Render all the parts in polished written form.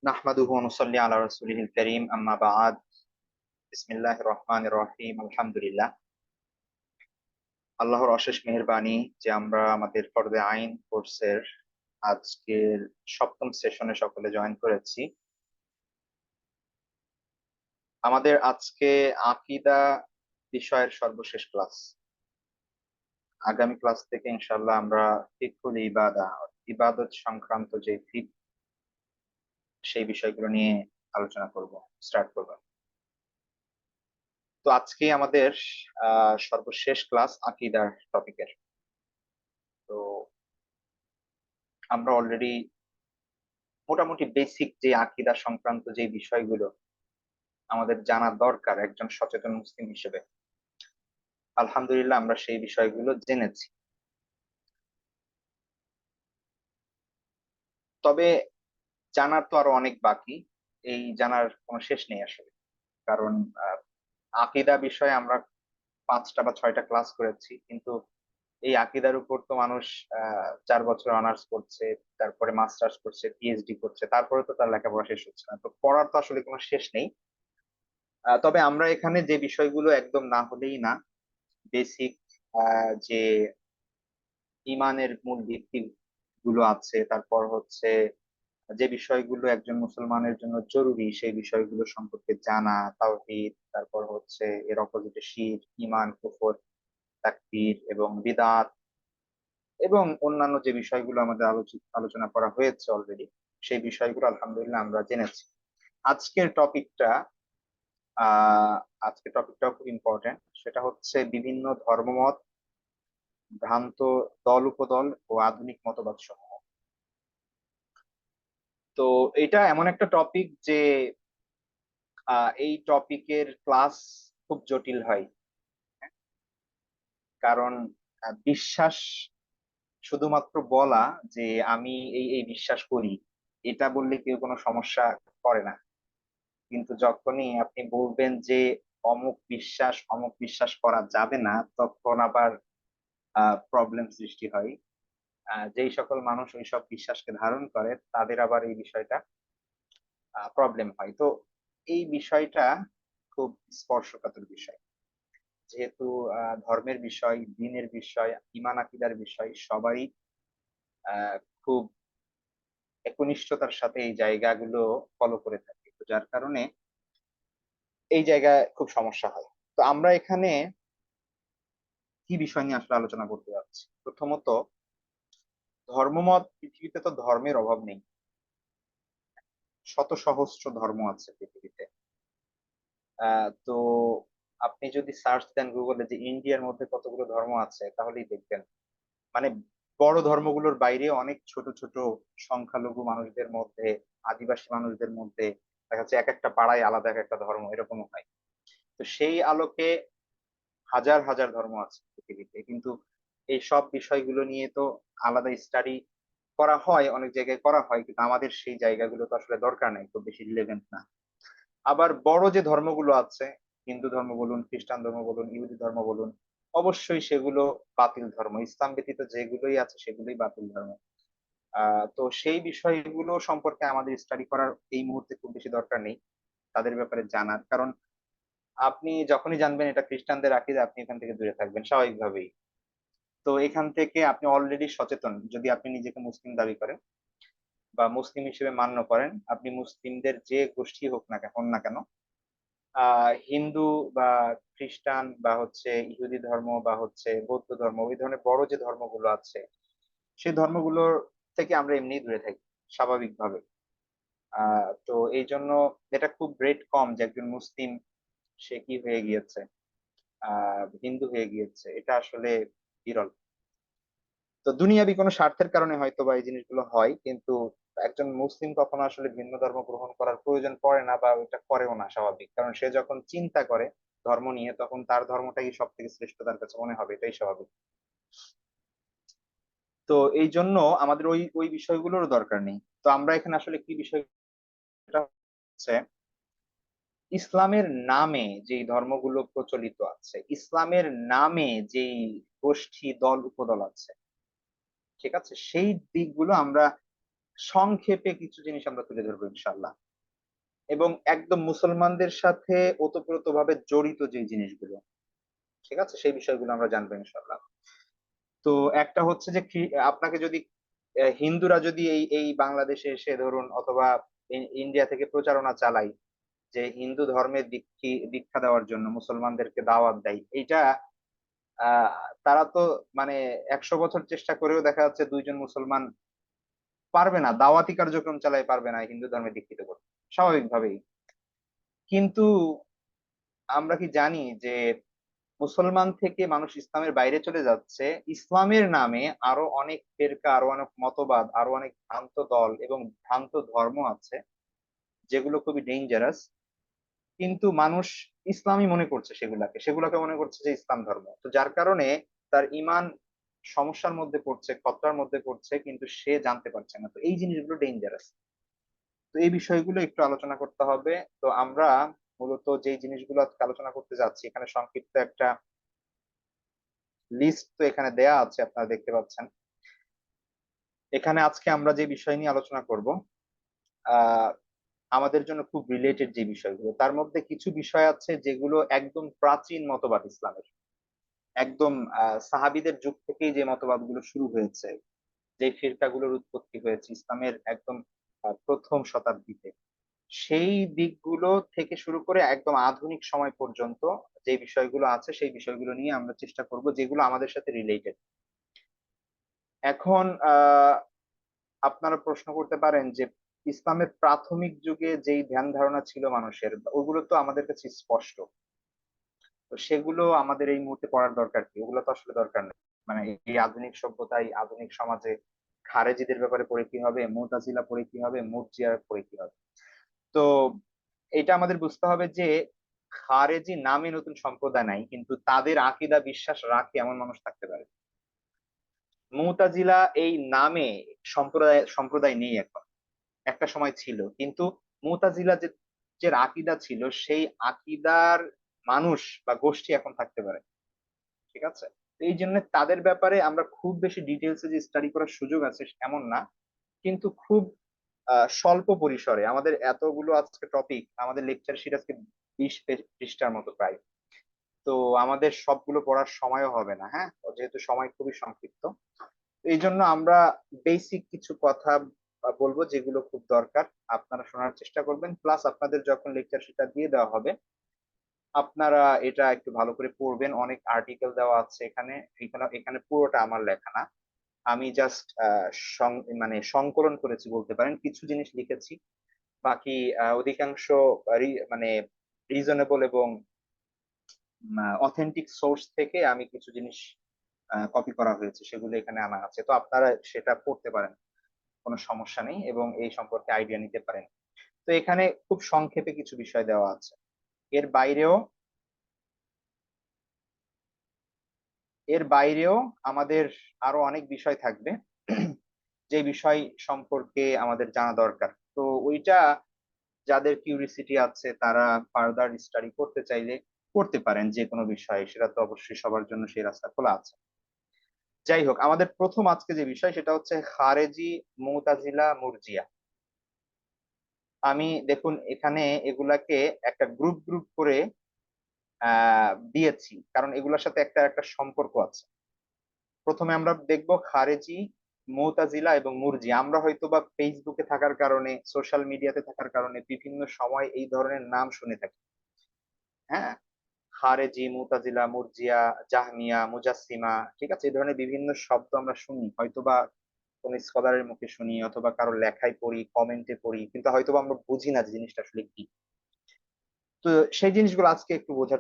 নাহমাদুহু ওয়া নুসাল্লি আলা রাসূলিহিল কারীম আম্মা বা'দ। বিসমিল্লাহির রহমানির রহিম। আলহামদুলিল্লাহ। আল্লাহর অশেষ মেহেরবানি যে আমরা আমাদের ফরদে আইন কোর্সের আজকের ৭ম সেশনে সকলে জয়েন করেছি। আমাদের আজকে আকীদা বিষয়ের সর্বশেষ ক্লাস। আগামী ক্লাস থেকে ইনশাআল্লাহ আমরা ফিকহুল ইবাদত সংক্রান্ত যে সেই বিষয়গুলো নিয়ে আলোচনা করব, স্টার্ট করব। তো আজকে আমাদের সর্বশেষ ক্লাস আকীদার টপিকের। তো আমরা অলরেডি মোটামুটি বেসিক যে আকীদা সংক্রান্ত যে বিষয়গুলো আমাদের জানা দরকার একজন সচেতন মুসলিম হিসেবে, আলহামদুলিল্লাহ আমরা সেই বিষয়গুলো জেনেছি। তবে জানার তো আরো অনেক বাকি। এই জানার কোনো শেষ নেই আসলে। কারণ আকীদা বিষয়ে আমরা ৫টা বা ৬টা ক্লাস করেছি, কিন্তু এই আকীদার উপর তো মানুষ ৪ বছর অনার্স করছে, তারপরে মাস্টার্স করছে, পিএইচডি করছে, তারপরে তো তার লেখাপড়া শেষ হচ্ছে না। তো পড়ার তো আসলে কোনো শেষ নেই। তবে আমরা এখানে যে বিষয়গুলো একদম না হলেই না, বেসিক যে ইমানের মূল ভিত্তি গুলো আছে, তারপর হচ্ছে যে বিষয়গুলো একজন মুসলমানের জন্য জরুরি সেই বিষয়গুলো সম্পর্কে জানা, তাওহীদ, তারপর হচ্ছে এর অপোজিটে শিরক, ঈমান, কুফর, তাকফীর এবং বিদআত এবং অন্যান্য যে বিষয়গুলো আমাদের আলোচনা করা হয়েছে অলরেডি, সেই বিষয়গুলো আলহামদুলিল্লাহ আমরা জেনেছি। আজকের টপিকটা আহ আজকের টপিকটাও খুব ইম্পর্টেন্ট। সেটা হচ্ছে বিভিন্ন ধর্মমত, ভ্রান্ত দল উপদল ও আধুনিক মতবাদ সমূহ। তো এটা এমন একটা টপিক যে এই টপিকের ক্লাস খুব জটিল হয়। কারণ বিশ্বাস শুধুমাত্র বলা যে আমি এই বিশ্বাস করি, এটা বললে কেউ কোনো সমস্যা করে না। কিন্তু যখনই আপনি বলবেন যে অমুক বিশ্বাস করা যাবে না, তখন আবার প্রবলেম সৃষ্টি হয়। যেই সকল মানুষ ওইসব বিশ্বাসকে ধারণ করে তাদের আবার এই বিষয়টা প্রবলেম হয়। তো এই বিষয়টা খুব স্পর্শকাতর বিষয়। যেহেতু ধর্মের বিষয়, দ্বীনের বিষয়, ঈমান আকীদার বিষয়, সবাই খুব একনিষ্ঠতার সাথে এই জায়গাগুলো ফলো করে থাকে। তো যার কারণে এই জায়গায় খুব সমস্যা হয়। তো আমরা এখানে কি বিষয় নিয়ে আসলে আলোচনা করতে যাচ্ছি? প্রথমত, ধর্মমত। পৃথিবীতে তো ধর্মের অভাব নেই। শত সহস্র ধর্ম আছে পৃথিবীতে। তো আপনি যদি সার্চ দেন গুগলে যে ইন্ডিয়ার মধ্যে কতগুলো ধর্ম আছে, তাহলেই দেখবেন। মানে বড় ধর্মগুলোর বাইরে অনেক ছোট ছোট সংখ্যালঘু মানুষদের মধ্যে, আদিবাসী মানুষদের মধ্যে দেখা যাচ্ছে এক একটা পাড়ায় আলাদা এক একটা ধর্ম, এরকম হয়। তো সেই আলোকে হাজার হাজার ধর্ম আছে পৃথিবীতে, কিন্তু এই সব বিষয়গুলো নিয়ে তো আলাদা স্টাডি করা হয়, অনেক জায়গায় করা হয়, কিন্তু আমাদের সেই জায়গাগুলো তো আসলে দরকার নেই, খুব বেশি রিলেভেন্ট না। আবার বড় যে ধর্মগুলো আছে, হিন্দু ধর্ম বলুন, খ্রিস্টান ধর্ম বলুন, ইহুদি ধর্ম বলুন, অবশ্যই সেগুলো বাতিল ধর্ম। ইসলাম ব্যতীত যেগুলোই আছে সেগুলোই বাতিল ধর্ম। তো সেই বিষয়গুলো সম্পর্কে আমাদের স্টাডি করার এই মুহূর্তে খুব বেশি দরকার নেই, তাদের ব্যাপারে জানার। কারণ আপনি যখনই জানবেন এটা খ্রিস্টানদের আকীদা, আপনি এখান থেকে দূরে থাকবেন স্বাভাবিকভাবেই। তো এখান থেকে আপনি অলরেডি সচেতন, যদি আপনি নিজেকে মুসলিম দাবি করেন বা মুসলিম হিসেবে মান্য করেন। আপনি মুসলিমদের যে গোষ্ঠী হন না কেন, হিন্দু বা খ্রিস্টান বা হচ্ছে ইহুদি ধর্ম বা হচ্ছে বৌদ্ধ ধর্ম, ওই ধরনের বড় যে ধর্মগুলো আছে, সেই ধর্মগুলোর থেকে আমরা এমনি দূরে থাকি স্বাভাবিকভাবে। তো এই জন্য এটা খুব রেট কম যে একজন মুসলিম সে কি হয়ে গিয়েছে, হিন্দু হয়ে গিয়েছে, এটা আসলে বিরল। তো দুনিয়াবি কোনো স্বার্থের কারণে হয়তো বা এই জিনিসগুলো হয়, কিন্তু একজন মুসলিম কখনো আসলে ভিন্ন ধর্ম গ্রহণ করার প্রয়োজন পড়ে না, বা ওইটা করেও না স্বাভাবিক। কারণ সে যখন চিন্তা করে ধর্ম নিয়ে, তখন তার ধর্মটাই সব থেকে শ্রেষ্ঠ তার কাছে মনে হবে, এটাই স্বাভাবিক। তো এই জন্য আমাদের ওই ওই বিষয়গুলোর দরকার নেই। তো আমরা এখানে আসলে কি বিষয়টা হচ্ছে, ইসলামের নামে যেই ধর্মগুলো প্রচলিত আছে, ইসলামের নামে যেই গোষ্ঠী দল উপদল আছে, ঠিক আছে, সেই দিকগুলো আমরা সংক্ষেপে কিছু জিনিস আমরা তুলে ধরবো ইনশাল্লাহ, এবং একদম মুসলমানদের সাথে ওতপ্রোতভাবে জড়িত যে জিনিসগুলো, ঠিক আছে, সেই বিষয়গুলো আমরা জানবো ইনশাল্লাহ। তো একটা হচ্ছে যে আপনাকে যদি হিন্দুরা যদি এই এই বাংলাদেশে এসে ধরুন, অথবা ইন্ডিয়া থেকে প্রচারণা চালাই যে হিন্দু ধর্মের দীক্ষা দেওয়ার জন্য মুসলমানদেরকে দাওয়াত দেয়, এইটা আহ তারা তো মানে 100 বছর চেষ্টা করেও দেখা যাচ্ছে দুইজন মুসলমান পারবে না, দাওয়াতি কার্যক্রম চালাই পারবে না হিন্দু ধর্মে দীক্ষিত করতে, স্বাভাবিকভাবেই। কিন্তু আমরা কি জানি যে মুসলমান থেকে মানুষ ইসলামের বাইরে চলে যাচ্ছে, ইসলামের নামে আরো অনেক ফেরকা, আরো অনেক মতবাদ, আরো অনেক ভ্রান্ত দল এবং ভ্রান্ত ধর্ম আছে যেগুলো খুবই ডেঞ্জারাস, কিন্তু মানুষ ইসলামই মনে করছে, সেগুলাকে মনে করছে যে ইসলাম ধর্ম, তো যার কারণে তার ইমান সমস্যার মধ্যে পড়ছে, খতরার মধ্যে পড়ছে, কিন্তু সে জানতে পারছে না। তো এই জিনিসগুলো ডেঞ্জারাস, তো এই বিষয়গুলো একটু আলোচনা করতে হবে। তো আমরা মূলত যে জিনিসগুলো আজকে আলোচনা করতে যাচ্ছি, এখানে সংক্ষিপ্ত একটা লিস্ট তো এখানে দেয়া আছে, আপনারা দেখতে পাচ্ছেন। এখানে আজকে আমরা যে বিষয় নিয়ে আলোচনা করব, আহ আমাদের জন্য খুব রিলেটেড যে বিষয়গুলো, তার মধ্যে কিছু বিষয় আছে যেগুলো একদম প্রাচীন মতবাদ ইসলামের, একদম সাহাবিদের যুগ থেকেই যে মতবাদগুলো শুরু হয়েছে, যে ফিরকাগুলোর উৎপত্তি হয়েছে ইসলামের একদম প্রথম শতাব্দীতে, সেই দিকগুলো থেকে শুরু করে একদম আধুনিক সময় পর্যন্ত যে বিষয়গুলো আছে, সেই বিষয়গুলো নিয়ে আমরা চেষ্টা করব, যেগুলো আমাদের সাথে রিলেটেড। এখন আপনারা প্রশ্ন করতে পারেন যে ইসলামের প্রাথমিক যুগে যেই ধ্যান ধারণা ছিল মানুষের, ওগুলো তো আমাদের কাছে স্পষ্ট, তো সেগুলো আমাদের এই মুহূর্তে পড়ার দরকার কি? ওগুলো তো আসলে দরকার নেই। মানে এই আধুনিক সভ্যতায়, আধুনিক সমাজে খারেজিদের ব্যাপারে পড়ে কি হবে, মুতাজিলা পড়ে কি হবে, মুরজিয়া পড়ে কি হবে? তো এটা আমাদের বুঝতে হবে যে খারেজি নামে নতুন সম্প্রদায় নাই, কিন্তু তাদের আকীদা বিশ্বাস রাখে এমন মানুষ থাকতে পারে। মুতাজিলা এই নামে সম্প্রদায় সম্প্রদায় নেই এখন, একটা সময় ছিল, কিন্তু মুতাজিলা যে যে আকীদা ছিল, সেই আকীদার মানুষ বা গোষ্ঠী এখন থাকতে পারে, ঠিক আছে। তো এই জন্য তাদের ব্যাপারে আমরা খুব বেশি ডিটেলসে যে স্টাডি করার সুযোগ আছে এমন না, কিন্তু খুব স্বল্প পরিসরে। আমাদের এতগুলো আজকে টপিক, আমাদের লেকচার শিট আজকে 20 পৃষ্ঠার মতো প্রায়, তো আমাদের সবগুলো পড়ার সময়ও হবে না, হ্যাঁ, যেহেতু সময় খুবই সংক্ষিপ্ত। এই জন্য আমরা বেসিক কিছু কথা বলবো যেগুলো খুব দরকার, আপনারা শোনার চেষ্টা করবেন, প্লাস আপনাদের যখন লেকচার শিটটা দিয়ে দেওয়া হবে, আপনারা এটা একটু ভালো করে পড়বেন। অনেক আর্টিকেল দেওয়া আছে এখানে, এখানে এখানে পুরোটা আমার লেখা না, আমি জাস্ট মানে সংকলন করেছি বলতে পারেন, কিছু জিনিস লিখেছি, বাকি অধিকাংশ মানে রিজনেবল এবং অথেন্টিক সোর্স থেকে আমি কিছু জিনিস কপি করা হয়েছে, সেগুলো এখানে আনা আছে, তো আপনারা সেটা পড়তে পারেন, কোনো সমস্যা নেই, এবং এই সম্পর্কে আইডিয়া নিতে পারেন। তো এখানে খুব সংক্ষেপে কিছু বিষয় দেওয়া আছে, এর বাইরেও এর বাইরেও আমাদের আরো অনেক বিষয় থাকবে যে বিষয় সম্পর্কে আমাদের জানা দরকার। তো ওইটা যাদের কিউরিসিটি আছে তারা ফার্দার স্টাডি করতে চাইলে করতে পারেন যে কোনো বিষয়ে, সেটা তো অবশ্যই সবার জন্য সেই রাস্তা খোলা আছে। যাই হোক, আমাদের প্রথম আজকে যে বিষয় সেটা হচ্ছে খারেজি, মুতাজিলা, মুরজিয়া। আমি দেখুন এখানে এগুলাকে একটা গ্রুপ গ্রুপ করে দিয়েছি, কারণ এগুলোর সাথে একটা একটা সম্পর্ক আছে। প্রথমে আমরা দেখব খারেজি, মুতাজিলা এবং মুরজি। আমরা হয়তো বা ফেসবুকে থাকার কারণে, সোশ্যাল মিডিয়াতে থাকার কারণে বিভিন্ন সময় এই ধরনের নাম শুনে থাকি, হ্যাঁ, খারেজি, মুতাজিলা, মুরজিয়া, জাহমিয়া, মুজাসসিমা, ঠিক আছে, এই ধরনের বিভিন্ন শব্দ আমরা শুনি, হয়তোবা কোন স্কলারের মুখে শুনি, অথবা কারো লেখায় পড়ি, কমেন্টে পড়ি, কিন্তু হয়তোবা আমরা বুঝি না যে জিনিসটা আসলে কি। তো সেই জিনিসগুলো আজকে একটু বোঝার।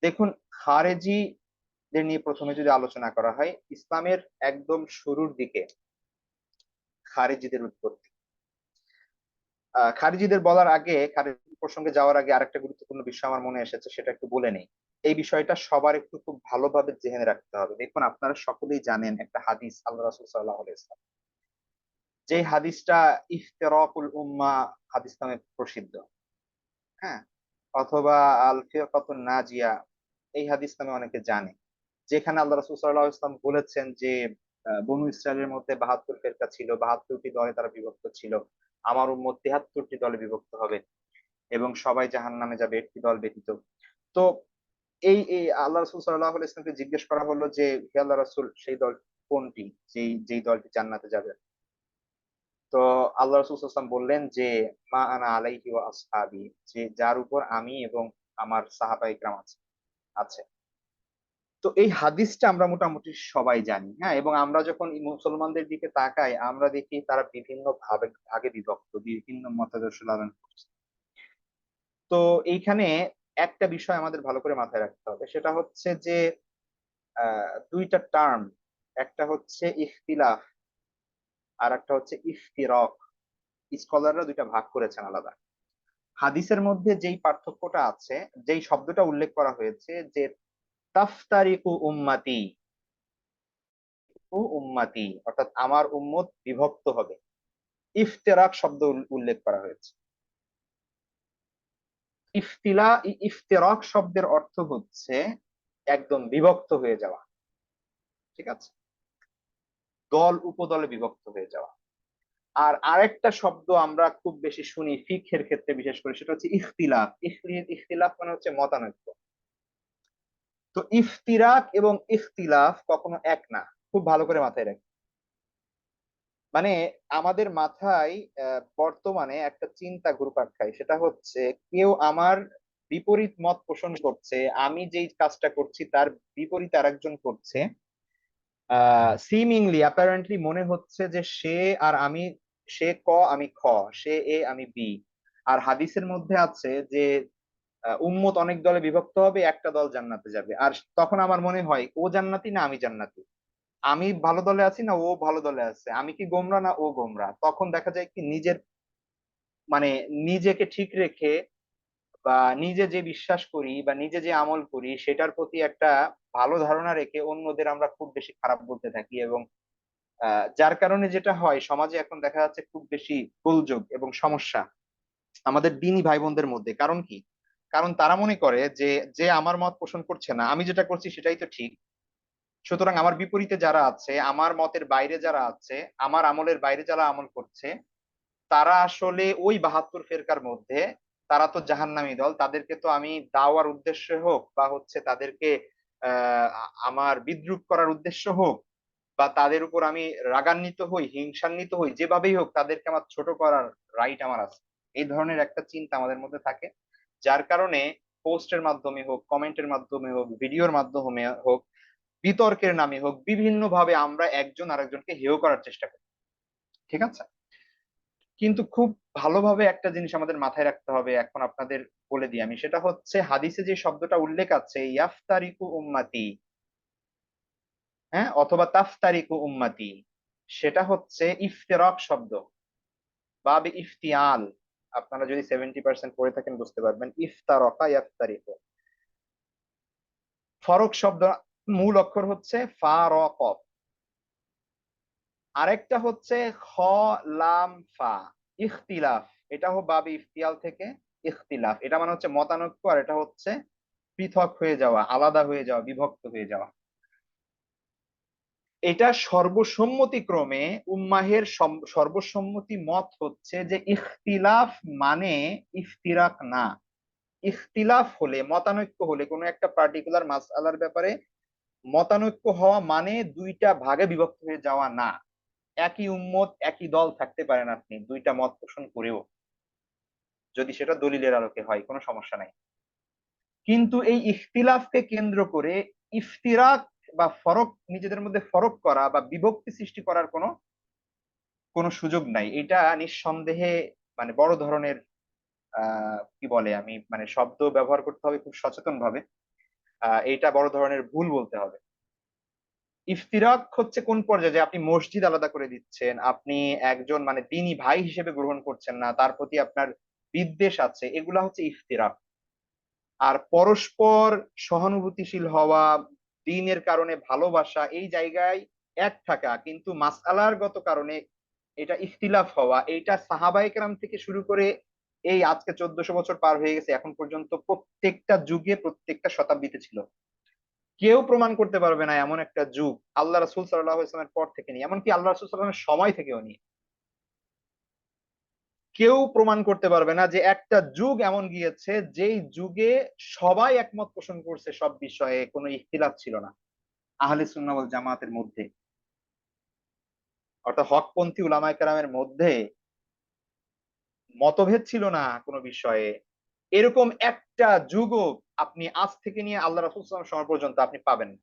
দেখুন, খারেজিদের নিয়ে প্রথমে যদি আলোচনা করা হয়, ইসলামের একদম শুরুর দিকে খারেজিদের উৎপত্তি। খারিজিদের বলার আগে, খারিজি প্রসঙ্গে যাওয়ার আগে আরেকটা গুরুত্বপূর্ণ বিষয় আমার মনে এসেছে, সেটা একটু বলে নেই। এই বিষয়টা সবার একটু খুব ভালোভাবে জেনে রাখতে হবে। দেখুন, আপনারা সকলেই জানেন একটা হাদিস আল্লাহ রাসূল সাল্লাল্লাহু আলাইহি ওয়াসাল্লাম, যে হাদিসটা ইফতিরাকুল উম্মাহ হাদিস নামে প্রসিদ্ধ, হ্যাঁ, অথবা আল ফিরকাতুন নাজিয়া এই হাদিস নামে অনেকে জানে, যেখানে আল্লাহ রাসূল সাল্লাল্লাহু আলাইহি ওয়াসাল্লাম বলেছেন যে বনু ইসরায়েলের মধ্যে 72 ফেরকা ছিল, 72টি দলে তারা বিভক্ত ছিল। আমার উম্মত 73টি দলে বিভক্ত হবে এবং সবাই জাহান্নামে যাবে একটি দল ব্যতীত। তো এই এই আল্লাহ রাসূল সাল্লাল্লাহু আলাইহি ওয়াসাল্লামকে জিজ্ঞেস করা হলো যে, হে আল্লাহ রাসূল, সেই দল কোনটি, যেই দলটি জান্নাতে যাবে? তো আল্লাহ রাসূল সাল্লাল্লাহু আলাইহি ওয়াসাল্লাম বললেন যে, মা আনা আলাইহি ওয়া আসহাবি, যে যার উপর আমি এবং আমার সাহাবায়ে কেরাম আছে। তো এই হাদিসটা আমরা মোটামুটি সবাই জানি, হ্যাঁ? এবং আমরা যখন এই মুসলমানদের দিকে তাকাই, আমরা দেখি তারা বিভিন্ন ভাগে বিভক্ত, বিভিন্ন মতাদর্শ লালন করছে। তো এইখানে একটা বিষয় আমাদের ভালো করে মাথায় রাখতে হবে। সেটা হচ্ছে যে ২ টা টার্ম। একটা হচ্ছে ইখতিলাফ, আর একটা হচ্ছে ইফতিরাক। স্কলাররা ২ টা ভাগ করেছেন আলাদা। হাদিসের মধ্যে যেই পার্থক্যটা আছে, যেই শব্দটা উল্লেখ করা হয়েছে যে তাফতারিকু উম্মতি, উম্মতি অর্থাৎ আমার উম্মত বিভক্ত হবে। ইফতেরাক শব্দ উল্লেখ করা হয়েছে। ইফতেরাক শব্দের অর্থ হচ্ছে একদম বিভক্ত হয়ে যাওয়া, ঠিক আছে? দল উপদলে বিভক্ত হয়ে যাওয়া। আর আরেকটা শব্দ আমরা খুব বেশি শুনি ফিকহের ক্ষেত্রে, বিশেষ করে সেটা হচ্ছে ইখতিলাফ। ইখতিলাফ মানে হচ্ছে মতানৈক্য। তো ইফতিরাক এবং ইখতিলাফ কখনো এক না, খুব ভালো করে মাথায় রাখি। মানে আমাদের মাথায় বর্তমানে একটা চিন্তা ঘুরপাক খায়, সেটা হচ্ছে কেউ আমার বিপরীত মত পোষণ করছে, আমি যেই কাজটা করছি তার বিপরীত আরেকজন করছে। সিমিংলি অ্যাপারেন্টলি মনে হচ্ছে যে সে আর আমি, সে ক আমি খ, সে এ আমি বি। আর হাদিসের মধ্যে আছে যে উম্মত অনেক দলে বিভক্ত হবে, একটা দল জান্নাতে যাবে। আর তখন আমার মনে হয় ও জান্নাতি না আমি জান্নাতি, আমি ভালো দলে আছি না ও ভালো দলে আছে, আমি কি গোমরা না ও গোমরা। তখন দেখা যায় কি নিজের মানে নিজেকে ঠিক রেখে বা নিজে যে বিশ্বাস করি বা নিজে যে আমল করি সেটার প্রতি একটা ভালো ধারণা রেখে অন্যদের আমরা খুব বেশি খারাপ বলতে থাকি। এবং যার কারণে যেটা হয়, সমাজে এখন দেখা যাচ্ছে খুব বেশি গোলযোগ এবং সমস্যা আমাদের দিনী ভাই বোনদের মধ্যে। কারণ কি? কারণ তারা মনে করে যে যে আমার মত পোষণ করছে না, আমি যেটা করছি সেটাই তো ঠিক। সুতরাং আমার বিপরীতে যারা আছে, আমার মতের বাইরে যারা আছে, আমার আমলের বাইরে যারা আমল করছে, তারা আসলে ওই 72 ফেরকার মধ্যে, তারা তো জাহান্নামী দল। তাদেরকে তো আমি দাওয়ার উদ্দেশ্যে হোক বা হচ্ছে তাদেরকে আমার বিদ্রূপ করার উদ্দেশ্য হোক বা তাদের উপর আমি রাগান্বিত হই, হিংসান্বিত হই, যেভাবেই হোক তাদেরকে আমার ছোট করার রাইট আমার আছে। এই ধরনের একটা চিন্তা আমাদের মধ্যে থাকে। যার কারণে পোস্টের মাধ্যমে হোক, কমেন্টের মাধ্যমে হোক, ভিডিওর মাধ্যমে হোক, বিতর্কের নামে হোক, বিভিন্ন ভাবে আমরা একজন আরেকজনকে হেয় করার চেষ্টা করি, ঠিক আছে? কিন্তু খুব ভালোভাবে একটা জিনিস আমাদের মাথায় রাখতে হবে, এখন আপনাদের বলে দিই আমি। সেটা হচ্ছে হাদিসে যে শব্দটা উল্লেখ আছে ইয়াফতারিকু উম্মাতি, হ্যাঁ, অথবা তাফতারিকু উম্মাতি, সেটা হচ্ছে ইফতিরাক শব্দ বা ইফতিয়াল। আপনারা যদি 70% পড়ে থাকেন বুঝতে পারবেন, ইফতারাকা ইয়াফতারিকু। ফরক শব্দ মূল অক্ষর হচ্ছে ফারাক, আরেকটা হচ্ছে খ লাম ফা, ইখতিলাফ। এটাও বাবে ইফতিয়াল থেকে ইখতিলাফ, এটা মানে হচ্ছে মতানৈক্য, আর এটা হচ্ছে পৃথক হয়ে যাওয়া, আলাদা হয়ে যাওয়া, বিভক্ত হয়ে যাওয়া। এটা সর্বসম্মতিক্রমে উম্মাহের সর্বসম্মতি মত হচ্ছে যে ইখতিলাফ মানে ইফতিরাক না। ইখতিলাফ হলে, মতানৈক্য হলে, কোনো একটা পার্টিকুলার মাসআলার ব্যাপারে মতানৈক্য হওয়া মানে দুইটা ভাগে বিভক্ত হয়ে যাওয়া না। একই উম্মত একই দল থাকতে পারেন আপনি দুইটা মত পোষণ করেও, যদি সেটা দলিলের আলোকে হয় কোনো সমস্যা নাই। কিন্তু এই ইখতিলাফকে কেন্দ্র করে ইফতিরাক বা ফরক, নিজেদের মধ্যে ফরক করা বা বিভক্তি সৃষ্টি করার কোনো কোনো সুযোগ নাই। এটা নিঃসন্দেহে মানে বড় ধরনের কি বলে, আমি মানে শব্দ ব্যবহার করতে হবে খুব সচেতন ভাবে। এইটা বড় ধরনের ভুল বলতে হবে। ইফতিরাক হচ্ছে কোন পর্যায়ে, যে আপনি মসজিদ আলাদা করে দিচ্ছেন, আপনি একজন মানে দ্বীনি ভাই হিসেবে গ্রহণ করছেন না, তার প্রতি আপনার বিদ্বেষ আছে, এগুলা হচ্ছে ইফতিরাক। আর পরস্পর সহানুভূতিশীল হওয়া, দ্বীনের কারণে ভালোবাসা, এই জায়গায় এক থাকা, কিন্তু মাসআলারগত কারণে এটা ইখতিলাফ হওয়া, এইটা সাহাবায়ে কেরাম থেকে শুরু করে এই আজকে 1400 বছর পার হয়ে গেছে এখন পর্যন্ত প্রত্যেকটা যুগে প্রত্যেকটা শতাব্দীতে ছিল। কেউ প্রমাণ করতে পারবে না এমন একটা যুগ আল্লাহ রাসূল সাল্লাল্লাহু আলাইহি ওয়াসাল্লামের পর থেকে নিয়ে, এমনকি আল্লাহ রাসূল সাল্লাল্লাহু আলাইহি ওয়াসাল্লামের সময় থেকেও নিয়ে কেউ প্রমাণ করতে পারবে না যে একটা যুগ এমন গিয়েছে যেই যুগে সবাই একমত পোষণ করছে, সব বিষয়ে কোনো ইখতিলাফ ছিল না আহলে সুন্নাহ ওয়াল জামাতের মধ্যে, অর্থাৎ হকপন্থী উলামায়ে কেরামের মধ্যে মতভেদ ছিল না কোনো বিষয়ে। এরকম একটা যুগও আপনি আজ থেকে নিয়ে আল্লাহ রাসূল সাল্লাল্লাহু আলাইহি ওয়াসাল্লাম সময় পর্যন্ত আপনি পাবেন না।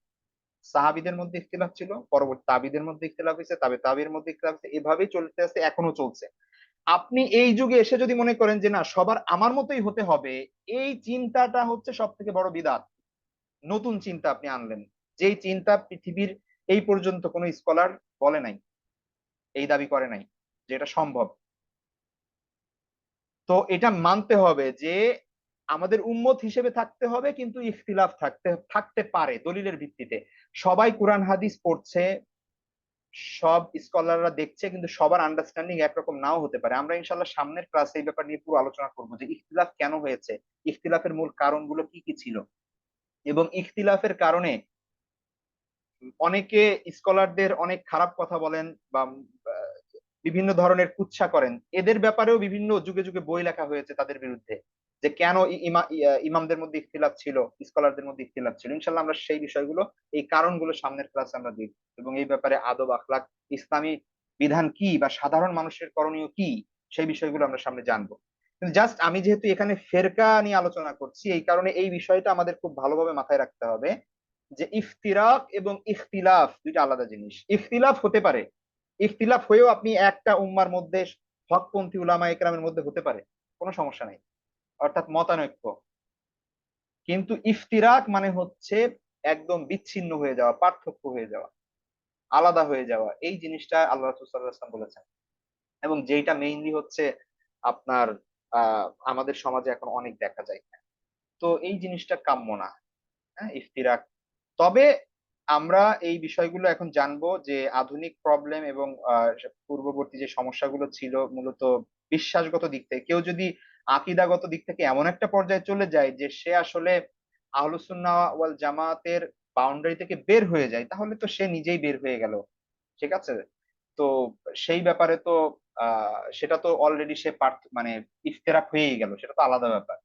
সাহাবীদের মধ্যে ইখতিলাফ ছিল, পরবর্তী তাবিদের মধ্যে ইখতিলাফ হয়েছে, তাবির মধ্যে ইখতিলাফ হয়েছে, এভাবেই চলতে আছে, এখনো চলছে। আপনি এই যুগে এসে যদি মনে করেন যে না সবার আমার মতোই হতে হবে, এই চিন্তাটা হচ্ছে সবথেকে বড় বিদআত। নতুন চিন্তা আপনি আনলেন, যেই চিন্তা পৃথিবীর এই পর্যন্ত কোনো স্কলার বলে নাই, এই দাবি করে নাই যে এটা সম্ভব। তো এটা মানতে হবে যে আমাদের উম্মত হিসেবে থাকতে হবে, কিন্তু ইখতিলাফ থাকতে থাকতে পারে দলিলের ভিত্তিতে। সবাই কোরআন হাদিস পড়ছে, সব স্কলাররা দেখছে, কিন্তু সবার আন্ডারস্ট্যান্ডিং একরকম নাও হতে পারে। আমরা ইনশাল্লাহ সামনের ক্লাসে এই ব্যাপার নিয়ে পুরো আলোচনা করবো যে ইখতিলাফ কেন হয়েছে, ইখতিলাফের মূল কারণগুলো কি কি ছিল, এবং ইখতিলাফের কারণে অনেকে স্কলারদের অনেক খারাপ কথা বলেন বা বিভিন্ন ধরনের কুৎসা করেন, এদের ব্যাপারেও বিভিন্ন যুগে যুগে বই লেখা হয়েছে তাদের বিরুদ্ধে, যে কেন ইমামদের মধ্যে ইখতিলাফ ছিল, স্কলারদের মধ্যে ইখতিলাফ ছিল। ইনশাল্লাহ আমরা সেই বিষয়গুলো, এই কারণগুলো সামনের ক্লাসে আমরা দেখব, এবং এই ব্যাপারে আদব আখলাক, ইসলামী বিধান কি বা সাধারণ মানুষের করণীয় কি, সেই বিষয়গুলো আমরা সামনে জানবো। কিন্তু জাস্ট আমি যেহেতু এখানে ফেরকা নিয়ে আলোচনা করছি, এই কারণে এই বিষয়টা আমাদের খুব ভালোভাবে মাথায় রাখতে হবে যে ইফতিরাক এবং ইখতিলাফ দুইটা আলাদা জিনিস। ইখতিলাফ হতে পারে, ইখতিলাফ হয়েও আপনি একটা উম্মার মধ্যে হকপন্থী উলামায়ে কেরামের মধ্যে হতে পারে, কোনো সমস্যা নাই, অর্থাৎ মতানৈক্য। কিন্তু ইফতিরাক মানে হচ্ছে একদম বিচ্ছিন্ন হয়ে যাওয়া, পার্থক্য হয়ে যাওয়া, আলাদা হয়ে যাওয়া, এই জিনিসটা আল্লাহ রাসূল সাল্লাল্লাহু আলাইহি ওয়াসাল্লাম বলেছেন, এবং যেটা মেইনলি হচ্ছে আপনার আমাদের সমাজে এখন অনেক দেখা যায়। তো এই জিনিসটা কাম্য না, হ্যাঁ, ইফতিরাক। তবে আমরা এই বিষয়গুলো এখন জানবো যে আধুনিক প্রবলেম এবং পূর্ববর্তী যে সমস্যাগুলো ছিল মূলত বিশ্বাসগত দিক থেকে, কেউ যদি আকীদাগত দিক থেকে এমন একটা পর্যায়ে চলে যায় যে সে আসলে আহলুস সুন্নাহ ওয়াল জামাতের বাউন্ডারি থেকে বের হয়ে যায়, তাহলে তো সে নিজেই বের হয়ে গেল। ঠিক আছে? তো সেই ব্যাপারে তো সেটা তো অলরেডি সে মানে ইফতেরাক হয়েই গেল, সেটা তো আলাদা ব্যাপার।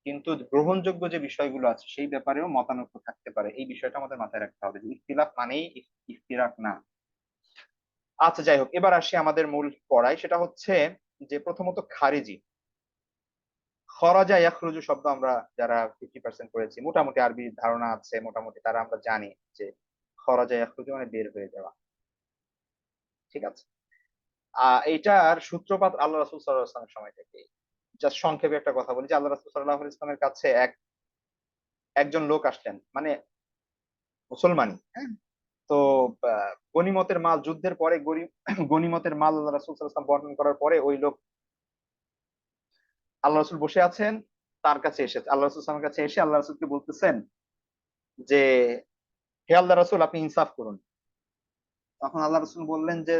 কিন্তু গ্রহণযোগ্য যে বিষয়গুলো আছে সেই ব্যাপারেও মতানৈক্য থাকতে পারে, এই বিষয়টা আমাদের মাথায় রাখতে হবে যে ইখতিলাফ মানেই ইফতিরাক না। আচ্ছা যাই হোক, এবার আসি আমাদের মূল পড়ায়, সেটা হচ্ছে যে প্রথমত খারিজি। খরাজা ইয়াখরুজু শব্দ আমরা যারা 50% পড়েছি, মোটামুটি আরবি ধারণা আছে, মোটামুটি তারা আমরা জানি যে খরাজা ইয়াখরুজু মানে বের হয়ে যাওয়া। ঠিক আছে? এইটার সূত্রপাত আল্লাহ রাসূল সাল্লাল্লাহু আলাইহি ওয়াসাল্লামের সময় থেকে। জাস্ট সংক্ষেপে একটা কথা বলি যে আল্লাহ রাসূল সাল্লাল্লাহু আলাইহি ওয়াসাল্লামের কাছে একজন লোক আসলেন, মানে মুসলমানই, হ্যাঁ? তো গনিমতের মাল যুদ্ধের পরে গনিমতের মাল আল্লাহ রাসূল সাল্লাল্লাহু আলাইহি ওয়াসাল্লাম বর্ণন করার পরে ওই লোক, আল্লাহ রাসূল বসে আছেন, তার কাছে এসেছে, আল্লাহ রাসূল সাল্লাল্লাহু আলাইহি ওয়াসাল্লামের কাছে এসে আল্লাহ রাসূলকে বলতেছেন যে হে আল্লাহ রাসূল আপনি ইনসাফ করুন। তখন আল্লাহ রাসূল বললেন যে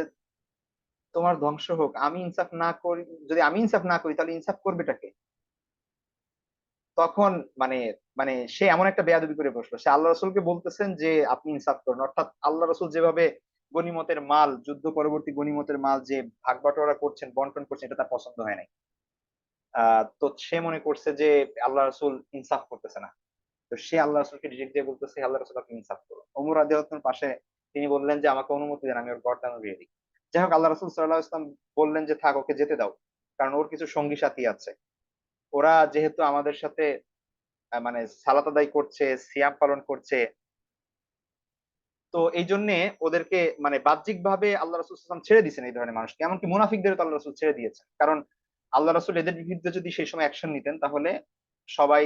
তোমার ধ্বংস হোক, আমি ইনসাফ না করি, যদি আমি ইনসাফ না করি তাহলে ইনসাফ করবেটা কে? তখন মানে মানে সে এমন একটা বেয়াদবি করে বসলো, সে আল্লাহ রসুলকে বলতেছেন যে আপনি ইনসাফ করুন, অর্থাৎ আল্লাহ রসুল যেভাবে গনিমতের মাল, যুদ্ধ পরবর্তী গনিমতের মাল যে ভাগ বাটোয়ারা করছেন, বন্টন করছেন, এটা তার পছন্দ হয় নাই। তো সে মনে করছে যে আল্লাহ রসুল ইনসাফ করতেছে না। তো সে আল্লাহ রসুলকে ডিরেক্ট দিয়ে বলতেছে আল্লাহ রসুল আপনি ইনসাফ করুন। ওমর রাদিয়াল্লাহু আনহুর পাশে, তিনি বললেন যে আমাকে অনুমতি দেন, আমি ওর গর্দান উড়িয়ে দিই। যাই হোক, আল্লাহ রসুল সাল্লাল্লাহু আলাইহি ওয়াসাল্লাম বললেন যে থাক, ওকে যেতে দাও, কারণ ওর কিছু সঙ্গী সাথী আছে, ওরা যেহেতু আমাদের সাথে মানে সালাত আদায় করছে, সিয়াম পালন করছে, তো এই জন্যে ওদেরকে মানে বাহ্যিক ভাবে আল্লাহ রাসূল সাল্লাল্লাহু আলাইহি ওয়াসাল্লাম ছেড়ে দিয়েছেন এই ধরনের মানুষকে, এমনকি মুনাফিকদেরও তো আল্লাহ রাসূল ছেড়ে দিয়েছেন। কারণ আল্লাহ রাসূল এদের বিরুদ্ধে যদি সেই সময় অ্যাকশন নিতেন, তাহলে সবাই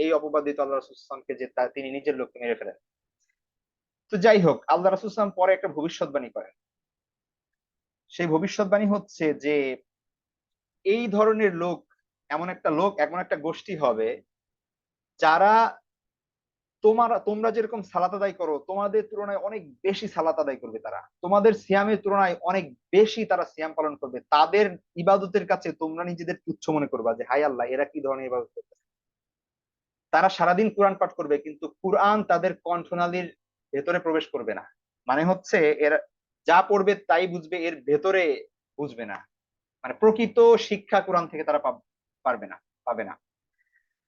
এই অপবাদ দিত আল্লাহ রাসূল সাল্লাল্লাহু আলাইহি ওয়াসাল্লামকে যে তিনি নিজের লোককে মেরে ফেলেন। তো যাই হোক, আল্লাহ রাসূল সাল্লাল্লাহু আলাইহি ওয়াসাল্লাম পরে একটা ভবিষ্যৎবাণী করেন। সেই ভবিষ্যৎবাণী হচ্ছে যে এই ধরনের লোক, এমন একটা লোক, এমন একটা গোষ্ঠী হবে যারা তোমরা যেরকম সালাত আদায় করো, তোমাদের তুলনায় অনেক বেশি সালাত আদায় করবে তারা, তোমাদের সিয়ামের তুলনায় অনেক বেশি তারা সিয়াম পালন করবে, তাদের ইবাদতের কাছে তোমরা নিজেদের তুচ্ছ মনে করবা যে হায় আল্লাহ এরা কি ধরনের ইবাদত করতেছে। তারা সারাদিন কোরআন পাঠ করবে কিন্তু কোরআন তাদের কণ্ঠনালীর ভেতরে প্রবেশ করবে না। মানে হচ্ছে এরা যা পড়বে তাই বুঝবে, এর ভেতরে বুঝবে না। মানে প্রকৃত শিক্ষা কোরআন থেকে তারা পারবে না, পাবে না।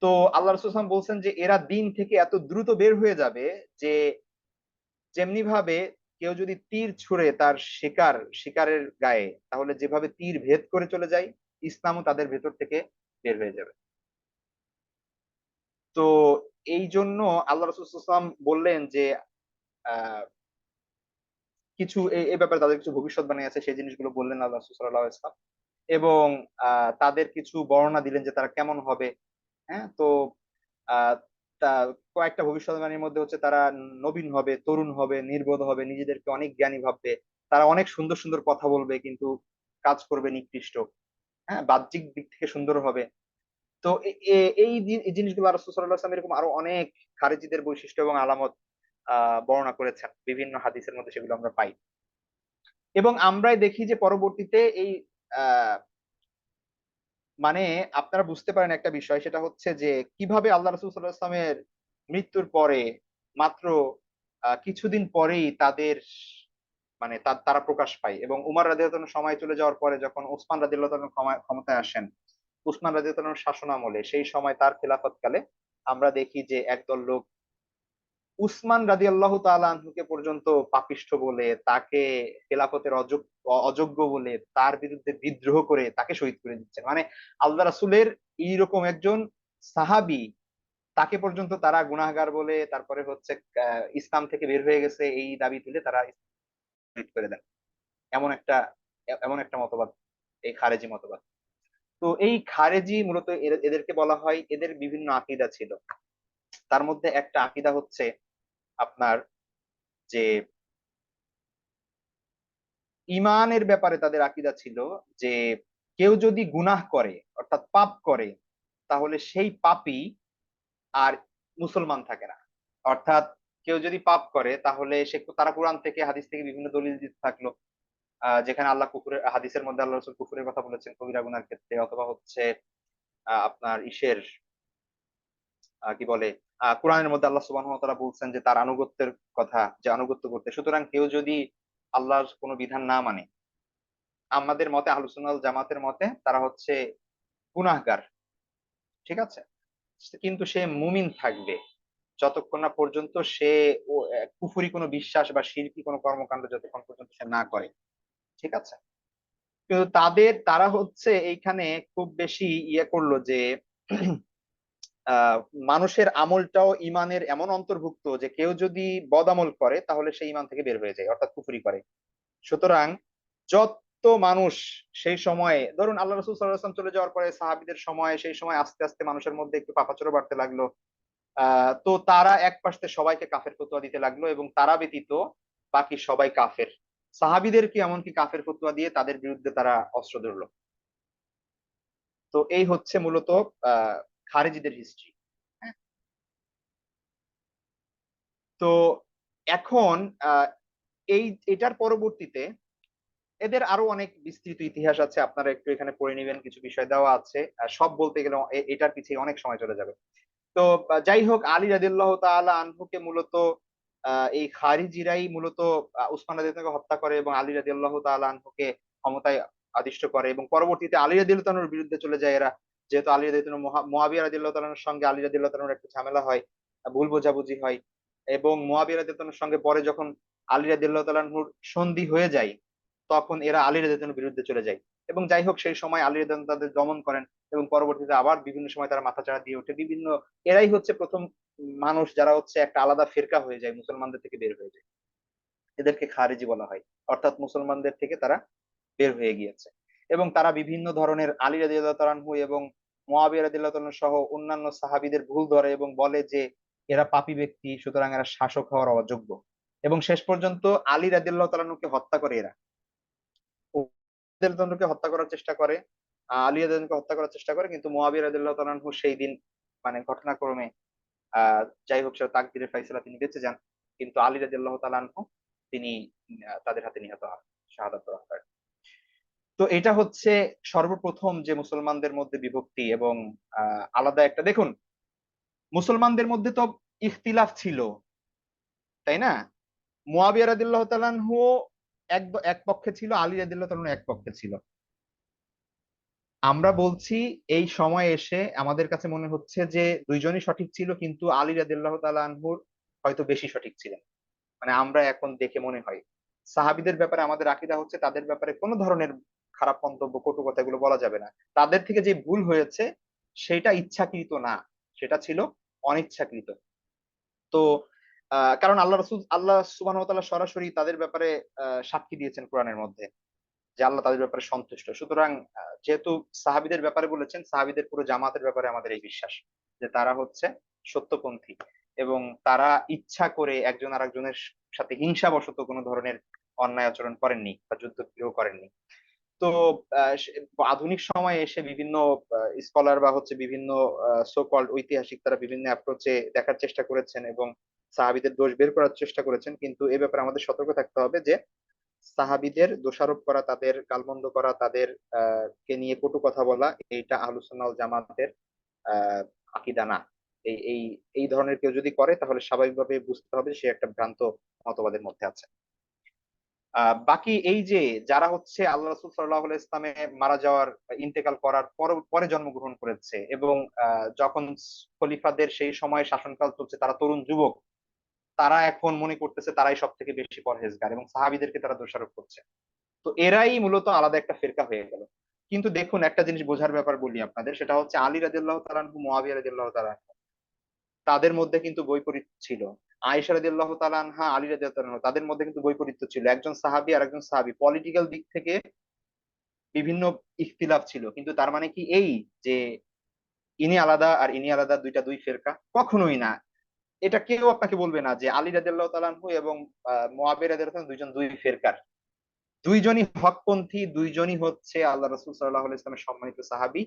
তো আল্লাহ রাসূল সাল্লাল্লাহু আলাইহি ওয়াসাল্লাম বলছেন যে এরা দিন থেকে এত দ্রুত বের হয়ে যাবে যে যেমনি ভাবে কেউ যদি তীর ছুঁড়ে তার শিকারের গায়ে, তাহলে যেভাবে তীর ভেদ করে চলে যায়, ইসলামও তাদের ভেতর থেকে বের হয়ে যাবে। তো এই জন্য আল্লাহ রাসূল সাল্লাল্লাহু আলাইহি ওয়াসাল্লাম বললেন যে আহ কিছু এই ব্যাপারে তাদের কিছু ভবিষ্যৎবাণী আছে, সেই জিনিসগুলো বললেন আল্লাহ রাসূল সাল্লাল্লাহু আলাইহি ওয়াসাল্লাম। এবং তাদের কিছু বর্ণনা দিলেন যে তারা কেমন হবে। হ্যাঁ? তো আহ তা কয়েকটা ভবিষ্যৎবাণীর মধ্যে হচ্ছে তারা নবীন হবে, তরুণ হবে, নির্বোধ হবে, নিজেদেরকে অনেক জ্ঞানী ভাববে। তারা অনেক সুন্দর সুন্দর কথা বলবে কিন্তু কাজ করবে নিকৃষ্ট। হ্যাঁ? বাহ্যিক দিক থেকে সুন্দর হবে। তো এই জিনিসগুলো রাসূল সাল্লাল্লাহু আলাইহি ওয়াসাল্লাম এরকম আরো অনেক খারিজিদের বৈশিষ্ট্য এবং আলামত বর্ণনা করেছেন। বিভিন্ন হাদিসের মধ্যে সেগুলো আমরা পাই। এবং আমরাই দেখি যে পরবর্তীতে এই আহ মানে আপনারা বুঝতে পারেন একটা বিষয়, সেটা হচ্ছে যে কিভাবে আল্লাহ রাসূল সাল্লাল্লাহু আলাইহি ওয়াসাল্লামের মৃত্যুর পরে মাত্র কিছুদিন পরেই তাদের মানে তারা প্রকাশ পায়। এবং উমর রাদিয়াল্লাহু আনহু সময় চলে যাওয়ার পরে যখন ওসমান রাদিয়াল্লাহু আনহু ক্ষমতায় আসেন, উসমান রাদিয়াল্লাহু আনহুর শাসন আমলে সেই সময় তার খেলাফতকালে আমরা দেখি যে একদল লোক উসমান রাদিয়াল্লাহু তাআলা আনহুকে পর্যন্ত পাপিষ্ঠ বলে, তাকে খেলাফতের অযোগ্য বলে, তার বিরুদ্ধে বিদ্রোহ করে তাকে শহীদ করে দিচ্ছেন। মানে আল্লাহ রাসূলের এইরকম একজন সাহাবী, তাকে পর্যন্ত তারা গুনাহগার বলে, তারপরে হচ্ছে ইসলাম থেকে বের হয়ে গেছে এই দাবি তুলে তারা শহীদ করে দেন। এমন একটা এমন একটা মতবাদ এই খারেজি মতবাদ। তো এই খারেজি মূলত এদেরকে বলা হয়, এদের বিভিন্ন আকীদা ছিল। তার মধ্যে একটা আকীদা হচ্ছে আপনার যে ঈমানের ব্যাপারে তাদের আকীদা ছিল যে কেউ যদি গুনাহ করে অর্থাৎ পাপ করে, তাহলে সেই পাপী আর মুসলমান থাকে না। অর্থাৎ কেউ যদি পাপ করে তাহলে তারা কোরআন থেকে হাদিস থেকে বিভিন্ন দলিল দিতে থাকলো। যেখানে আল্লাহ কুফরের হাদিসের মধ্যে আল্লাহ রাসূল কুফরের কথা বলেছেন কবিরা গুনার ক্ষেত্রে, অথবা হচ্ছে আপনার ইসের কি বলে কোরআনের মধ্যে আল্লাহ সুবহানাহু ওয়া তাআলা বলছেন যে তার আনুগত্যের কথা, যে আনুগত্য করতে। সুতরাং কেউ যদি আল্লাহর কোন বিধান না মানে, আমাদের মতে আহলুস সুন্নাহ ওয়াল জামাতের মতে তারা হচ্ছে গুনাহগার। ঠিক আছে? কিন্তু সে মুমিন থাকবে যতক্ষণ না পর্যন্ত সে কুফরি কোনো বিশ্বাস বা শিরকি কোনো কর্মকাণ্ড যতক্ষণ পর্যন্ত সে না করে। ঠিক আছে? কিন্তু তারা হচ্ছে এইখানে খুব বেশি করলো যে আহ মানুষের আমলটাও ইমানের এমন অন্তর্ভুক্ত যে কেউ যদি বদামল করে তাহলে সে ইমান থেকে বের হয়ে যায়, অর্থাৎ কুফরি করে। সুতরাং যত মানুষ সেই সময়ে ধরুন আল্লাহ রাসূল সাল্লাল্লাহু আলাইহি ওয়াসাল্লাম চলে যাওয়ার পরে সাহাবীদের সময়, সেই সময় আস্তে আস্তে মানুষের মধ্যে একটু পাপাচারও বাড়তে লাগলো। তো তারা এক পাশ থেকে সবাইকে কাফের ফতোয়া দিতে লাগলো এবং তারা ব্যতীত বাকি সবাই কাফের। সাহাবীদেরকে এমনকি কাফের ফতোয়া দিয়ে তাদের বিরুদ্ধে তারা অস্ত্র ধরলো। তো এই হচ্ছে মূলত আহ খারেজিদের হিস্ট্রি। হ্যাঁ? তো এখন আহ এই এটার পরবর্তীতে এদের আরো অনেক বিস্তৃত ইতিহাস আছে, আপনারা একটু এখানে পড়ে নিবেন, কিছু বিষয় দেওয়া আছে। সব বলতে গেলে এটার পিছিয়ে অনেক সময় চলে যাবে। তো যাই হোক, আলী রাদিয়াল্লাহু তাআলা আনহুকে মূলত এই খারিজিরাই মূলত উসমান রাদিয়াল্লাহু হত্যা করে এবং আলী রাদিয়াল্লাহু তাআলা আনহুকে ক্ষমতায় আদিষ্ট করে এবং পরবর্তীতে আলী রাদিয়াল্লাহু তাআলার বিরুদ্ধে চলে যায় এরা। যেহেতু আলী রাদিয়াল্লাহু মুয়াবিয়া রাদিয়াল্লাহু তাআলার সঙ্গে আলী রাদিয়াল্লাহু তাআলার একটা ঝামেলা হয়, ভুল বোঝাবুঝি হয়। এবং মুয়াবিয়া রাদিয়াল্লাহু তাআলার সঙ্গে পরে যখন আলী রাদিয়াল্লাহু তাআলার সন্ধি হয়ে যায়, তখন এরা আলী রাদিয়াল্লাহু তাআলার বিরুদ্ধে চলে যায়। এবং যাই হোক, সেই সময় আলী রাদিয়াল্লাহু তাদের দমন করেন এবং পরবর্তীতে আবার বিভিন্ন সময় তারা মাথাচাড়া দিয়ে ওঠে। এরাই হচ্ছে প্রথম মানুষ যারা হচ্ছে একটা আলাদা ফিরকা হয়ে যায়, মুসলমানদের থেকে বের হয়ে যায়। এদেরকে খারেজি বলা হয়। অর্থাৎ মুসলমানদের থেকে তারা বের হয়ে গিয়েছে। এবং তারা বিভিন্ন ধরনের আলী রাদিয়াল্লাহু তাআলা আনহু এবং মুয়াবিয়া রাদিয়াল্লাহু তাআলা সহ অন্যান্য সাহাবীদের ভুল ধরে এবং বলে যে এরা পাপী ব্যক্তি, সুতরাং এরা শাসক হওয়ার অযোগ্য। এবং শেষ পর্যন্ত আলী রাদিয়াল্লাহু তাআলা আনহুকে হত্যা করে এরা। রাদিয়াল্লাহু হত্যা করার চেষ্টা করে, আলী রাদিয়াল্লাহু হত্যা করার চেষ্টা করে, কিন্তু মুয়াবিয়া রাদিয়াল্লাহু তাআলা আনহু সেই দিন মানে ঘটনাক্রমে যাই হোক সেটা তাকদীরের ফাইসালা, তিনি বেঁচে যান। কিন্তু আলী রাদিয়াল্লাহু তাআলা আনহু তিনি তাদের হাতে নিহত হন, শাহাদাত বরণ করেন। তো এটা হচ্ছে সর্বপ্রথম যে মুসলমানদের মধ্যে বিভক্তি এবং আলাদা একটা দেখুন মুসলমানদের মধ্যে তো ইখতিলাফ ছিল, তাই না? মুয়াবিয়া রাদিয়াল্লাহু তাআলা আনহু এক পক্ষে ছিল, আলী রাদিয়াল্লাহু তাআলা আনহু এক পক্ষে ছিল। আমরা বলছি এই সময় এসে আমাদের কাছে মনে হচ্ছে যে দুইজনই সঠিক ছিল, কিন্তু আলী রাদিয়াল্লাহু তাআলা আনহুর হয়তো বেশি সঠিক ছিলেন। মানে আমরা এখন দেখে মনে হয় সাহাবীদের ব্যাপারে আমাদের আকীদা হচ্ছে তাদের ব্যাপারে কোনো ধরনের খারাপ মন্তব্য, কটু কথা এগুলো বলা যাবে না। তাদের থেকে যে ভুল হয়েছে সেটা ইচ্ছাকৃত না, সেটা ছিল অনিচ্ছাকৃত। তো কারণ আল্লাহ সুবহানাহু ওয়া তাআলা সরাসরি তাদের ব্যাপারে সাক্ষী দিয়েছেন কোরআনের মধ্যে যে আল্লাহ তাদের ব্যাপারে সন্তুষ্ট। সুতরাং যেহেতু সাহাবীদের ব্যাপারে বলেছেন, সাহাবীদের পুরো জামাতের ব্যাপারে আমাদের এই বিশ্বাস যে তারা হচ্ছে সত্যপন্থী এবং তারা ইচ্ছা করে একজন আরেকজনের সাথে হিংসাবশত কোনো ধরনের অন্যায় আচরণ করেননি বা যুদ্ধ বিগ্রহ করেননি। তো আধুনিক সময়ে এসে বিভিন্ন স্কলার বা হচ্ছে বিভিন্ন সো কল্ড ঐতিহাসিক তারা বিভিন্ন অ্যাপ্রোচে দেখার চেষ্টা করেছেন এবং সাহাবীদের দোষ বের করার চেষ্টা করেছেন, কিন্তু এ ব্যাপারে আমাদের সতর্ক থাকতে হবে যে সাহাবীদের দোষারোপ করা, তাদের গালমন্দ করা, তাদের কে নিয়ে কটু কথা বলা, এইটা আহলুস সুন্নাহ ওয়াল জামাতের আহ আকীদা না। এই এই এই ধরনের কেউ যদি করে তাহলে স্বাভাবিকভাবে বুঝতে হবে সে একটা ভ্রান্ত মতবাদের মধ্যে আছে। বাকি এই যে যারা হচ্ছে আল্লাহ রাসূল সাল্লাল্লাহু আলাইহি ইসলামে মারা যাওয়ার ইন্তেকাল করার পরে জন্মগ্রহণ করেছে এবং যখন খলিফাদের সেই সময় শাসনকাল চলছে তারা তরুণ যুবক, তারা এখন মনে করতেছে তারাই সব থেকে বেশি পরহেজগার এবং সাহাবীদেরকে তারা দোষারোপ করছে। তো এরাই মূলত আলাদা একটা ফিরকা হয়ে গেল। কিন্তু দেখুন একটা জিনিস বোঝার ব্যাপার বলি আপনাদের, সেটা হচ্ছে আলী রাদিয়াল্লাহু তাআলা আনহু, মুয়াবিয়া রাদিয়াল্লাহু তাআলা আনহু, তাদের মধ্যে কিন্তু বৈপরীত্য ছিল। আয়েশা রাদিয়াল্লাহু তাআলা আনহা, আলী রাদিয়াল্লাহু তাআলা আনহু, তাদের মধ্যে কিন্তু বৈপরীত্য ছিল। একজন সাহাবী আর একজন সাহাবী পলিটিক্যাল দিক থেকে বিভিন্ন ইখতিলাফ ছিল, কিন্তু তার মানে কি এই যে ইনি আলাদা আর ইনি আলাদা, দুই ফিরকা? কখনোই না। এটা কেউ আপনাকে বলবে না যে আলী রাদিয়াল্লাহু তাআলা আনহু এবং মুয়াবিয়া রাদিয়াল্লাহু তাআলা দুইজন দুই ফিরকার। দুইজনই হকপন্থী, দুইজনই হচ্ছে আল্লাহ রাসূল সাল্লাল্লাহু আলাইহি ওয়াসাল্লামের সম্মানিত সাহাবী।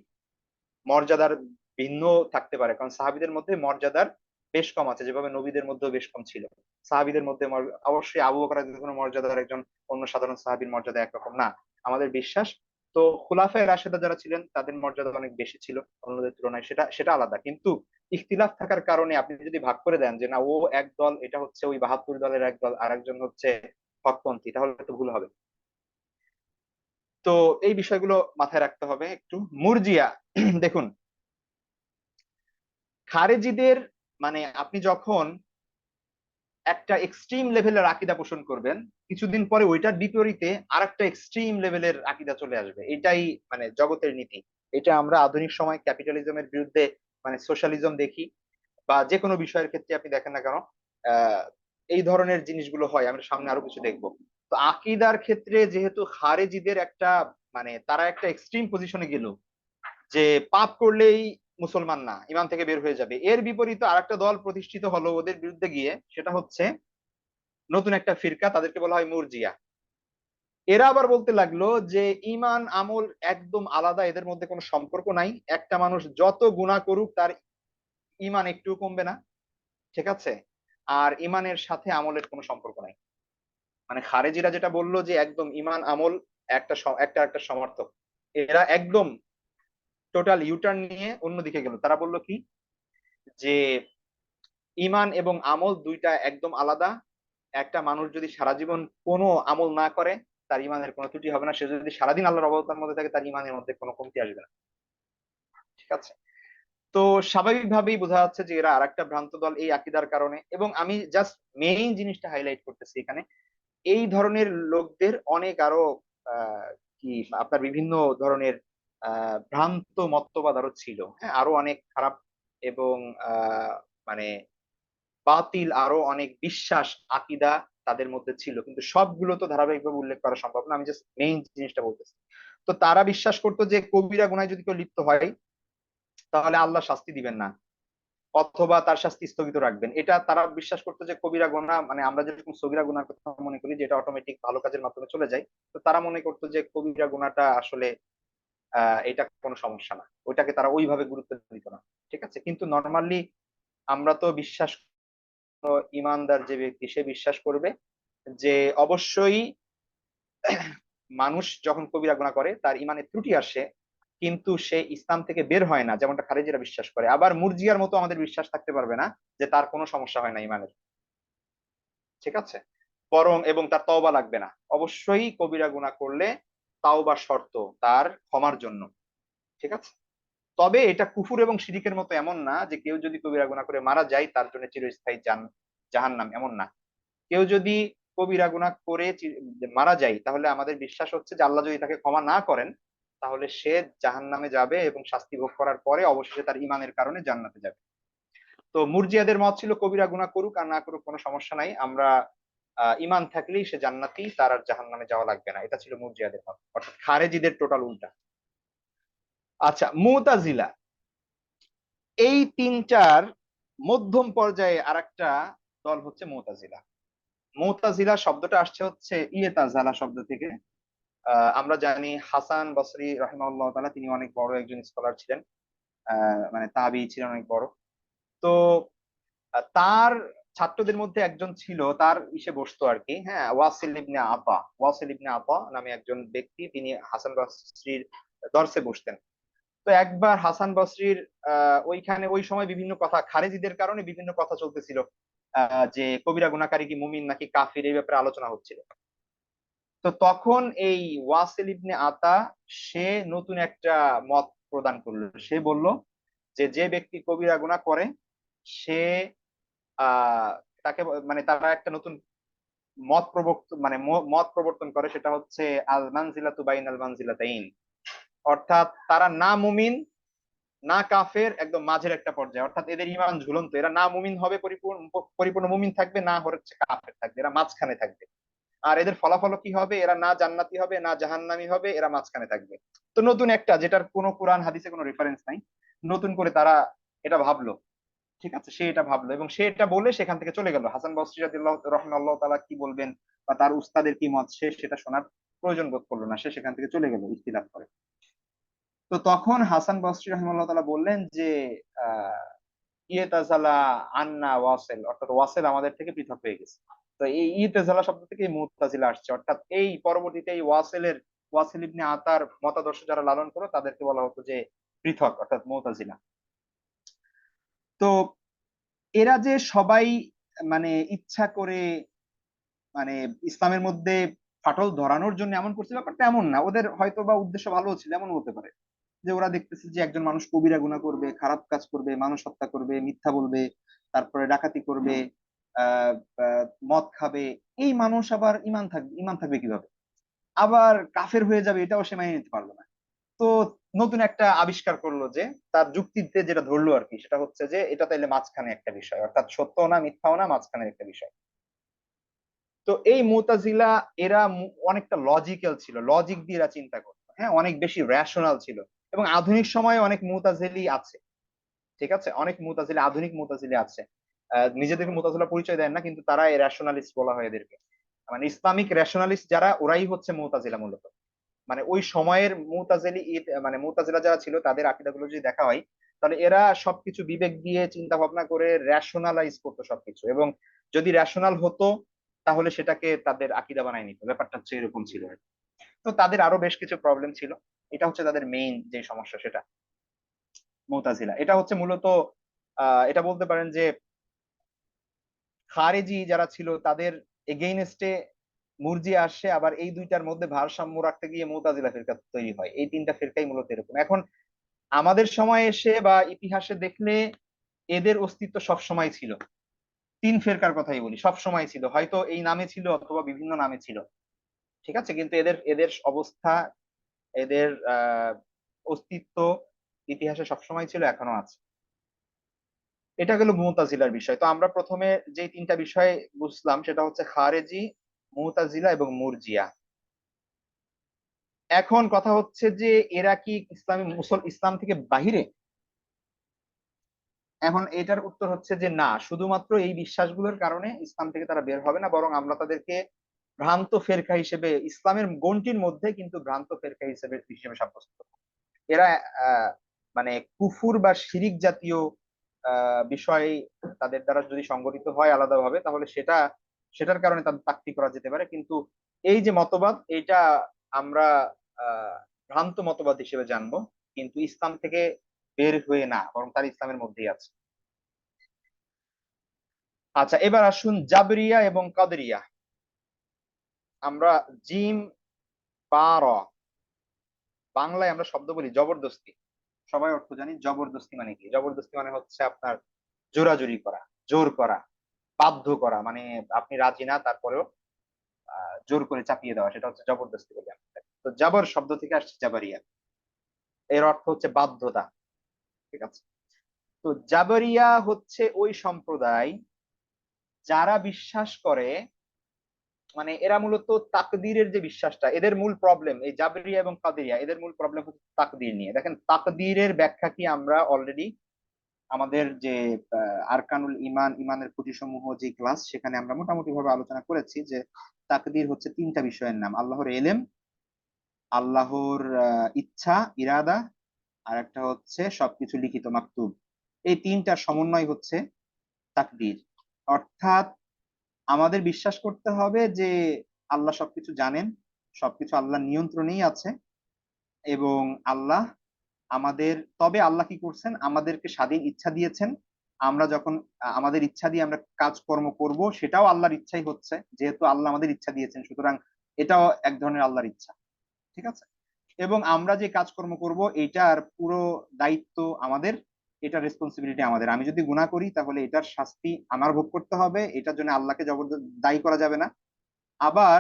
মর্যাদার ভিন্ন থাকতে পারে, কারণ সাহাবীদের মধ্যে মর্যাদার বেশ কম আছে, যেভাবে নবীদের মধ্যেও বেশ কম ছিল। সাহাবীদের মধ্যে অবশ্যই আবু বকর রাদিয়াল্লাহু আনহু মর্যাদার একজন, অন্য সাধারণ সাহাবীর মর্যাদা একরকম না, আমাদের বিশ্বাস। তো খুলাফায়ে রাশেদা যারা ছিলেন তাদের মর্যাদা অনেক বেশি ছিল অন্যদের তুলনায়, সেটা সেটা আলাদা। কিন্তু ইখতিলাফ থাকার কারণে আপনি যদি ভাগ করে দেন যে না ও এক দল, এটা হচ্ছে ওই ৭২ দলের এক দল, আর একজন হচ্ছে হকপন্থী, তাহলে তো ভুল হবে। তো এই বিষয়গুলো মাথায় রাখতে হবে একটু। মুরজিয়া দেখুন, খারেজিদের মানে আপনি যখন একটা এক্সট্রিম লেভেলের আকীদা পোষণ করবেন, কিছুদিন পরে ওইটার বিপরীতে আরেকটা এক্সট্রিম লেভেলের আকীদা চলে আসবে। এটাই মানে জগতের নীতি। এটা আমরা আধুনিক সময় ক্যাপিটালিজমের বিরুদ্ধে মানে সোশ্যালিজম দেখি, বা যে কোনো বিষয়ের ক্ষেত্রে আপনি দেখেন না কেন, আহ এই ধরনের জিনিসগুলো হয়। আমরা সামনে আরো কিছু দেখবো। তো আকীদার ক্ষেত্রে যেহেতু খারেজিদের একটা মানে তারা একটা এক্সট্রিম পজিশনে গেল যে পাপ করলেই মুসলমান না, ইমান থেকে বের হয়ে যাবে, এর বিপরীতে আরেকটা দল প্রতিষ্ঠিত হলো ওদের বিরুদ্ধে গিয়ে, সেটা হচ্ছে নতুন একটা ফিরকা, তাদেরকে বলা হয় মুরজিয়া। এরা আবার বলতে লাগলো যে ইমান আমল একদম আলাদা, এদের মধ্যে কোনো সম্পর্ক নাই। একটা মানুষ যত গুনাহ করুক তার ইমান একটু কমবে না, ঠিক আছে? আর ইমানের সাথে আমলের কোনো সম্পর্ক নাই। মানে খারেজিরা যেটা বললো যে একদম ইমান আমল একটা সমার্থক, এরা একদম টোটাল ইউটার্ন নিয়ে অন্যদিকে গেল। তারা বললো কি যে ইমান এবং আমল দুইটা একদম আলাদা। একটা মানুষ যদি সারা জীবন কোনো আমল না করে তার ইমানের কোনো ত্রুটি হবে না, সে যদি সারাদিন আল্লাহর অবতার মধ্যে থাকে তার ইমানের মধ্যে কোনো কমতি আসবে না, ঠিক আছে? তো স্বাভাবিকভাবেই বোঝা যাচ্ছে যে এরা আরেকটা ভ্রান্ত দল এই আকীদার কারণে। এবং আমি জাস্ট মেইন জিনিসটা হাইলাইট করতেছি এখানে, এই ধরনের লোকদের অনেক আরো কি আপনার বিভিন্ন ধরনের ভ্রান্ত মতবাদ আরো ছিল, হ্যাঁ, আরো অনেক খারাপ এবং মানে বাতিল আরো অনেক বিশ্বাস, আকীদা তাদের মধ্যে ছিল, কিন্তু সবগুলো তো ধারাবাহিকভাবে উল্লেখ করা সম্ভব না, আমি জাস্ট মেইন জিনিসটা বলতেছি। তো তারা বিশ্বাস করতো যে কবিরা গুনায় যদি কেউ লিপ্ত হয় তাহলে আল্লাহ শাস্তি দিবেন না, অথবা তার শাস্তি স্থগিত রাখবেন। এটা তারা বিশ্বাস করতো যে কবিরা গুনাহ, মানে আমরা যেরকম সগীরা গুনার কথা মনে করি যে এটা অটোমেটিক ভালো কাজের মাধ্যমে চলে যায়, তো তারা মনে করতো যে কবিরা গুনাহটা আসলে এটা কোনো সমস্যা না, ওইটাকে তারা ওইভাবে গুরুত্ব দিত না, ঠিক আছে? কিন্তু নর্মালি আমরা তো বিশ্বাস, ইমানদার যে ব্যক্তি সে বিশ্বাস করবে যে অবশ্যই মানুষ যখন কবিরা গুনাহ করে তার ইমানে ত্রুটি আসে, কিন্তু সে ইসলাম থেকে বের হয় না, যেমনটা খারিজিরা বিশ্বাস করে। আবার মুরজিয়ার মতো আমাদের বিশ্বাস থাকতে পারবে না যে তার কোনো সমস্যা হয় না ইমানের, ঠিক আছে, বরং এবং তার তওবা লাগবে না। অবশ্যই কবিরা গুনাহ করলে তাওবা শর্ত তার ক্ষমার জন্য, ঠিক আছে। তবে এটা কুফুর এবং শিরিকের মতো এমন না যে কেউ যদি কবিরা গুনাহ করে মারা যায় তার জন্য চিরস্থায়ী জাহান্নাম, এমন না। কেউ যদি কবিরা গুনাহ করে মারা যায়, তাহলে আমাদের বিশ্বাস হচ্ছে যে আল্লাহ যদি তাকে ক্ষমা না করেন, তাহলে সে জাহান্নামে যাবে এবং শাস্তি ভোগ করার পরে অবশেষে তার ইমানের কারণে জান্নাতে যাবে। তো মুরজিয়াদের মত ছিল কবিরা গুনাহ করুক আর না করুক কোনো সমস্যা নাই, আমরা ইমান থাকলেই সে জান্নাতি, তার আর জাহান্নামে যাওয়া লাগবে না। এটা ছিল মুরজিয়াদের মত, অর্থাৎ খারেজিদের টোটাল উল্টা। আচ্ছা, মুতাজিলা, এই তিনটার মধ্যম পর্যায়ে আরেকটা দল হচ্ছে মুতাজিলা। মুতাজিলা শব্দটা আসছে হচ্ছে ইয়েতাজালা শব্দ থেকে। আমরা জানি হাসান বসরি রাহিমাহুল্লাহ তাআলা তিনি অনেক বড় একজন স্কলার ছিলেন, মানে তাবি ছিলেন অনেক বড়। তো তার ছাত্রদের মধ্যে একজন ছিল, তার ইসে বসতো আর কি, হ্যাঁ, ওয়াসিল ইবনে আতা, ওয়াসিল ইবনে আতা নামে একজন ব্যক্তি, তিনি হাসান বসরির দর্সে বসতেন। তো একবার হাসান বসরির ওইখানে ওই সময় বিভিন্ন কথা, খারেজিদের কারণে বিভিন্ন কথা চলতেছিল, যে কবিরা গুনাহকারী কি মুমিন নাকি কাফির, এই ব্যাপারে আলোচনা হচ্ছিল। তো তখন এই ওয়াসিল ইবনে আতা সে নতুন একটা মত প্রদান করলো। সে বলল যে যে ব্যক্তি কবিরা গুনাহ করে সে আহ তাকে মানে তারা একটা নতুন মত প্রবর্তন মানে মত প্রবর্তন করে, সেটা হচ্ছে আল মানজিলাতু বাইনাল মানজিলাতাইন। অর্থাৎ তারা না মুমিন না কাফের, একদম মাঝের একটা পর্যায়ে, অর্থাৎ এদের ইমান ঝুলন্ত, এরা না মুমিন হবে পরিপূর্ণ পরিপূর্ণ মুমিন থাকবে, না হচ্ছে কাফের থাকবে, এরা মাঝখানে থাকবে। আর এদের ফলাফল কি হবে, এরা না জান্নাতি হবে না জাহান্নামী হবে, এরা মাঝখানে থাকবে। তো নতুন একটা, যেটার কোনো কোরআন হাদিসে কোনো রেফারেন্স নাই, নতুন করে তারা এটা ভাবলো, ঠিক আছে, সে এটা ভাবলো এবং সে এটা বলে সেখান থেকে চলে গেল। হাসান বসরি রাদিয়াল্লাহু রাহিমাহুল্লাহ তাআলা কি বলবেন বা তার উস্তাদের কি মত, সে সেটা শোনার প্রয়োজন বোধ করলো না, সে সেখান থেকে চলে গেল ইখতিলাফ করে। তো তখন হাসান বসরি রাহিমাহুল্লাহ তাআলা বললেন যে আহ ইয়েতাজালা আন্না ওয়াসেল, অর্থাৎ ওয়াসেল আমাদের থেকে পৃথক হয়ে গেছে। তো এই ইয়েতাজালা শব্দ থেকে মুতাজিলা আসছে, অর্থাৎ এই পরবর্তীতে এই ওয়াসিল ইবনে আতার মতাদর্শ যারা লালন করো তাদেরকে বলা হতো যে পৃথক, অর্থাৎ মুতাজিলা। তো এরা যে সবাই মানে ইচ্ছা করে মানে ইসলামের মধ্যে ফাটল ধরানোর জন্য এমন করছে, ব্যাপারটা এমন না। ওদের হয়তো বা উদ্দেশ্য ভালো ছিল, এমন হতে পারে যে ওরা দেখতেছে যে একজন মানুষ কবিরা গুনাহ করবে, খারাপ কাজ করবে, মানুষ হত্যা করবে, মিথ্যা বলবে, তারপরে ডাকাতি করবে, আহ মদ খাবে, এই মানুষ আবার ইমান থাকবে কিভাবে, আবার কাফের হয়ে যাবে, এটাও সে মেনে নিতে পারলো না। তো নতুন একটা আবিষ্কার করলো, যে তার যুক্তিতে যেটা ধরলো আর কি, সেটা হচ্ছে যে এটা তাইলে মাঝখানে একটা বিষয়, অর্থাৎ সত্যও না মিথ্যাও না, মাঝখানে একটা বিষয়। তো এই মুতাজিলা এরা অনেকটা লজিক্যাল ছিল, লজিক দিয়ে এরা চিন্তা করতো, হ্যাঁ, অনেক বেশি রেশনাল ছিল। এবং আধুনিক সময়ে অনেক মুতাজিলি আছে, ঠিক আছে, অনেক মুতাজিলি, আধুনিক মুতাজিলি আছে, নিজেদেরকে মুতাজিলা পরিচয় দেন না, কিন্তু তারা রেশনালিস্ট বলা হয় এদেরকে। মানে ইসলামিক রেশনালিস্ট যারা, ওরাই হচ্ছে মুতাজিলা মূলত। মানে ওই সময়ের মুতাজিলি মানে মুতাজিলা যারা ছিল তাদের আকীদাগুলো যদি দেখা হয়, তাহলে এরা সবকিছু বিবেক দিয়ে চিন্তা ভাবনা করে রেশনালাইজ করতো সবকিছু, এবং যদি রেশনাল হতো তাহলে সেটাকে তাদের আকীদা বানায় নিত, ব্যাপারটা হচ্ছে এরকম ছিল। তো তাদের আরো বেশ কিছু প্রবলেম ছিল, এটা হচ্ছে তাদের মেইন যে সমস্যা, সেটা মুতাজিলা। এটা হচ্ছে মূলত এটা বলতে পারেন যে খারেজি যারা ছিল তাদের এগেইনস্টে মুরজিয়া আসে, আবার এই দুইটার মধ্যে ভারসাম্য রাখতে গিয়ে মুতাজিলা ফিরকা তৈরি হয়। এই তিনটা ফিরকাই মূলত এরকম। এখন আমাদের সময় এসে বা ইতিহাসে দেখলে এদের অস্তিত্ব সব সময় ছিল। তিন ফেরকার কথাই বলি, সব সময় ছিল, হয়তো এই নামে ছিল অথবা বিভিন্ন নামে ছিল, ঠিক আছে, কিন্তু এদের এদের অবস্থা, এদের অস্তিত্ব ইতিহাসে সবসময় ছিল, এখনো আছে। এটা গেল মুতাজিলার বিষয়। তো আমরা প্রথমে যে তিনটা বিষয় বুঝলাম সেটা হচ্ছে খারেজি, মুতাজিলা এবং মুরজিয়া। এখন কথা হচ্ছে যে এরা কি ইসলাম থেকে বাহিরে? এখন এটার উত্তর হচ্ছে যে না, শুধুমাত্র এই বিশ্বাসগুলোর কারণে ইসলাম থেকে তারা বের হবে না, বরং আমরা তাদেরকে ভ্রান্ত ফেরকা হিসেবে, ইসলামের গণ্ডির মধ্যে কিন্তু ভ্রান্ত ফেরকা হিসেবে হিসেবে সাব্যস্ত করব। এরা আহ মানে কুফুর বা শিরিক জাতীয় বিষয় তাদের দ্বারা যদি সংগঠিত হয় আলাদাভাবে, তাহলে সেটার কারণে তাদের তাকফির করা যেতে পারে। কিন্তু এই যে মতবাদ, এটা আমরা আহ ভ্রান্ত মতবাদ হিসেবে জানবো। কিন্তু ইসলাম থেকে বের হয়ে না, বরং তারা ইসলামের মধ্যেই আছে। আচ্ছা, এবার আসুন জাবরিয়া এবং কাদরিয়া। আমরা জিম বা র, বাংলায় আমরা শব্দ বলি জবরদস্তি। সবাই অর্থ জানি জবরদস্তি মানে কি। জবরদস্তি মানে হচ্ছে আপনার জোরাজুরি করা, জোর করা, বাধ্য করা, মানে আপনি রাজি না তারপরেও জোর করে চাপিয়ে দেওয়া, সেটা হচ্ছে জবরদস্তি বলি আমরা। তো জাবর শব্দ থেকে আসছে জাবারিয়া, এর অর্থ হচ্ছে বাধ্যতা। ঠিক আছে। তো জাবারিয়া হচ্ছে ওই সম্প্রদায় যারা বিশ্বাস করে, মানে এরা মূলত তাকদীরের যে বিশ্বাসটা, এদের মূল প্রবলেম এই জাবরিয়া এবং কাদেরিয়া, এদের মূল প্রবলেম হচ্ছে তাকদীর নিয়ে। দেখেন তাকদীরের ব্যাখ্যা কি আমরা অলরেডি আমাদের যে আরকানুল ইমান, ইমানের খুঁটিসমূহ যে ক্লাস, সেখানে আমরা মোটামুটি ভাবে আলোচনা করেছি যে তাকদীর হচ্ছে তিনটা বিষয়ের নাম: আল্লাহর এলেম, আল্লাহর ইচ্ছা ইরাদা, আর একটা হচ্ছে সবকিছু লিখিত মাকতুব। এই তিনটার সমন্বয় হচ্ছে তাকদীর। অর্থাৎ আমাদের বিশ্বাস করতে হবে যে আল্লাহ সবকিছু জানেন, সবকিছু আল্লাহর নিয়ন্ত্রণেই আছে, এবং আল্লাহ আমাদের, তবে আল্লাহ কি করছেন, আমাদেরকে স্বাধীন ইচ্ছা দিয়েছেন। আমরা যখন আমাদের ইচ্ছা দিয়ে আমরা কাজকর্ম করব, সেটাও আল্লাহর ইচ্ছাই হচ্ছে, যেহেতু আল্লাহ আমাদের ইচ্ছা দিয়েছেন, সুতরাং এটাও এক ধরনের আল্লাহর ইচ্ছা। ঠিক আছে। এবং আমরা যে কাজকর্ম করব এটার পুরো দায়িত্ব আমাদের, এটার রেসপন্সিবিলিটি আমাদের। আমি যদি গুনাহ করি তাহলে এটার শাস্তি আমার ভোগ করতে হবে, এটার জন্য আল্লাহকে দায়ী করা যাবে না। আবার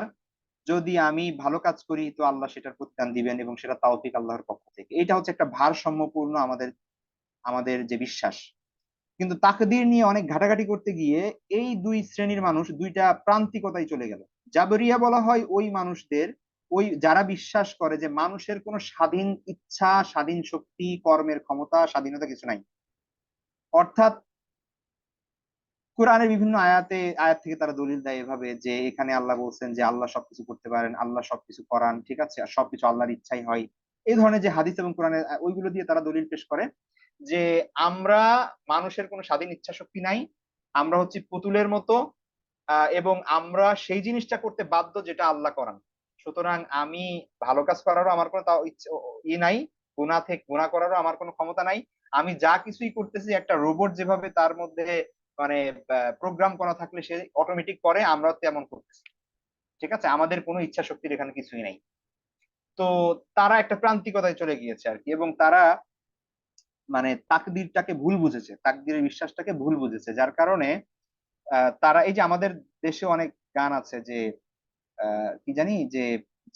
যদি আমি ভালো কাজ করি তো আল্লাহ সেটার প্রতিদান দিবেন, এবং সেটা তাওফিক আল্লাহর পক্ষ থেকে। এটা হচ্ছে একটা ভারসাম্যপূর্ণ আমাদের আমাদের যে বিশ্বাস। কিন্তু তাকদীর নিয়ে অনেক ঘাটাঘাটি করতে গিয়ে এই দুই শ্রেণীর মানুষ দুইটা প্রান্তিকতায় চলে গেল। জাবরিয়া বলা হয় ওই মানুষদের, ওই যারা বিশ্বাস করে যে মানুষের কোনো স্বাধীন ইচ্ছা, স্বাধীন শক্তি, কর্মের ক্ষমতা, স্বাধীনতা কিছু নাই। অর্থাৎ কোরআনের বিভিন্ন আয়াত থেকে তারা দলিল দেয় এভাবে যে এখানে আল্লাহ বলছেন যে আল্লাহ সবকিছু করতে পারেন, আল্লাহ সবকিছু করান, ঠিক আছে, আর সবকিছু আল্লাহর ইচ্ছাই হয়। এই ধরনের যে হাদিস এবং কোরআনের ওইগুলো দিয়ে তারা দলিল পেশ করে যে আমরা, মানুষের কোনো স্বাধীন ইচ্ছা শক্তি নাই, আমরা হচ্ছে পুতুলের মতো, এবং আমরা সেই জিনিসটা করতে বাধ্য যেটা আল্লাহ করান। সুতরাং আমি ভালো কাজ করারও আমার কোনো তাও ইচ্ছে নাই, গুনাহ করারও আমার কোনো ক্ষমতা নাই। আমি যা কিছুই করতেছি একটা রোবট যেভাবে তার মধ্যে মানে প্রোগ্রাম করা থাকলে সে অটোমেটিক করে, আমরা তেমন করতেছি। ঠিক আছে, আমাদের কোনো ইচ্ছা শক্তির এখানে কিছুই নাই। তো তারা একটা প্রান্তিকতায় চলে গিয়েছে আর কি, এবং তারা মানে তাকদীরটাকে ভুল বুঝেছে, তাকদীরের বিশ্বাসটাকে ভুল বুঝেছে, যার কারণে তারা এই যে আমাদের দেশে অনেক গান আছে যে কি জানি যে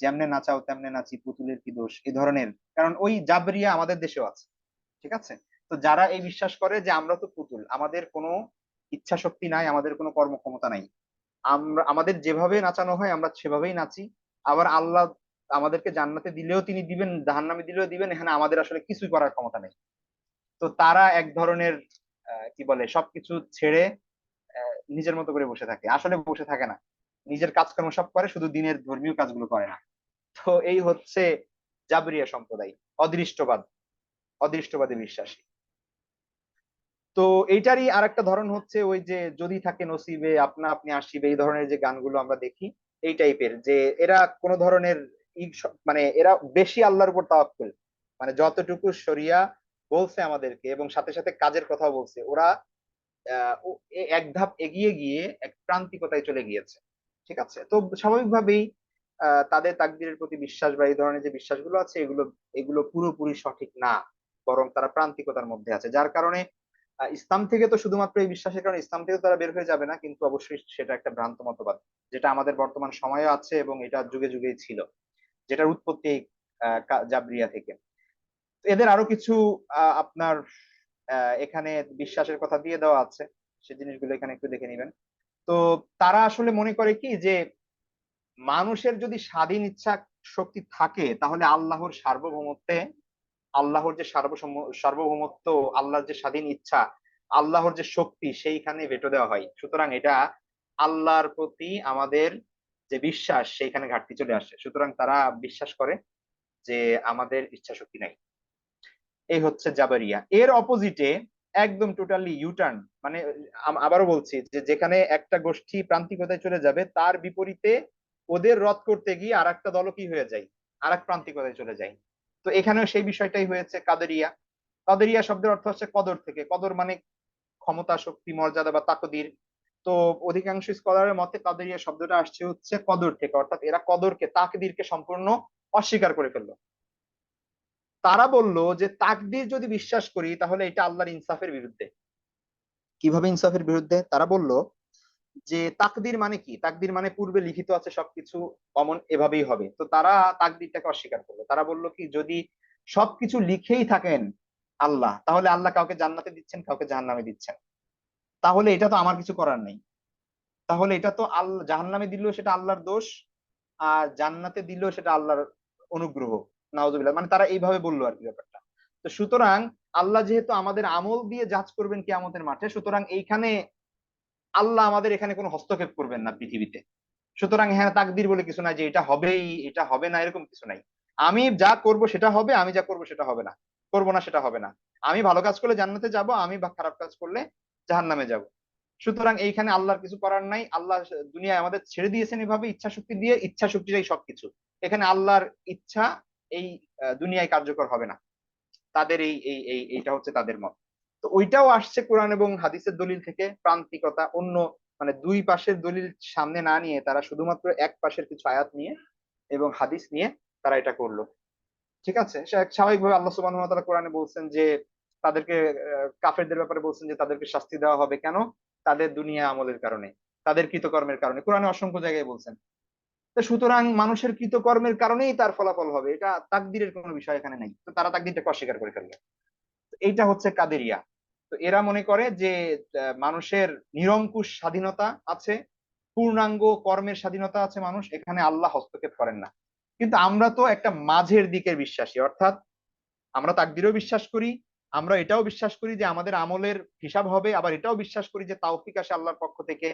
যেমনে নাচাও তেমনে নাচি পুতুলের কি দোষ, এই ধরনের। কারণ ওই জাবরিয়া আমাদের দেশেও আছে। ঠিক আছে। তো যারা এই বিশ্বাস করে যে আমরা তো পুতুল, আমাদের কোনো ইচ্ছা শক্তি নাই, আমাদের কোনো কর্মক্ষমতা নাই, আমরা আমাদের যেভাবে নাচানো হয় আমরা সেভাবেই নাচি, আবার আল্লাহ আমাদেরকে জান্নাতে দিলেও তিনি দিবেন, জাহান্নামে দিলেও দিবেন, এখানে আমাদের আসলে কিছুই করার ক্ষমতা নেই। তো তারা এক ধরনের কি বলে, সবকিছু ছেড়ে নিজের মতো করে বসে থাকে, আসলে বসে থাকে না, নিজের কাজকর্ম সব করে, শুধু দিনের ধর্মীয় কাজগুলো করে না। তো এই হচ্ছে জাবরিয়া সম্প্রদায়, অদৃষ্টবাদ, অদৃষ্টবাদী বিশ্বাসী। তো এইটারই আরেকটা ধরন হচ্ছে ওই যে যদি থাকে নসিবে আপনা আপনি আসিবে, এই ধরনের যে গানগুলো আমরা দেখি, এই টাইপের, যে এরা কোন ধরনের মানে এরা বেশি আল্লাহর উপর তাওয়াক্কুল, মানে যতটুকু শরিয়া বলছে আমাদেরকে এবং সাথে সাথে কাজের কথা বলছে, ওরা এক ধাপ এগিয়ে গিয়ে এক প্রান্তিকতায় চলে গিয়েছে। ঠিক আছে। তো স্বাভাবিকভাবেই তাদের তাকদীরের প্রতি বিশ্বাস বা এই ধরনের যে বিশ্বাসগুলো আছে, এগুলো এগুলো পুরোপুরি সঠিক না, বরং তারা প্রান্তিকতার মধ্যে আছে। যার কারণে ইসলাম থেকে তো শুধুমাত্র এই বিশ্বাসের কারণে ইসলাম থেকে তারা বের হয়ে যাবে না, কিন্তু অবশ্যই সেটা একটা ভ্রান্ত মতবাদ, যেটা আমাদের বর্তমান সময়ে আছে এবং এটা যুগে যুগেই ছিল, যেটার উৎপত্তি এই জাবরিয়া থেকে। এদের আরো কিছু আপনার এখানে বিশ্বাসের কথা দিয়ে দেওয়া আছে, সে জিনিসগুলো এখানে একটু দেখে নিবেন। তো তারা আসলে মনে করে কি যে মানুষের যদি স্বাধীন ইচ্ছা শক্তি থাকে তাহলে আল্লাহর সার্বভৌমত্বে, আল্লাহর যে সার্বভৌমত্ব, আল্লাহর যে স্বাধীন ইচ্ছা, আল্লাহর যে শক্তি, সেইখানে ভেটো দেওয়া হয়। সুতরাং এটা আল্লাহর প্রতি আমাদের যে বিশ্বাস সেইখানে ঘাটতি চলে আসে, সুতরাং তারা বিশ্বাস করে যে আমাদের ইচ্ছা শক্তি নাই। এই হচ্ছে জাবারিয়া। এর অপোজিটে একদম টোটালি ইউটার্ন, মানে আবারও বলছি যে যেখানে একটা গোষ্ঠী প্রান্তিকতায় চলে যাবে, তার বিপরীতে ওদের রদ করতে গিয়ে আর একটা দল কি হয়ে যায়, আর এক প্রান্তিকতায় চলে যায়। তো এখানেও সেই বিষয়টাই হয়েছে কাদেরিয়া। কাদেরিয়া শব্দের অর্থ হচ্ছে কদর থেকে, কদর মানে ক্ষমতা, শক্তি, মর্যাদা বা তাকদীর। তো অধিকাংশ স্কলারের মতে কাদেরিয়া শব্দটা আসছে হচ্ছে কদর থেকে, অর্থাৎ এরা কদরকে, তাকদীরকে সম্পূর্ণ অস্বীকার করে ফেললো। তারা বলল যে তাকদীর যদি বিশ্বাস করি তাহলে এটা আল্লাহর ইনসাফের বিরুদ্ধে। কিভাবে ইনসাফের বিরুদ্ধে? তারা বলল যে তাকদীর মানে কি, তাকদীর মানে পূর্বে লিখিত আছে সবকিছু অমন এভাবেই হবে। তো তারা তাকদীরটাকে অস্বীকার করলো। তারা বলল কি, যদি সবকিছু লিখেই থাকেন আল্লাহ, তাহলে আল্লাহ কাউকে জান্নাতে দিচ্ছেন, কাউকে জাহান্নামে দিচ্ছেন, তাহলে এটা তো আমার কিছু করার নেই। তাহলে এটা তো আল্লাহ জাহান্নামে দিলেও সেটা আল্লাহর দোষ, আর জান্নাতে দিলেও সেটা আল্লাহর অনুগ্রহ। নাউজুবিল্লাহ, মানে তারা এইভাবে বললো আর কি ব্যাপারটা। তো সুতরাং আল্লাহ যেহেতু আমাদের আমল দিয়ে জাজ করবেন কিয়ামতের মাঠে, সুতরাং এইখানে আল্লাহ আমাদের এখানে কোনো হস্তক্ষেপ করবেন না পৃথিবীতে। সুতরাং হ্যাঁ, তাকদির বলে কিছু নাই যে এটা হবেই এটা হবে না, এরকম কিছু নাই। আমি যা করব সেটা হবে, আমি যা করব সেটা হবে না, করব না সেটা হবে না। আমি ভালো কাজ করলে জান্নাতে যাব, আমি বা খারাপ কাজ করলে জাহান্নামে যাব। সুতরাং এইখানে আল্লাহর কিছু করার নাই। আল্লাহ দুনিয়ায় আমাদের ছেড়ে দিয়েছেন এভাবে ইচ্ছা শক্তি দিয়ে, ইচ্ছা শক্তিটাই সবকিছু। এখানে আল্লাহর ইচ্ছা এই দুনিয়ায় কার্যকর হবে না। তাদের এইটা হচ্ছে তাদের মত। তো ওইটাও আসছে কোরআন এবং হাদিসের দলিল থেকে। প্রান্তিকতা, অন্য মানে দুই পাশের দলিল সামনে না নিয়ে তারা শুধুমাত্র এক পাশের কিছু আয়াত নিয়ে এবং হাদিস নিয়ে তারা এটা করলো। ঠিক আছে, স্বাভাবিকভাবে আল্লাহ সুবহানাহু ওয়া তাআলা কোরআনে বলছেন যে তাদেরকে, কাফেরদের ব্যাপারে বলছেন যে তাদেরকে শাস্তি দেওয়া হবে কেন? তাদের দুনিয়া আমলের কারণে, তাদের কৃতকর্মের কারণে। কোরআনে অসংখ্য জায়গায় বলছেন। তো সুতরাং মানুষের কৃতকর্মের কারণেই তার ফলাফল হবে, এটা তাকদীরের কোনো বিষয় এখানে নেই। তো তারা তাকদীরটাকে অস্বীকার করে ফেলবে। এইটা হচ্ছে কাদেরিয়া। তো এরা মনে করে যে মানুষের নিরঙ্কুশ স্বাধীনতা আছে, পূর্ণাঙ্গ কর্মের স্বাধীনতা আছে, মানুষ এখানে আল্লাহ হস্তক্ষেপ করেন না। কিন্তু আমরা তো একটা মাঝের দিকের বিশ্বাসী, অর্থাৎ আমরা তাকদীরেও বিশ্বাস করি, আমরা এটাও বিশ্বাস করি যে আমাদের আমলের হিসাব হবে, আবার এটাও বিশ্বাস করি যে তাওফিক আসে আল্লাহর পক্ষ থেকে,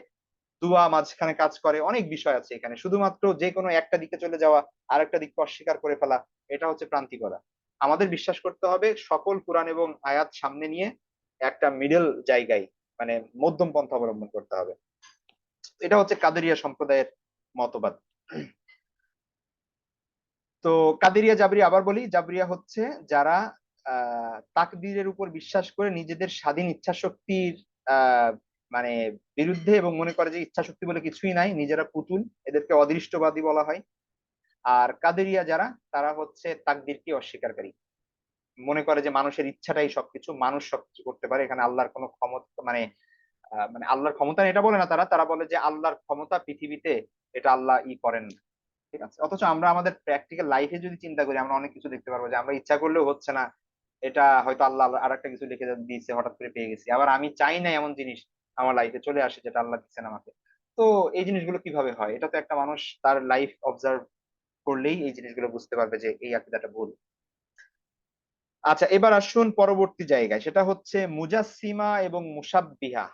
দুয়া মাঝখানে কাজ করে, অনেক বিষয় আছে এখানে। শুধুমাত্র যে কোনো একটা দিকে চলে যাওয়া, আর একটা দিককে অস্বীকার করে ফেলা, এটা হচ্ছে প্রান্তিকতা। আমাদের বিশ্বাস করতে হবে সকল কোরআন এবং আয়াত সামনে নিয়ে একটা মিডল জায়গায়, মানে মধ্যম পন্থা অবলম্বন করতে হবে। এটা হচ্ছে কাদেরিয়া সম্প্রদায়ের মতবাদ। তো কাদেরিয়া জাবরিয়া, আবার বলি, জাবরিয়া হচ্ছে যারা তাকদীরের উপর বিশ্বাস করে নিজেদের স্বাধীন ইচ্ছা শক্তির আহ মানে বিরুদ্ধে, এবং মনে করে যে ইচ্ছা শক্তি বলে কিছুই নাই, নিজেরা পুতুল, এদেরকে অদৃষ্টবাদী বলা হয়। আর কাদেরিয়া যারা, তারা হচ্ছে তাকদীরকে অস্বীকারী, মনে করে যে মানুষের ইচ্ছাটাই সবকিছু, মানুষ সবকিছু করতে পারে, এখানে আল্লাহর কোনো ক্ষমতা মানে মানে আল্লাহর ক্ষমতা এটা বলে না। তারা তারা বলে যে আল্লাহর ক্ষমতা পৃথিবীতে, এটা আল্লাহ করেন না। ঠিক আছে, অথচ আমরা আমাদের প্র্যাকটিক্যাল লাইফে যদি চিন্তা করি, আমরা অনেক কিছু দেখতে পারবো যে আমরা ইচ্ছা করলেও হচ্ছে না, এটা হয়তো আল্লাহ আর একটা কিছু লিখে দিয়েছে, হঠাৎ করে পেয়ে গেছি। আবার আমি চাই না এমন জিনিস আমার লাইফে চলে আসে যেটা আল্লাহ দিচ্ছেন আমাকে। তো এই জিনিসগুলো কিভাবে হয়? এটা তো একটা মানুষ তার লাইফ অবজার্ভ করলেই এই জিনিসগুলো বুঝতে পারবে যে এই আকিদাটা ভুল। আচ্ছা, এবার আসুন পরবর্তী জায়গায়, সেটা হচ্ছে মুজাসসিমা এবং মুসাব্বিহা।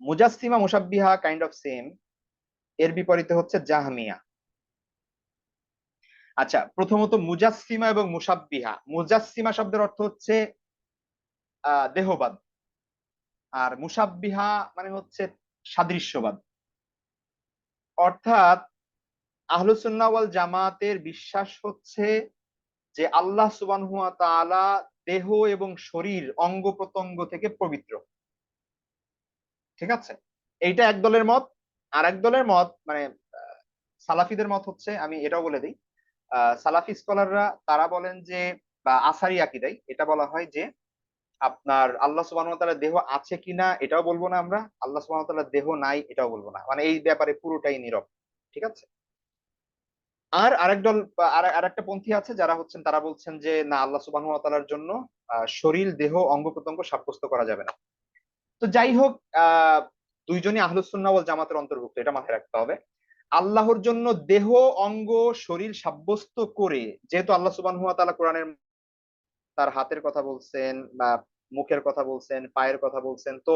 মুজাসসিমা মুসাব্বিহা কাইন্ড অফ সেম, এর বিপরীতে হচ্ছে জাহমিয়া। আচ্ছা, প্রথমত মুজাসসিমা এবং মুসাব্বিহা। মুজাসসিমা শব্দের অর্থ হচ্ছে দেহবাদ, আর মুসাব্বিহা মানে হচ্ছে সাদৃশ্যবাদ। অর্থাৎ আহলুস সুন্নাহ ওয়াল জামাতের বিশ্বাস হচ্ছে যে আল্লাহ সুবহানাহু ওয়া তাআলা দেহ এবং শরীর, অঙ্গ প্রত্যঙ্গ থেকে পবিত্র। ঠিক আছে, এইটা এক দলের মত। আর এক দলের মত মানে সালাফিদের মত হচ্ছে, আমি এটাও বলে দিই, সালাফি স্কলাররা তারা বলেন যে, বা আসারি আকিদাই এটা বলা হয় যে আপনার আল্লাহ সুবহানাহু ওয়া তাআলার দেহ আছে কিনা এটাও বলবো না আমরা, আল্লাহ সুবহানাহু ওয়া তাআলার দেহ নাই এটাও বলবো না, মানে এই ব্যাপারে পুরোটাই নীরব। ঠিক আছে। আর আরেক দল আর আরেকটা পন্থী আছে যারা হচ্ছেন, তারা বলছেন যে না, আল্লাহ সুবহানাহু ওয়া তাআলার জন্য শরীর, দেহ, অঙ্গ প্রত্যঙ্গ সাব্যস্ত করা যাবে না। তো যাই হোক, দুইজনই আহলুস সুন্নাহ ওয়াল জামাতের অন্তর্ভুক্ত, এটা মাথায় রাখতে হবে। আল্লাহর জন্য দেহ, অঙ্গ, শরীর সাব্যস্ত করে, যেহেতু আল্লাহ সুবহানাহু ওয়া তাআলা কোরআনের তার হাতের কথা বলছেন, বা মুখের কথা বলছেন, পায়ের কথা বলছেন, তো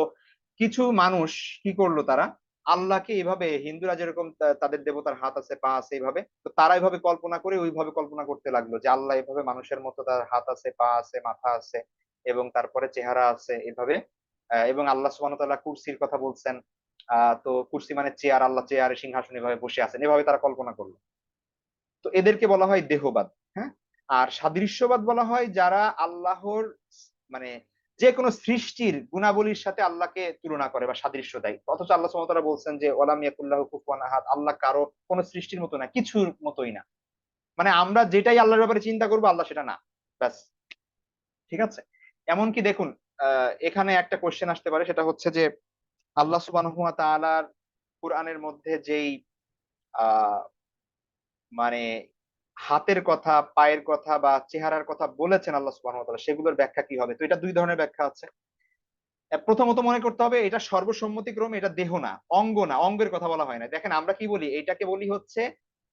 কিছু মানুষ কি করলো, তারা আল্লাহকে এভাবে, হিন্দুরা যেরকম তাদের দেবতার হাত আছে, পা আছে, এইভাবে, তো তারা এইভাবে কল্পনা করে ওইভাবে কল্পনা করতে লাগলো যে আল্লাহ এভাবে মানুষের মতো, তার হাত আছে, পা আছে, মাথা আছে, এবং তারপরে চেহারা আছে এভাবে। এবং আল্লাহ সুবহানাহু ওয়া তাআলা কুরসির কথা বলছেন। তো কুরসি মানে চেয়ার, আল্লাহ চেয়ারে সিংহাসনে এভাবে বসে আছেন, এভাবে তারা কল্পনা করলো। তো এদেরকে বলা হয় দেহবাদ। হ্যাঁ। আর সাদৃশ্যবাদ বলা হয় যারা আল্লাহর মানে যে কোনো সৃষ্টির গুণাবলীর সাথে আল্লাহকে তুলনা করে বা সাদৃশ্য দেয়, অথচ আল্লাহ সুবহানাহু ওয়া তাআলা বলছেন যে ওয়ালাম ইয়াকুল্লাহু কুফুয়ান আহাদ, আল্লাহ কারো কোনো সৃষ্টির মতো না, কিছুর মতোই না। মানে আমরা যেটাই আল্লাহর ব্যাপারে চিন্তা করবো আল্লাহ সেটা না, ব্যাস। ঠিক আছে? এমনকি দেখুন, এখানে একটা কোয়েশ্চেন আসতে পারে, সেটা হচ্ছে যে আল্লাহ সুবহানাহু ওয়া তাআলার কোরআনের মধ্যে যেই আ মানে হাতের কথা, পায়ের কথা বা চেহারার কথা বলেছেন আল্লাহ সুবহানাহু ওয়া তাআলা, সেগুলোর ব্যাখ্যা কি হবে? তো এটা ২ ধরনের ব্যাখ্যা আছে। প্রথমত মনে করতে হবে এটা সর্বসম্মতিক্রমে এটা দেহ না, অঙ্গ না, অঙ্গের কথা বলা হয় নাই। দেখেন আমরা কি বলি? এটাকে বলি হচ্ছে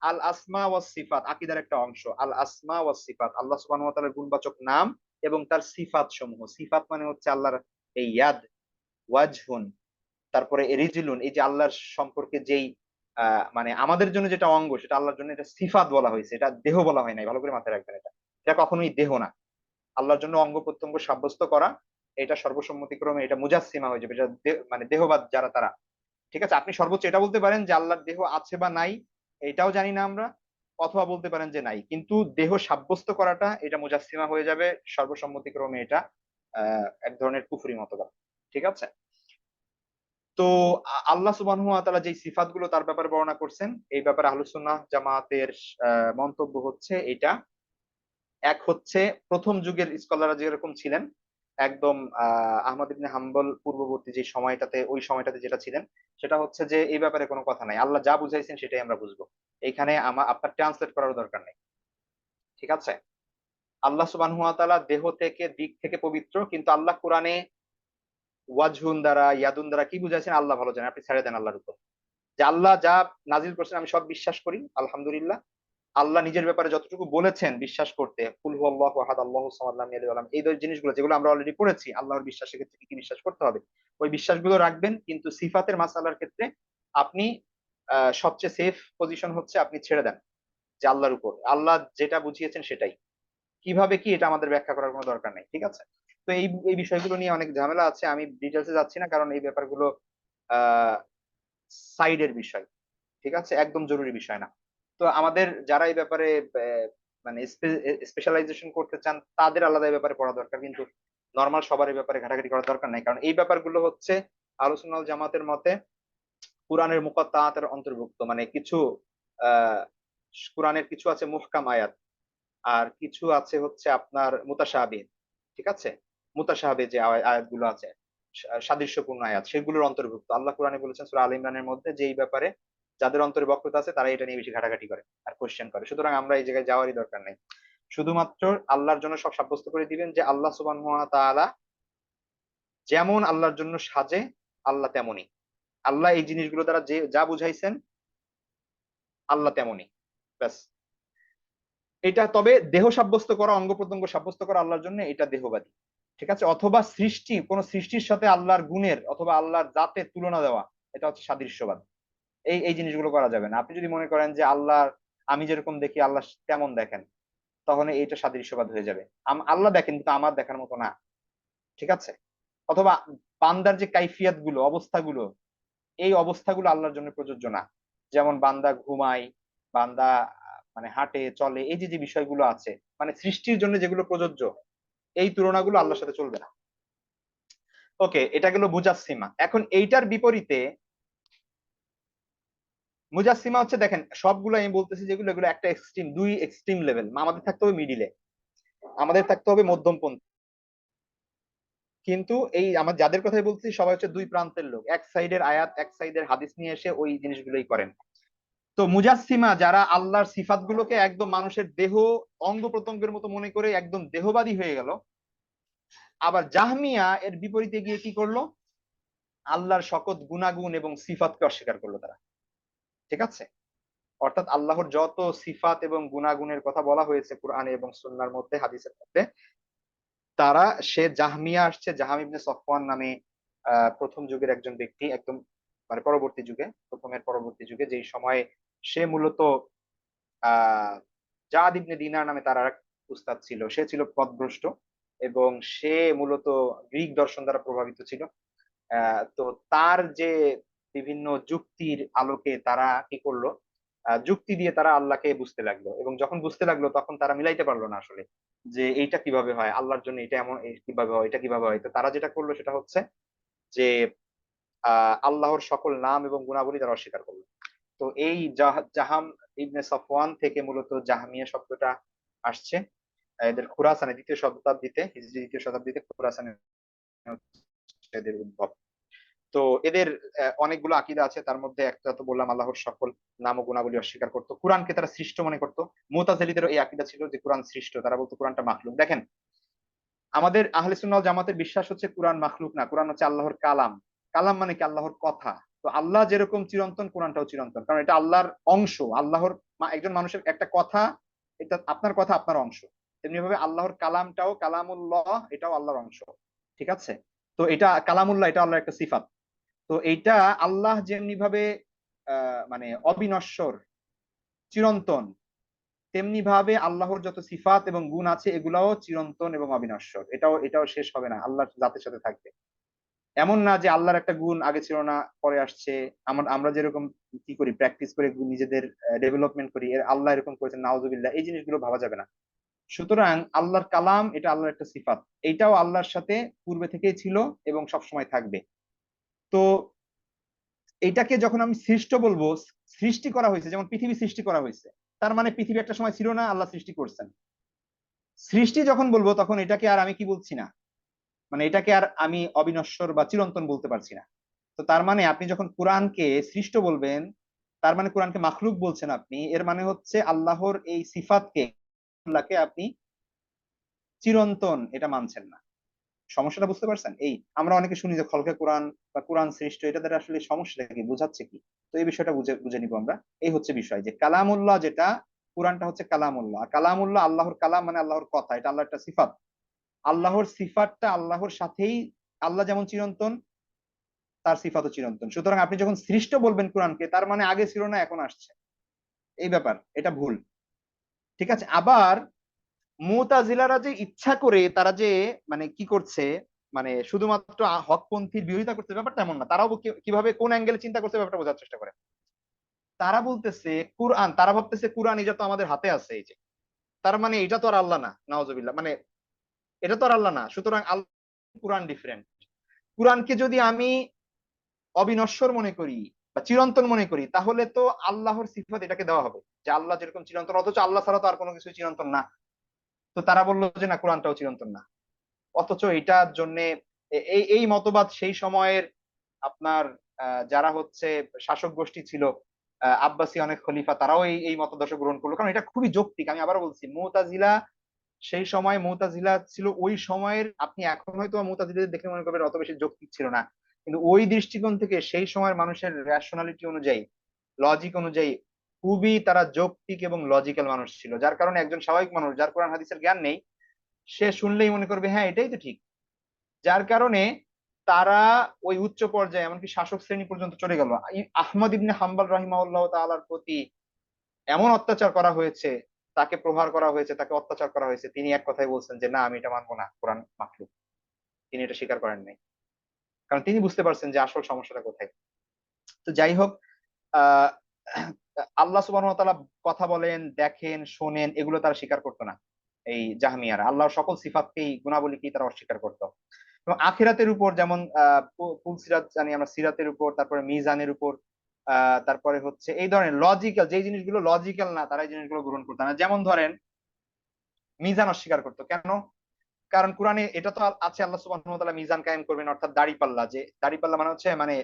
আল আসমা ওয়াস সিফাত, আকীদার একটা অংশ। আল আসমা ওয়াস সিফাত, আল্লাহ সুবহানাহু ওয়া তাআলার গুণবাচক নাম এবং তার সিফাত সমূহ। সিফাত মানে হচ্ছে আল্লাহর এই ইয়াদ, ওয়াজহুন, তারপরে রিজলুন, এই যে আল্লাহর সম্পর্কে যেই আ মানে আমাদের জন্য যেটা অঙ্গ সেটা আল্লাহর জন্য এটা সিফাত বলা হইছে। এটা দেহ বলা হয় নাই। ভালো করে মাথায় রাখবেন এটা। এটা কখনোই দেহ না। আল্লাহর জন্য অঙ্গ-প্রত্যঙ্গ সাব্যস্ত করা, এটা সর্বসম্মতিক্রমে এটা মুজাসসিমা হয়ে যাবে। এটা মানে দেহবাদ যারা তারা। ঠিক আছে? আপনি সর্বোচ্চ এটা বলতে পারেন যে আল্লাহর দেহ আছে বা নাই, এটাও জানি না আমরা। অথবা বলতে পারেন যে নাই। কিন্তু দেহ সাব্যস্ত করাটা এটা মুজাসসিমা হয়ে যাবে। সর্বসম্মতিক্রমে এটা আ এক ধরনের কুফরি মতবাদ। ঠিক আছে? তো আল্লাহ সুবহানাহু ওয়া তাআলা যেই সিফাত গুলো তার ব্যাপারে বর্ণনা করছেন, এই ব্যাপারে আহলুস সুন্নাহ জামাতের মন্তব্য হচ্ছে এটা। এক হচ্ছে ১ম যুগের স্কলাররা যেরকম ছিলেন, একদম আহমদ ইবনে হাম্বল পূর্ববর্তী যে সময়টাতে, ওই সময়টাতে যেটা ছিলেন, সেটা হচ্ছে যে এই ব্যাপারে কোন কথা নাই। আল্লাহ যা বুঝাইছেন সেটাই আমরা বুঝবো। এইখানে আপনার ট্রান্সলেট করারও দরকার নেই। ঠিক আছে? আল্লাহ সুবহানাহু ওয়া তাআলা দেহ থেকে, দিক থেকে পবিত্র। কিন্তু আল্লাহ কোরআনে ওয়াজহুন দ্বারা, ইয়াদুন দ্বারা কি বুঝাইছেন আল্লাহ ভালো জানেন। আপনি ছেড়ে দেন আল্লাহর উপর। যে আল্লাহ যা নাজিল করছেন আমি সব বিশ্বাস করি, আলহামদুলিল্লাহ। আল্লাহ নিজের ব্যাপারে যতটুকু বলেছেন বিশ্বাস করতে, কুল হুয়াল্লাহু আহাদ, আল্লাহুস সামাদ, লাম ইয়ালিদ ওয়া লাম, এই জিনিসগুলো যেগুলো আমরা অলরেডি পড়েছি, আল্লাহর বিশ্বাসের ক্ষেত্রে কি, কি বিশ্বাস করতে হবে। ওই বিশ্বাসগুলো রাখবেন, কিন্তু সিফাতের মাসআলার ক্ষেত্রে আপনি সবচেয়ে সেফ পজিশন হচ্ছে আপনি ছেড়ে দেন যে আল্লাহর উপর। আল্লাহ যেটা বুঝিয়েছেন সেটাই। কিভাবে কি এটা আমাদের ব্যাখ্যা করার কোন দরকার নেই। ঠিক আছে? তো এই বিষয়গুলো নিয়ে অনেক ঝামেলা আছে। আমি ডিটেইলস এ যাচ্ছি না, কারণ এই ব্যাপারগুলো আ সাইডের বিষয়। ঠিক আছে? একদম জরুরি বিষয় না। তো আমাদের যারা এই ব্যাপারে মানে স্পেশালাইজেশন করতে চান তাদের আলাদা এই ব্যাপারে পড়া দরকার। কিন্তু নরমাল সবার এই ব্যাপারে ঘাটাঘাটি করার দরকার নাই। কারণ এই ব্যাপারগুলো হচ্ছে আহলুস সুন্নাহ ওয়াল জামাতের মতে কুরআনের মুকাত্তাআতের অন্তর্ভুক্ত। মানে কিছু আ কুরআনের কিছু আছে মুহকাম আয়াত। আর কিছু আছে হচ্ছে আপনার মুতাশাবিহ। ঠিক আছে? মুতাশাবিহ যে আয়াতগুলো আছে, সাদৃশ্যপূর্ণ আয়াত, সেগুলোর অন্তর্ভুক্ত। আল্লাহ কোরআনে বলেছেন সূরা আল ইমরানের মধ্যে যে এই ব্যাপারে যাদের অন্তরে বক্রতা আছে তারা এটা নিয়ে বেশি ঘাটাঘাটি করে আর কোয়েশ্চেন করে। সুতরাং আমরা এই জায়গায় যাওয়ারই দরকার নাই। শুধুমাত্র আল্লাহর জন্য সব সাব্যস্ত করে দিবেন যে আল্লাহ সুবহানাহু ওয়া তাআলা যেমন আল্লাহর জন্য সাজে, আল্লাহ তেমনই। আল্লাহ এই জিনিসগুলো দ্বারা যে যা বুঝাইছেন, আল্লাহ তেমনই। ব্যাস। এটা তবে দেহ সাব্যস্ত করা, অঙ্গ-প্রত্যঙ্গ সাব্যস্ত করা আল্লাহর জন্য এটা দেহবাদী। ঠিক আছে? অথবা কোন সৃষ্টির সাথে আল্লাহর গুণের অথবা আল্লাহর জাতের তুলনা দেওয়া, এটা হচ্ছে সাদৃশ্যবাদ। এই জিনিসগুলো করা যাবে না। আপনি যদি মনে করেন যে আমি যেরকম দেখি আল্লাহ তেমন দেখেন, তখন এইটা সাদৃশ্যবাদ হয়ে যাবে। আল্লাহ দেখেন কিন্তু আমার দেখার মতো না। ঠিক আছে? অথবা বান্দার যে কাইফিয়াত গুলো, অবস্থাগুলো, এই অবস্থাগুলো আল্লাহর জন্য প্রযোজ্য না। যেমন বান্দা ঘুমায়, বান্দা মানে হাঁটে, চলে, এই যে বিষয়গুলো আছে, মানে সৃষ্টির জন্য যেগুলো প্রযোজ্য, এই তুলনাগুলো আল্লাহর সাথে চলবে না। ওকে, এটা গেল মুজাসসিমা। এখন এইটার বিপরীতে মুজাসসিমা হচ্ছে, দেখেন সবগুলো আমি বলতেছি যেগুলো, এগুলো একটা এক্সট্রিম, ২ এক্সট্রিম লেভেল। আমাদের থাকতে হবে মিডিলে। আমাদের থাকতে হবে মধ্যমপন্থী। কিন্তু এই যাদের কথাই বলতেছি সবাই হচ্ছে ২ প্রান্তের লোক। এক সাইডের আয়াত, এক সাইডের হাদিস নিয়ে এসে ওই জিনিসগুলোই করেন। তো মুজাসসিমা যারা আল্লাহর সিফাত গুলোকে একদম মানুষের দেহ, অঙ্গ প্রত্যঙ্গের মতো মনে করে একদম দেহবাদী হয়ে গেল। আবার জাহমিয়া এর বিপরীতে গিয়ে কি করলো? আল্লাহর সকল গুণাগুণ এবং সিফাতকে অস্বীকার করলো তারা। ঠিক আছে? অর্থাৎ আল্লাহর যত সিফাত এবং গুণাগুণের কথা বলা হয়েছে কোরআনে এবং সুন্নাহর মধ্যে, হাদিসের মধ্যে, তারা জাহমিয়া আসছে, জাহাম ইবনে সফওয়ান নামে ১ম যুগের একজন ব্যক্তি, একদম মানে পরবর্তী যুগে, ১ম এর পরবর্তী যুগে, যেই সময়ে সে মূলত আ জাদ ইবনে দিনার নামে তার আরেক উস্তাদ ছিল। সে ছিল পথভ্রষ্ট এবং সে মূলত গ্রিক দর্শন দ্বারা প্রভাবিত ছিল। তো তার যে বিভিন্ন যুক্তির আলোকে তারা কি করলো? যুক্তি দিয়ে তারা আল্লাহকে বুঝতে লাগলো, এবং যখন বুঝতে লাগলো তখন তারা মিলাইতে পারলো না আসলে যে এইটা কিভাবে হয়, আল্লাহর জন্য এটা এমন কিভাবে হয়, এটা কিভাবে হয়। তো তারা যেটা করলো সেটা হচ্ছে যে আল্লাহর সকল নাম এবং গুণাবলী তারা অস্বীকার করলো। তো এই জাহাম ইবনে সফওয়ান থেকে মূলত জাহমিয়া শব্দটা আসছে। এদের খুরাসানে দ্বিতীয় শতাব্দীতে, হিজরি দ্বিতীয় শতাব্দীতে খুরাসানে এদের উদ্ভব। তো এদের অনেকগুলো আকীদা আছে, তার মধ্যে একটা তো বললাম আল্লাহর সকল নাম ও গুণাবলী অস্বীকার করতো, কোরআনকে তারা সৃষ্ট মনে করতো। মুতাজিলিদেরও এই আকীদা ছিল যে কোরআন সৃষ্ট, তারা বলতো কোরআনটা মাখলুক। দেখেন, আমাদের আহলে সুন্নাহ ওয়াল জামাতের বিশ্বাস হচ্ছে কোরআন মাখলুক না, কোরআন হচ্ছে আল্লাহর কালাম। কালাম মানে কি? আল্লাহর কথা। তো আল্লাহ যেরকম চিরন্তন, কোরআনটাও চিরন্তন, কারণ এটা আল্লাহর অংশ। আল্লাহর একজন মানুষের একটা কথা, এটা আপনার কথা, আপনার অংশ। তেমনি ভাবে আল্লাহর কালামটাও কালামুল্লাহ, এটাও আল্লাহর অংশ। ঠিক আছে? তো এটা কালামুল্লাহ, এটা আল্লাহর একটা সিফাত। তো এইটা আল্লাহ যেমনি ভাবে মানে অবিনশ্বর, চিরন্তন, তেমনি ভাবে আল্লাহর যত সিফাত এবং গুণ আছে এগুলাও চিরন্তন এবং অবিনশ্বর। এটাও শেষ হবে না, আল্লাহর জাতের সাথে থাকবে। এমন না যে আল্লাহর একটা গুণ আগে ছিল না পরে আসছে। আমরা যেরকম কি করি, প্র্যাকটিস করে নিজেদের ডেভেলপমেন্ট করি, এর আল্লাহ এরকম করেছেন নাউজুবিল্লাহ, এই জিনিসগুলো ভাবা যাবে না। সুতরাং আল্লাহর কালাম এটা আল্লাহর একটা সিফাত, এইটাও আল্লাহর সাথে পূর্বে থেকেই ছিল এবং সবসময় থাকবে। তো এটাকে যখন আমি সৃষ্ট বলবো, সৃষ্টি করা হয়েছে, যেমন পৃথিবী সৃষ্টি করা হয়েছে, তার মানে পৃথিবী একটা সময় ছিল না, আল্লাহ সৃষ্টি করছেন। সৃষ্টি যখন বলবো তখন এটাকে আর আমি কি বলছি না, মানে এটাকে আর আমি অবিনশ্বর বা চিরন্তন বলতে পারছি না। তো তার মানে আপনি যখন কোরআনকে সৃষ্ট বলবেন, তার মানে কোরআনকে মাখলুক বলছেন আপনি, এর মানে হচ্ছে আল্লাহর এই সিফাতকে, আল্লাহকে আপনি চিরন্তন এটা মানছেন না। সমস্যাটা বুঝতে পারছেন? এই আমরা অনেকে শুনি যে খলকে কোরআন বা কোরআন সৃষ্ট, এটা দ্বারা আসলে সমস্যাটা কি, বোঝাচ্ছে কি? তো এই বিষয়টা বুঝে বুঝে নিব আমরা। এই হচ্ছে বিষয় যে কালামুল্লাহ যেটা, কোরআনটা হচ্ছে কালামুল্লাহ। কালামুল্লাহ আল্লাহর কালাম মানে আল্লাহর কথা, এটা আল্লাহর একটা সিফাত। আল্লাহর সিফাতটা আল্লাহর সাথেই, আল্লাহ যেমন চিরন্তন, তার সিফাতও চিরন্তন। সুতরাং আপনি যখন সৃষ্ট বলবেন কোরআনকে, তার মানে আগে ছিল না, এখন আসছে, এই ব্যাপার, এটা ভুল। ঠিক আছে? আবার মুতাজিলারা যে ইচ্ছা করে তারা যে মানে কি করছে, মানে শুধুমাত্র হকপন্থীর বিরোধিতা করতে, ব্যাপারটা এমন না। তারাও কিভাবে কোন অ্যাঙ্গেলে চিন্তা করতে, ব্যাপারটা বোঝার চেষ্টা করে। তারা বলতেছে কোরআন, তারা ভাবতেছে কোরআন এটা তো আমাদের হাতে আছে, এই যে, তার মানে এটা তো আর আল্লাহ না, নাউজুবিল্লাহ, মানে এটা তো আর আল্লাহ না, সুতরাং আল্লাহ কোরআন ডিফারেন্ট। কোরআনকে যদি আমি অবিনশ্বর মনে করি বা চিরন্তন মনে করি, তাহলে তো আল্লাহর সিফাত এটাকে দেওয়া হবে যে আল্লাহ যেরকম চিরন্তন, অথচ আল্লাহ ছাড়া তো আর কোনো কিছু চিরন্তন না। তো তারা বললো যে না, কোরআনটাও চিরন্তন না। অথচ এটার জন্য এই এই মতবাদ সেই সময়ের আপনার যারা হচ্ছে শাসক গোষ্ঠী ছিল, আব্বাসী অনেক খলিফা, তারাও এই এই মতাদর্শ গ্রহণ করলো, কারণ এটা খুবই যৌক্তিক। আমি আবারও বলছি, মুতাজিলা সেই সময়, মুতাজিলা ছিল ওই সময়ের, আপনি এখন হয়তো মুতাজিলাদের দেখে মনে করবেন অত বেশি যৌক্তিক ছিল না, কিন্তু ওই দৃষ্টিকোণ থেকে সেই সময়ের মানুষের রেশনালিটি অনুযায়ী, লজিক অনুযায়ী খুবই তারা যৌক্তিক এবং লজিক্যাল মানুষ ছিল, যার কারণে একজন স্বাভাবিক মানুষ যার কোরআন হাদিসের জ্ঞান নেই, সে শুনলেই মনে করবে হ্যাঁ এটাই তো ঠিক। যার কারণে তারা ওই উচ্চ পর্যায়ে, এমনকি শাসক শ্রেণী পর্যন্ত চলে গেল। আহমদ ইবনে হাম্বল রাহিমাহুল্লাহ তাআলার প্রতি এমন অত্যাচার করা হয়েছে, তাকে প্রহার করা হয়েছে, তাকে অত্যাচার করা হয়েছে, তিনি এক কথাই বলছেন যে না, আমি এটা মানবো না, কোরআন মাখলুক। তিনি এটা স্বীকার করেন নাই, কারণ তিনি বুঝতে পারছেন যে আসল সমস্যাটা কোথায়। তো যাই হোক, আহ আল্লাহ সুবহানাহু ওয়া তাআলা কথা বলেন, দেখেন, শোনেন, এগুলো তারা স্বীকার করতো না। এই জাহমিয়ারা আল্লাহর সকল সিফাতকেই, গুণাবলীকেই তারা অস্বীকার করতো। এবং আখিরাতের উপর, যেমন ফুল সিরাত জানি আমরা, সিরাতের উপর, তারপরে মিজানের উপর, তারপরে হচ্ছে এই ধরনের লজিক্যাল যে জিনিসগুলো লজিক্যাল না, তারা এই জিনিসগুলো গ্রহণ করতো না। যেমন ধরেন মিজান অস্বীকার করতো কেন? কারণ কোরআনে এটা তো আছে, আল্লাহ সুবহানাহু ওয়া তাআলা মিজান কায়েম করবেন, অর্থাৎ দাড়িপাল্লা, যে দাড়িপাল্লা মানে হচ্ছে মানে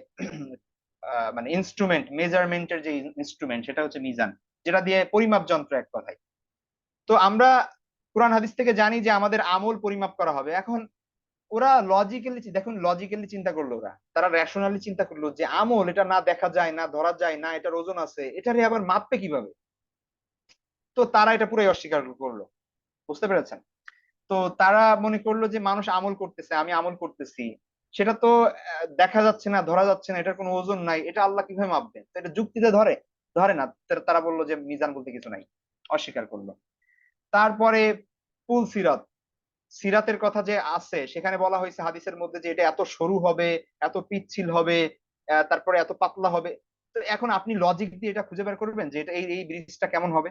মানে ইনস্ট্রুমেন্ট, মেজারমেন্টের যে ইনস্ট্রুমেন্ট, সেটা হচ্ছে মিজান, যেটা দিয়ে পরিমাপ যন্ত্র এক কথায়। তো আমরা কোরআন হাদিস থেকে জানি যে আমাদের আমল পরিমাপ করা হবে। এখন ওরা লজিক্যালি, দেখুন লজিক্যালি চিন্তা করলো, ওরা তারা রেশনালি চিন্তা করলো যে আমল এটা না দেখা যায়, না ধরা যায়, না এটার ওজন আছে, এটারে আবার মাপবে কিভাবে? তো তারা এটা পুরাই অস্বীকার করলো। বুঝতে পেরেছেন? তো তারা মনে করলো যে মানুষ আমল করতেছে, আমি আমল করতেছি, সেটা তো দেখা যাচ্ছে না, ধরা যাচ্ছে না, এটার কোনো ওজন নাই, এটা আল্লাহ কিভাবে মাপবেন? তো এটা যুক্তিতে ধরে? ধরে না। তারা বললো যে মিজান বলতে কিছু নাই, অস্বীকার করলো। তারপরে পুল সিরাত, সিরাতের কথা যে আছে, সেখানে বলা হয়েছে হাদিসের মধ্যে যে এটা এত সরু হবে, এত পিচ্ছিল হবে, তারপরে এত পাতলা হবে। তো এখন আপনি লজিক দিয়ে এটা খুঁজে বের করবেন যে এটা এই এই ব্রিজটা কেমন হবে,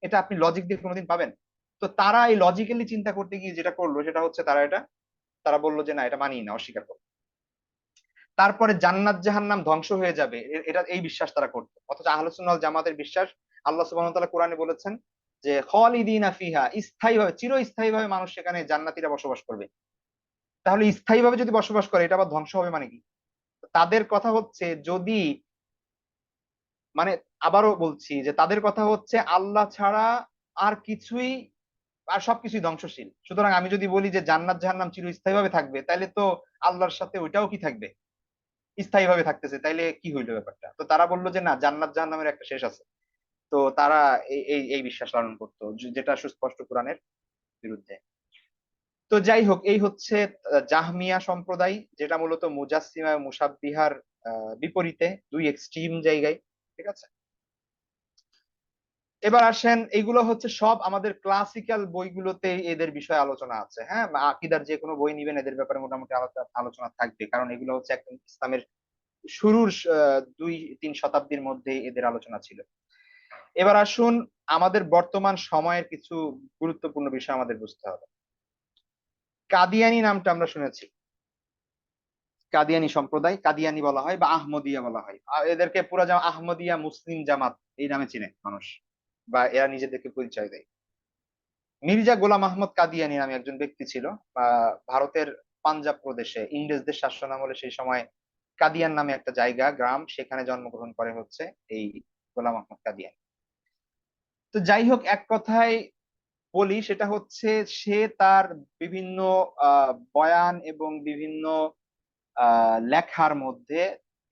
এটা আপনি লজিক দিয়ে কোনোদিন পাবেন? তো তারা এই লজিক্যালি চিন্তা করতে গিয়ে যেটা করলো সেটা হচ্ছে তারা বললো যে না, এটা মানি না, অস্বীকার করো। তারপরে জান্নাত জাহান্নাম ধ্বংস হয়ে যাবে, এটা এই বিশ্বাস তারা করতো। অথচ আহলুস সুন্নাহ ওয়াল জামাতের বিশ্বাস, আল্লাহ সুবহানাহু ওয়া তাআলা কোরআনে বলেছেন যে খালিদিনা ফিহা, স্থায়ীভাবে, চিরস্থায়ীভাবে মানুষ সেখানে জান্নাতীরা বসবাস করবে। তাহলে স্থায়ীভাবে যদি বসবাস করে, এটা আবার ধ্বংস হবে মানে কি? তাদের কথা হচ্ছে যদি, মানে আবারও বলছি যে তাদের কথা হচ্ছে আল্লাহ ছাড়া আর কিছুই, আর সবকিছুই ধ্বংসশীল। সুতরাং আমি যদি বলি যে জান্নাত জাহান্নাম চিরস্থায়ী ভাবে থাকবে, তাহলে তো আল্লাহর সাথে ওইটাও কি থাকবে, স্থায়ী ভাবে থাকতেছে, তাইলে কি হইলো ব্যাপারটা? তো তারা বললো যে না, জান্নাত জাহান্নামের একটা শেষ আছে। তো তারা এই এই এই বিশ্বাস লালন করতো, যেটা সুস্পষ্ট কোরআনের বিরুদ্ধে। তো যাই হোক, এই হচ্ছে জাহমিয়া সম্প্রদায়, যেটা মূলত মুজাসসিমা এবং মুসাব্বিহার বিপরীতে, দুই এক্সট্রিম জায়গায়। ঠিক আছে, এবার আসেন, এইগুলো হচ্ছে সব আমাদের ক্লাসিক্যাল বইগুলোতে এদের বিষয়ে আলোচনা আছে। হ্যাঁ, আকীদার যে কোনো বই নিবেন এদের ব্যাপারে মোটামুটি আলোচনা থাকবে, কারণ এগুলো হচ্ছে একদম ইসলামের শুরুর 2-3 শতাব্দীর মধ্যে এদের আলোচনা ছিল। এবার আসুন, আমাদের বর্তমান সময়ের কিছু গুরুত্বপূর্ণ বিষয় আমাদের বুঝতে হবে। কাদিয়ানি নামটা আমরা শুনেছি, কাদিয়ানি সম্প্রদায়, কাদিয়ানি বলা হয় বা আহমদিয়া বলা হয়। আর এদেরকে পুরা আহমদিয়া মুসলিম জামাত এই নামে চিনে মানুষ, বা এরা নিজেদেরকে পরিচয় দেয়। মির্জা গোলাম আহমদ কাদিয়ানি নামে একজন ব্যক্তি ছিল, ভারতের পাঞ্জাব প্রদেশে ইংরেজদের শাসন আমলে সেই সময় কাদিয়ান নামে একটা জায়গা, গ্রাম, সেখানে জন্মগ্রহণ করে হচ্ছে এই গোলাম আহমদ কাদিয়ানি। তো যাই হোক, এক কথায় বলি সেটা হচ্ছে, সে তার বিভিন্ন বয়ান এবং বিভিন্ন লেখার মধ্যে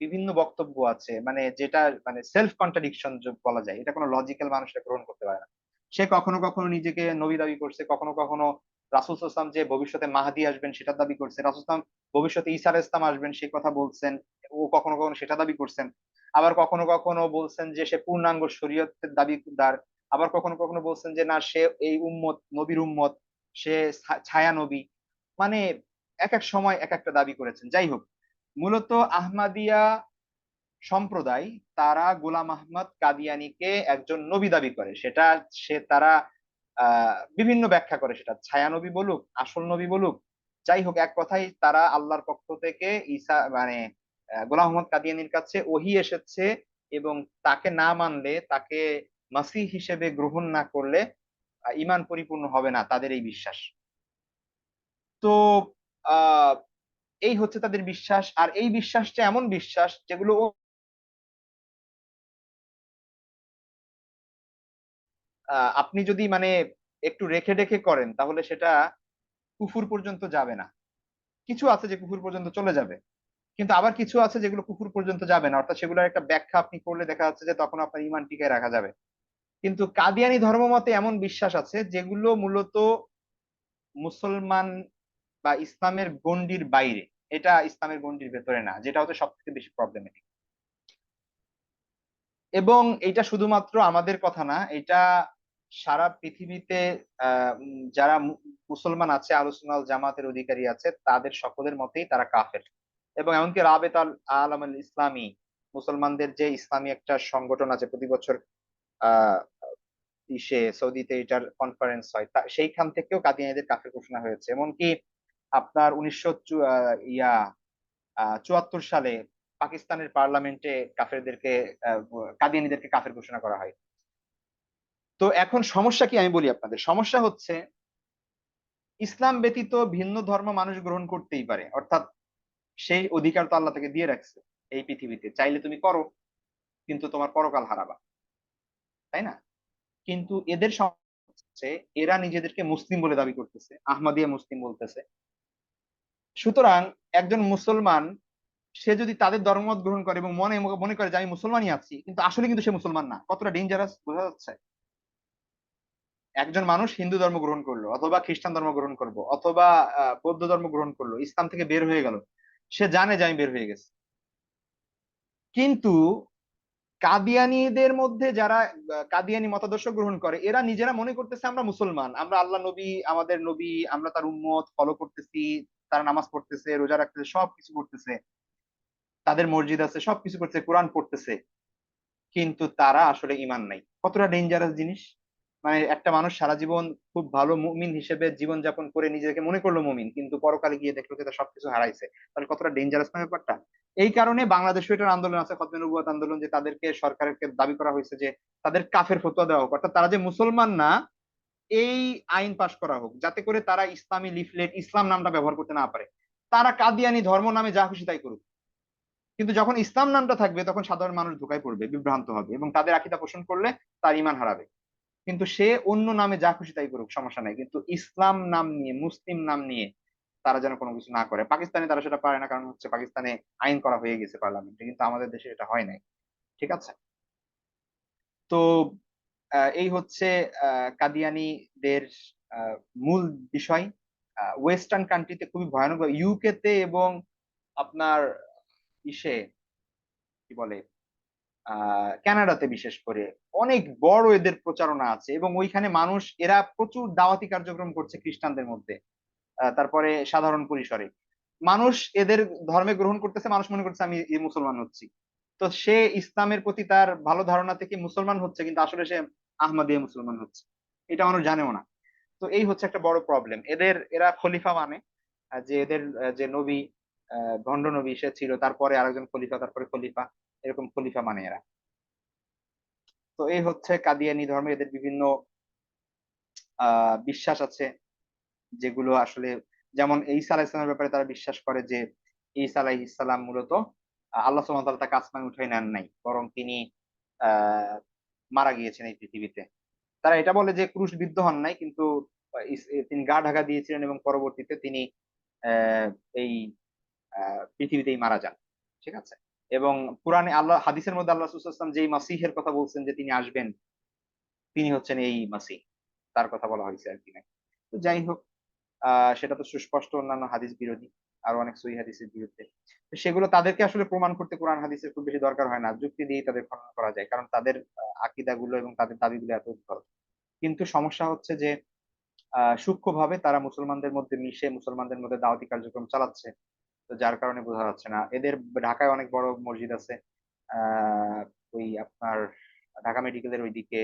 বিভিন্ন বক্তব্য আছে, মানে যেটা মানে সেলফ কন্ট্রাডিকশন বলা যায়, এটা কোনো লজিক্যাল মানুষ এটা গ্রহণ করতে পারে না। সে কখনো কখনো নিজেকে নবী দাবি করছে, কখনো কখনো রাসূল সাল্লাল্লাহু আলাইহি ওয়াসাল্লাম যে ভবিষ্যতে মাহদী আসবেন সেটা দাবি করছে, রাসূল সাল্লাল্লাহু আলাইহি ওয়াসাল্লাম ভবিষ্যতে ঈসা আলাইহিস সালাম আসবেন সে কথা বলছেন, ও কখনো কখনো সেটা দাবি করছেন। আবার কখনো কখনো বলছেন যে সে পূর্ণাঙ্গ শরীয়তের দাবিদার। আবার কখনো কখনো বলছেন যে না, সে এই উম্মত, নবীর উম্মত, সে ছায়া নবী। মানে এক এক সময় এক একটা দাবি করেছেন। যাই হোক, মূলত আহমাদিয়া সম্প্রদায়, তারা গোলাম আহমদ কাদিয়ানীকে একজন নবী দাবি করে। সেটা তারা বিভিন্ন ব্যাখ্যা করে, সেটা ছায়া নবী বলুক, আসল নবী বলুক, যাই হোক, এক কথায় তারা আল্লাহর পক্ষ থেকে ঈসা মানে গোলাম আহমদ কাদিয়ানীর কাছে ওহী এসেছে, এবং তাকে না মানলে, তাকে মাসিহ হিসেবে গ্রহণ না করলে ঈমান পরিপূর্ণ হবে না, তাদের এই বিশ্বাস। তো আহ এই হচ্ছে তাদের বিশ্বাস। আর এই বিশ্বাসটা এমন বিশ্বাস যেগুলো আপনি যদি মানে একটু রেখে রেখে করেন তাহলে সেটা কুফুর পর্যন্ত যাবে না। কিছু আছে যে কুফুর পর্যন্ত চলে যাবে, কিন্তু আবার কিছু আছে যেগুলো কুফুর পর্যন্ত যাবে না, অর্থাৎ সেগুলোর একটা ব্যাখ্যা আপনি করলে দেখা যাচ্ছে যে তখন আপনার ঈমান টিকে রাখা যাবে। কিন্তু কাদিয়ানি ধর্মমতে এমন বিশ্বাস আছে যেগুলো মূলত মুসলমান বা ইসলামের গণ্ডির বাইরে, এটা ইসলামের গণ্ডির ভেতরে না, যেটা হচ্ছে সব থেকে বেশি প্রবলেমেটিক। এবং এটা শুধুমাত্র আমাদের কথা না, এটা সারা পৃথিবীতে যারা মুসলমান আছে, আহলুস সুন্নাহ ওয়াল জামাতের অধিকারী আছে, তাদের সকলের মতেই তারা কাফের। এবং এমনকি রাবেত আল আলাম আল ইসলামী, মুসলমানদের যে ইসলামী একটা সংগঠন আছে, প্রতি বছর আহ সৌদিতে এটার কনফারেন্স হয়, সেইখান থেকেও কাদিয়ানীদের কাফের ঘোষণা হয়েছে। এমনকি আপনার 1974 সালে পাকিস্তানের পার্লামেন্টে কাফেরদেরকে, আহ, কাদিয়ানীদেরকে কাফের ঘোষণা করা হয়। তো এখন সমস্যা কি আমি বলি আপনাদের, সমস্যা হচ্ছে ইসলাম ব্যতীত ভিন্ন ধর্ম মানুষ গ্রহণ করতেই পারে, অর্থাৎ সেই অধিকার তো আল্লাহ তাকে দিয়ে রাখছে। এই পৃথিবীতে চাইলে তুমি করো, কিন্তু তোমার পরকাল হারাবা, তাই না? কিন্তু এদের সমস্যা হচ্ছে, এরা নিজেদেরকে মুসলিম বলে দাবি করতেছে, আহমদিয়া মুসলিম বলতেছে। সুতরাং একজন মুসলমান, সে যদি তাদের ধর্মমত গ্রহণ করে এবং মনে মনে করে যে আমি মুসলমানই আছি, কিন্তু আসলে কিন্তু সে মুসলমান না, কতটা ডেঞ্জারাস বোঝা যাচ্ছে? একজন মানুষ হিন্দু ধর্ম গ্রহণ করলো, অথবা খ্রিস্টান ধর্ম গ্রহণ করবো, অথবা বৌদ্ধ ধর্ম গ্রহণ করলো, ইসলাম থেকে বের হয়ে গেল, সে জানে যে আমি বের হয়ে গেছি। কিন্তু কাদিয়ানীদের মধ্যে যারা কাদিয়ানী মতাদর্শ গ্রহণ করে, এরা নিজেরা মনে করতেছে আমরা মুসলমান, আমরা আল্লাহ নবী, আমাদের নবী, আমরা তার উম্মত, ফলো করতেছি, তারা নামাজ পড়তেছে, রোজা রাখতেছে, সবকিছু করতেছে, তাদের মসজিদ আছে, সবকিছু করতেছে, কোরআন পড়তেছে। কিন্তু তারা আসলে ইমান নাই। কতটা ডেঞ্জারাস জিনিস! মানে একটা মানুষ সারা জীবন খুব ভালো মুমিন হিসেবে জীবন যাপন করে নিজেকে মনে করলো মুমিন, কিন্তু পরকালে গিয়ে দেখলো যে তার সবকিছু হারাইছে। তাহলে কতটা ডেঞ্জারাস না ব্যাপারটা! এই কারণে বাংলাদেশে এটার আন্দোলন আছে, খতমে নবুয়ত আন্দোলন, যে তাদেরকে সরকারের দাবি করা হয়েছে যে তাদের কাফের ফতোয়া দেওয়া হোক, অর্থাৎ তারা যে মুসলমান না এই আইন পাশ করা হোক, যাতে করে তারা ইসলামী লিফলেট, ইসলাম নামটা ব্যবহার করতে না পারে। তারা কাদিয়ানি ধর্ম নামে যা খুশি তাই করুক, কিন্তু যখন ইসলাম নামটা থাকবে তখন সাধারণ মানুষ ধোঁকায় পড়বে, বিভ্রান্ত হবে, এবং তাদের আকীদা পোষণ করলে তার ঈমান হারাবে। কিন্তু সে অন্য নামে যা খুশি তাই করুক, সমস্যা নাই, কিন্তু ইসলাম নাম নিয়ে, মুসলিম নাম নিয়ে তারা যেন কোনো কিছু না করে। পাকিস্তানে তারা সেটা পারে না, কারণ হচ্ছে পাকিস্তানে আইন করা হয়ে গেছে পার্লামেন্টে, কিন্তু আমাদের দেশে এটা হয় নাই। ঠিক আছে? তো এই হচ্ছে কাদিয়ানীদের আহ, মূল বিষয়। ওয়েস্টার্ন কান্ট্রিতে খুবই ভয়ানক, ইউকে তে এবং আপনার ইসে কি বলে কানাডাতে বিশেষ করে অনেক বড় এদের প্রচারণা আছে, এবং ওইখানে মানুষ, এরা প্রচুর দাওয়াতি কার্যক্রম করছে খ্রিস্টানদের মধ্যে। তারপরে সাধারণ পরিসরে মানুষ এদের ধর্মে গ্রহণ করতেছে, মানুষ মনে করছে আমি এই মুসলমান হচ্ছি। তো সে ইসলামের প্রতি তার ভালো ধারণা থেকে মুসলমান হচ্ছে, কিন্তু আসলে সে আহমদীয় মুসলমান হচ্ছে, এটা মানুষ জানেও না। তো এই হচ্ছে একটা বড় প্রবলেম এদের। এরা খলিফা মানে যে এদের যে নবী, ভণ্ড নবী সে ছিল, তারপরে আরেকজন খলিফা, তারপরে খলিফা, এরকম খলিফা মানে এরা। তো এই হচ্ছে কাদিয়ানি ধর্মে এদের বিভিন্ন বিশ্বাস আছে, যেগুলো আসলে, যেমন ঈসা আলাইহিসসালামের ব্যাপারে তারা বিশ্বাস করে যে ঈসা আলাইহিসসালাম মূলত আল্লাহ সুবহানাহু ওয়া তাআলা তাকে আসমানে উঠাই নেন নাই, বরং তিনি আহ মারা গিয়েছেন এই পৃথিবীতে। তারা এটা বলে যে ক্রুশবিদ্ধ হন নাই, কিন্তু তিনি গা ঢাকা দিয়েছিলেন এবং পরবর্তীতে তিনি আহ এই পৃথিবীতেই মারা যান। ঠিক আছে? এবং কোরআনে আল্লাহ, হাদিসের মধ্যে আল্লাহ রাসূলুল্লাহ সাল্লাল্লাহু আলাইহি ওয়াসাল্লাম যেই মাসিহের কথা বলছেন যে তিনি আসবেন, তিনি হচ্ছেন এই মাসিহ, তার কথা বলা হয়েছে আর কি না। তো যাই হোক, সেটা তো সুস্পষ্ট অন্যান্য হাদিস বিরোধী, আরো অনেক সহিহ হাদিসের বিরুদ্ধে। তো সেগুলো তাদেরকে আসলে প্রমাণ করতে কোরআন হাদিসের খুব বেশি দরকার হয় না, যুক্তি দিয়েই তাদের খণ্ডন করা যায়, কারণ তাদের আকীদা গুলো এবং তাদের দাবিগুলো এত উদ্ভট। কিন্তু সমস্যা হচ্ছে যে সূক্ষ্মভাবে তারা মুসলমানদের মধ্যে মিশে মুসলমানদের মধ্যে দাওয়াতি কার্যক্রম চালাচ্ছে। তো যার কারণে বোঝা যাচ্ছে না এদের। ঢাকায় অনেক বড় মসজিদ আছে, আহ ওই আপনার ঢাকা মেডিকেলের ওইদিকে,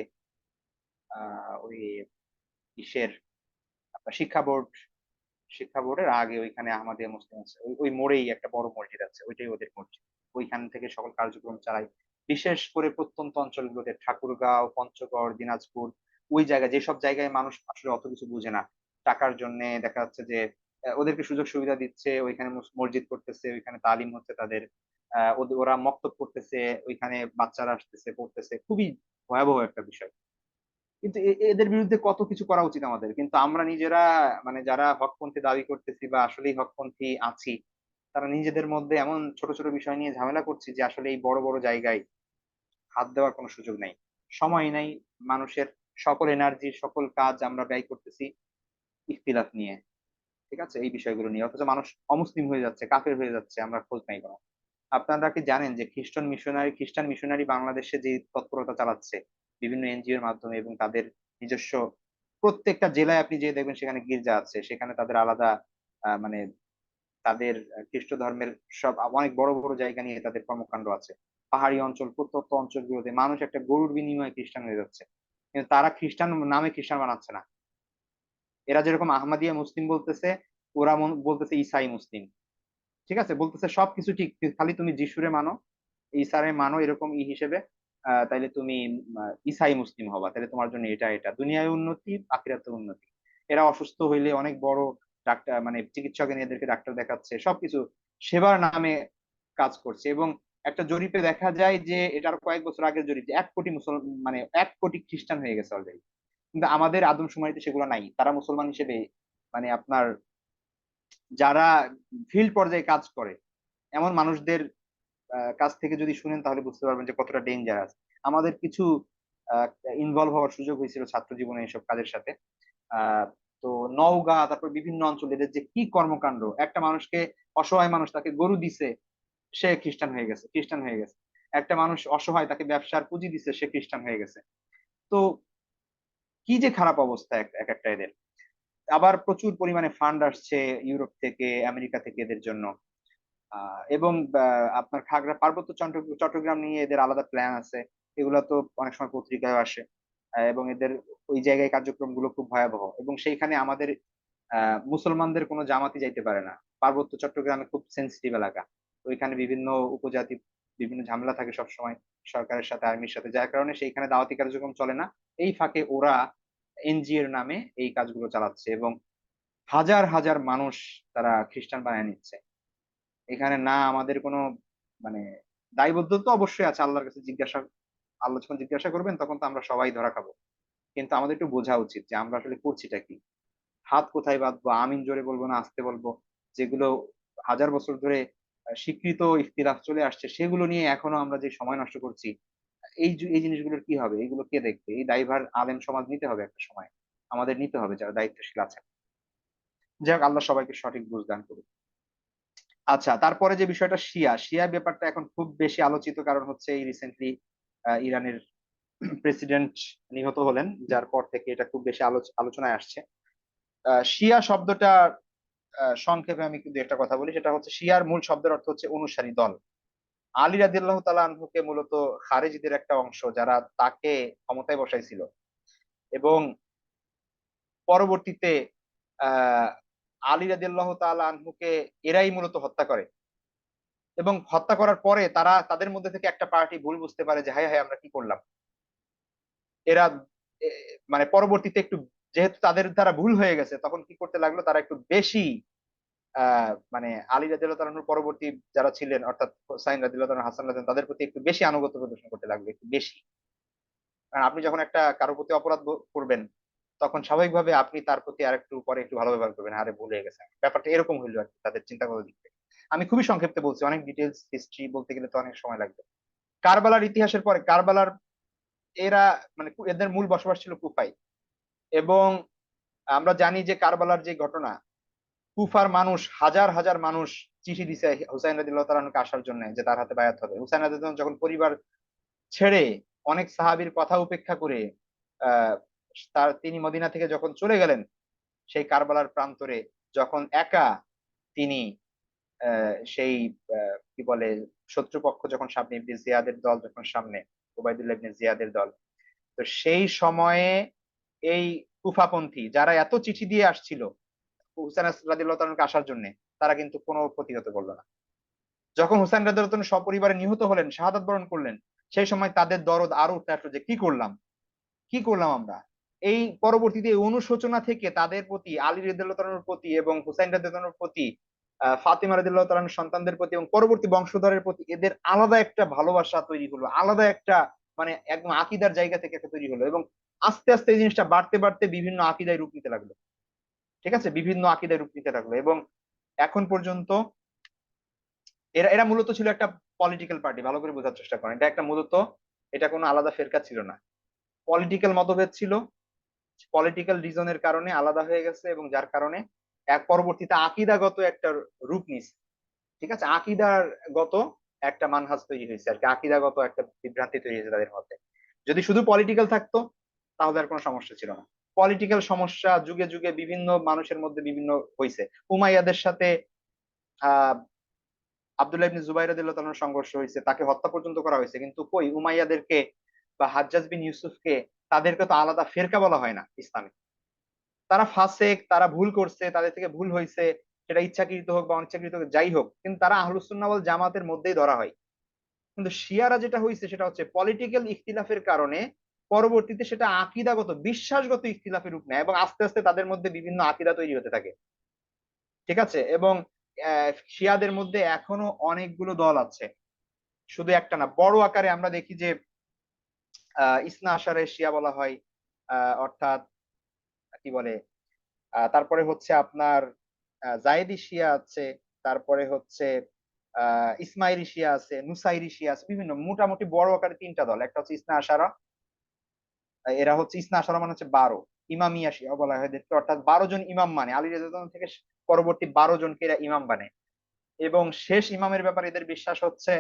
ওই ইসের আপনার শিক্ষা বোর্ডের আগে ওইখানে আহমদিয়া মুসলিম আছে, ওই ওই মোড়েই একটা বড় মসজিদ আছে, ওইটাই ওদের মসজিদ। ওইখান থেকে সকল কার্যক্রম চালায়। বিশেষ করে প্রত্যন্ত অঞ্চলগুলোতে, ঠাকুরগাঁও, পঞ্চগড়, দিনাজপুর, ওই জায়গায়, যেসব জায়গায় মানুষ আসলে অত কিছু বুঝে না, টাকার জন্য দেখা যাচ্ছে যে ওদেরকে সুযোগ সুবিধা দিচ্ছে, ওইখানে মসজিদ করতেছে, ওইখানে তালিম হচ্ছে তাদের, ওরা মক্তব করতেছে, ওইখানে বাচ্চারা আসতেছে, পড়তেছে, খুবই ভয়াবহ একটা বিষয়। কিন্তু এদের বিরুদ্ধে কত কিছু করা উচিত আমাদের, কিন্তু আমরা নিজেরা, মানে যারা হকপন্থী দাবি করতেছি বা আসলেই হকপন্থী আছি, তারা নিজেদের মধ্যে এমন ছোট ছোট বিষয় নিয়ে ঝামেলা করছি যে আসলে এই বড় বড় জায়গায় হাত দেওয়ার কোনো সুযোগ নাই, সময় নাই মানুষের। সকল এনার্জি, সকল কাজ আমরা ব্যয় করতেছি ইখতিলাফ নিয়ে। ঠিক আছে? এই বিষয়গুলো নিয়ে, অথচ মানুষ অমুসলিম হয়ে যাচ্ছে, কাফের হয়ে যাচ্ছে, আমরা খোঁজ নাই কোনো। আপনারা কি জানেন যে খ্রিস্টান মিশনারি বাংলাদেশে যে তৎপরতা চালাচ্ছে বিভিন্ন এনজিও এর মাধ্যমে, এবং তাদের নিজস্ব প্রত্যেকটা জেলায় আপনি যে দেখবেন সেখানে গির্জা আছে, সেখানে তাদের আলাদা মানে তাদের খ্রিস্ট ধর্মের সব অনেক বড় বড় জায়গা নিয়ে তাদের কর্মকাণ্ড আছে। পাহাড়ি অঞ্চল, প্রত্যন্ত অঞ্চলগুলোতে মানুষ একটা গরুর বিনিময়ে খ্রিস্টান হয়ে যাচ্ছে, কিন্তু তারা খ্রিস্টান নামে খ্রিস্টান বানাচ্ছে না। এরা যেরকম আহমদিয়া মুসলিম বলতেছে, ওরা বলতেছে ইসাই মুসলিম। ঠিক আছে? বলতেছে সবকিছু ঠিক, খালি তুমি যিশুরে মানো, ঈসারে মানো, এরকম হিসেবে তাইলে তুমি ঈসাই মুসলিম হবা, তাহলে তোমার জন্য এটা এটা দুনিয়ায় উন্নতি, আখিরাতে উন্নতি। এরা অসুস্থ হইলে অনেক বড় ডাক্তার, মানে চিকিৎসক এনে এদেরকে ডাক্তার দেখাচ্ছে, সবকিছু সেবার নামে কাজ করছে। এবং একটা জরিপে দেখা যায় যে, এটার কয়েক বছর আগের জরিপ, যে 1 কোটি মানে 1 কোটি খ্রিস্টান হয়ে গেছে অলরেডি, কিন্তু আমাদের আদমশুমারিতে সেগুলো নাই। তারা মুসলমান হিসেবে, মানে আপনার যারা ফিল্ড পর্যায়ে কাজ করে এমন মানুষদের কাছ থেকে যদি শুনেন তাহলে বুঝতে পারবেন যে কতটা ডেঞ্জারাস। আমাদের কিছু ইনভলভ হওয়ার সুযোগ হয়েছিল ছাত্র জীবনে এইসব কাজের সাথে। আহ তো নওগাঁ, তারপর বিভিন্ন অঞ্চলে এদের যে কি কর্মকাণ্ড, একটা মানুষকে, অসহায় মানুষ, তাকে গরু দিছে, সে খ্রিস্টান হয়ে গেছে। একটা মানুষ অসহায়, তাকে ব্যবসার পুঁজি দিছে, সে খ্রিস্টান হয়ে গেছে। তো কি যে খারাপ অবস্থা এক এক একটা এদের। আবার প্রচুর পরিমাণে ফান্ড আসছে ইউরোপ থেকে, আমেরিকা থেকে এদের জন্য। এবং আপনার খাগড়া পার্বত্য চট্টগ্রাম নিয়ে এদের আলাদা প্ল্যান আছে। এগুলা তো অনেক সময় পত্রিকায় আসে। এবং এদের ওই জায়গায় কার্যক্রম গুলো খুব ভয়াবহ, এবং সেইখানে আমাদের মুসলমানদের কোনো জামাতি যাইতে পারে না। পার্বত্য চট্টগ্রামে খুব সেন্সিটিভ এলাকা, ওইখানে বিভিন্ন উপজাতি, বিভিন্ন ঝামেলা থাকে সবসময় সরকারের সাথে, আর্মির সাথে, যার কারণে সেইখানে দাওয়াতি কার্যক্রম চলে না। এই ফাঁকে ওরা এনজিও এর নামে এই কাজগুলো চালাচ্ছে, এবং হাজার হাজার মানুষ তারা খ্রিস্টান বানিয়ে নিচ্ছে। এখানে না আমাদের কোনো মানে দায়বদ্ধতা তো অবশ্যই আছে, আল্লাহর কাছে জিজ্ঞাসা, আল্লাহ যখন জিজ্ঞাসা করবেন তখন তো আমরা সবাই ধরা খাবো। কিন্তু আমাদের একটু বোঝা উচিত যে আমরা আসলে করছিটা কি, হাত কোথায় বাঁধবো, আমিন জোরে বলবো না আস্তে বলবো, যেগুলো হাজার বছর ধরে স্বীকৃত ইখতিলাফ চলে আসছে, সেগুলো নিয়ে এখনো আমরা যে সময় নষ্ট করছি, এই জিনিসগুলোর কি হবে, এগুলো কে দেখবে? এই দায়ভার আলেম সমাজ নিতে হবে একটা সময়, আমাদের নিতে হবে যারা দায়িত্বশীল আছে। যাই হোক, আল্লাহ সবাইকে সঠিক বুঝ দান করুন। আচ্ছা, তারপরে যে বিষয়টা শিয়া, শিয়া ব্যাপারটা এখন খুব বেশি আলোচিত, কারণ হচ্ছে এই রিসেন্টলি ইরানের প্রেসিডেন্ট নিহত হলেন, যার পর থেকে এটা খুব বেশি আলোচনায় আসছে। শিয়া শব্দটা সংক্ষেপে আমি কিন্তু একটা কথা বলি, সেটা হচ্ছে শিয়ার মূল শব্দের অর্থ হচ্ছে অনুসারী দল। আলী রাদিয়াল্লাহু তাআলা আনহুকে মূলত খারেজিদের একটা অংশ, যারা তাকে ক্ষমতায় বসাইছিল, এবং পরবর্তীতে আহ আলী রাদিয়াল্লাহু তাআলা আনহুকে এরাই মূলত হত্যা করে। এবং হত্যা করার পরে তারা তাদের মধ্যে থেকে একটা পার্টি ভুল বুঝতে পারে যে হায় হায় আমরা কি করলাম। এরা এ, মানে পরবর্তীতে একটু, যেহেতু তাদের দ্বারা ভুল হয়ে গেছে, তখন কি করতে লাগলো, তারা একটু বেশি মানে আলী রাদিয়াল্লাহু তাআলার পরবর্তী যারা ছিলেন, অর্থাৎ হুসাইন রাদিয়াল্লাহু তাআলা, হাসান রাদিয়াল্লাহু তাদের প্রতি একটু বেশি আনুগত্য প্রদর্শন করতে লাগলো, একটু বেশি। কারণ আপনি যখন একটা কারোর প্রতি অপরাধ করবেন, তখন স্বাভাবিকভাবে আপনি তার প্রতি আর একটু পরে একটু ভালো ব্যবহার করবেন, আরে ভুল হয়ে গেছে, ব্যাপারটা এরকম হইলো আর কি, তাদের চিন্তা করার দিক থেকে। আমি খুবই সংক্ষিপ্ত বলছি, অনেক ডিটেলস হিস্ট্রি বলতে গেলে তো অনেক সময় লাগবে। কারবালার ইতিহাসের পরে কারবালার এরা মানে এদের মূল বসবাস ছিল কুফায়, এবং আমরা জানি যে কারবালার যে ঘটনা, কুফার মানুষ হাজার হাজার মানুষ চিঠি দিছে হুসাইন রাদিয়াল্লাহু তাআলাকে আসার জন্য, যে তার হাতে বায়াত হবে। হুসাইন রাদিয়াল্লাহু তাআলা যখন পরিবার ছেড়ে, অনেক সাহাবীর কথা উপেক্ষা করে আহ তিনি মদিনা থেকে যখন চলে গেলেন সেই কারবালার প্রান্তরে, যখন একা তিনি সেই কি বলে শত্রুপক্ষ যখন সামনে, ইবনে জিয়াদের দল যখন সামনে, উবাইদুল্লাহ ইবনে জিয়াদের দল, তো সেই সময়ে এই কুফাপন্থী যারা এত চিঠি দিয়ে আসছিল হুসাইন রাদিয়াল্লাহু তাআলাকে আসার জন্য, তারা কিন্তু কোনো প্রতিহত করলো না। যখন হুসাইন রাদিয়াল্লাহু তাআলা সপরিবারে নিহত হলেন, শাহাদাত বরণ করলেন, সেই সময় তাদের দরদ আরো উঠে আসলো যে কি করলাম, কি করলাম আমরা। এই পরবর্তীতে অনুশোচনা থেকে তাদের প্রতি, আলী রাদিয়াল্লাহু তাআলার প্রতি এবং হুসাইন রাদিয়াল্লাহু তাআলার প্রতি, ফাতিমা রাদিয়াল্লাহু তাআলার সন্তানদের প্রতি এবং পরবর্তী বংশধরের প্রতি এদের আলাদা একটা ভালোবাসা তৈরি হলো, আলাদা একটা মানে একদম আকীদার জায়গা থেকে একটা তৈরি হলো, এবং আস্তে আস্তে এই জিনিসটা বাড়তে বাড়তে বিভিন্ন আকীদায় রূপ নিতে লাগলো। ঠিক আছে, বিভিন্ন আকীদায় রূপ নিতে লাগলো, এবং এখন পর্যন্ত এরা এরা মূলত ছিল একটা পলিটিক্যাল পার্টি। ভালো করে বোঝার চেষ্টা করেন, এটা একটা মূলত, এটা কোনো আলাদা ফেরকা ছিল না, পলিটিক্যাল মতভেদ ছিল, পলিটিক্যাল রিজনের কারণে আলাদা হয়ে গেছে, এবং যার কারণে এক পরবর্তীতে আকিদাগত একটা রূপ নিছে। ঠিক আছে, আকিদাগত একটা মানহাজ তৈরি হয়েছে আর কি, আকিদাগত একটা বিভ্রান্তি তৈরি হয়েছে তাদের মধ্যে। যদি শুধু পলিটিক্যাল থাকতো তাহলে আর কোনো সমস্যা ছিল না। পলিটিক্যাল সমস্যা যুগে যুগে বিভিন্ন মানুষের মধ্যে বিভিন্ন হয়েছে। উমাইয়াদের সাথে আহ আব্দুল্লাহ ইবনে জুবাইর রাদিয়াল্লাহু তাআলার সংঘর্ষ হয়েছে, তাকে হত্যা পর্যন্ত করা হয়েছে, কিন্তু কই উমাইয়াদেরকে বা হাজ্জাজ বিন ইউসুফকে, তাদেরকে তো আলাদা ফেরকা বলা হয় না ইসলামে। তারা ফাসেক, তারা ভুল করছে, তাদের থেকে ভুল হয়েছে, সেটা ইচ্ছাকৃত হোক বা অনিচ্ছাকৃত হোক যাই হোক, কিন্তু তারা আহলুস সুন্নাহ ওয়াল জামাতের মধ্যেই ধরা হয়। কিন্তু শিয়ারা যেটা হয়েছে সেটা হচ্ছে পলিটিক্যাল ইখতিলাফের কারণে পরবর্তীতে সেটা আকীদাগত বিশ্বাসগত ইখতিলাফের রূপ নেয়, এবং আস্তে আস্তে তাদের মধ্যে বিভিন্ন আকীদা তৈরি হতে থাকে। ঠিক আছে, এবং শিয়াদের মধ্যে এখনো অনেকগুলো দল আছে, শুধু একটা না, বড় আকারে আমরা দেখি যে ইসনা আশারে শিয়া বলা হয়, অর্থাৎ কি বলে, তারপরে হচ্ছে আপনার জায়েদি শিয়া আছে, তারপরে হচ্ছে ইসমাইলি শিয়া আছে, নুসাইরি শিয়া আছে, বিভিন্ন মোটামুটি বড় আকারে তিনটা দল। একটা হচ্ছে ইসনা আশারা, এরা হচ্ছে ইসনা আশারা মানে হচ্ছে 12, ইমামিয়া শিয়া বলা হয় এদেরকে, অর্থাৎ 12 জন ইমাম মানে আলী রাদিয়াল্লাহু থেকে পরবর্তী 12 জনকে এরা ইমাম মানে। এবং শেষ ইমামের ব্যাপারে এদের বিশ্বাস হচ্ছে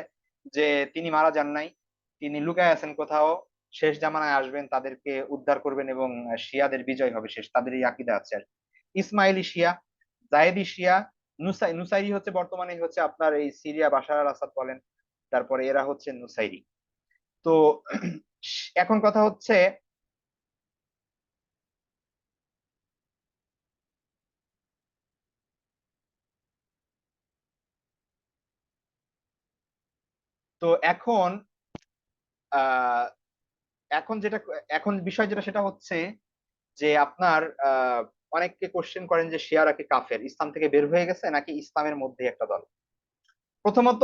যে তিনি মারা যান নাই, তিনি লুকায় আছেন কোথাও, শেষ জামানায় আসবেন, তাদেরকে উদ্ধার করবেন, এবং শিয়াদের বিজয় হবে শেষ, তাদের এই আকীদা আছে আর কি। ইসমাইলি শিয়া, জায়েদি শিয়া, নুসাইরি হচ্ছে বর্তমানে হচ্ছে আপনার এই সিরিয়া বাশার আল আসাদ বলেন, তারপরে এরা হচ্ছে নুসাইরি। তো এখন কথা হচ্ছে, তো এখন আহ এখন যেটা, এখন বিষয় যেটা সেটা হচ্ছে যে আপনার অনেককে কোশ্চেন করেন যে শিয়ারা কি কাফের, ইসলাম থেকে বের হয়ে গেছে নাকি ইসলামের মধ্যে একটা দল। প্রথমত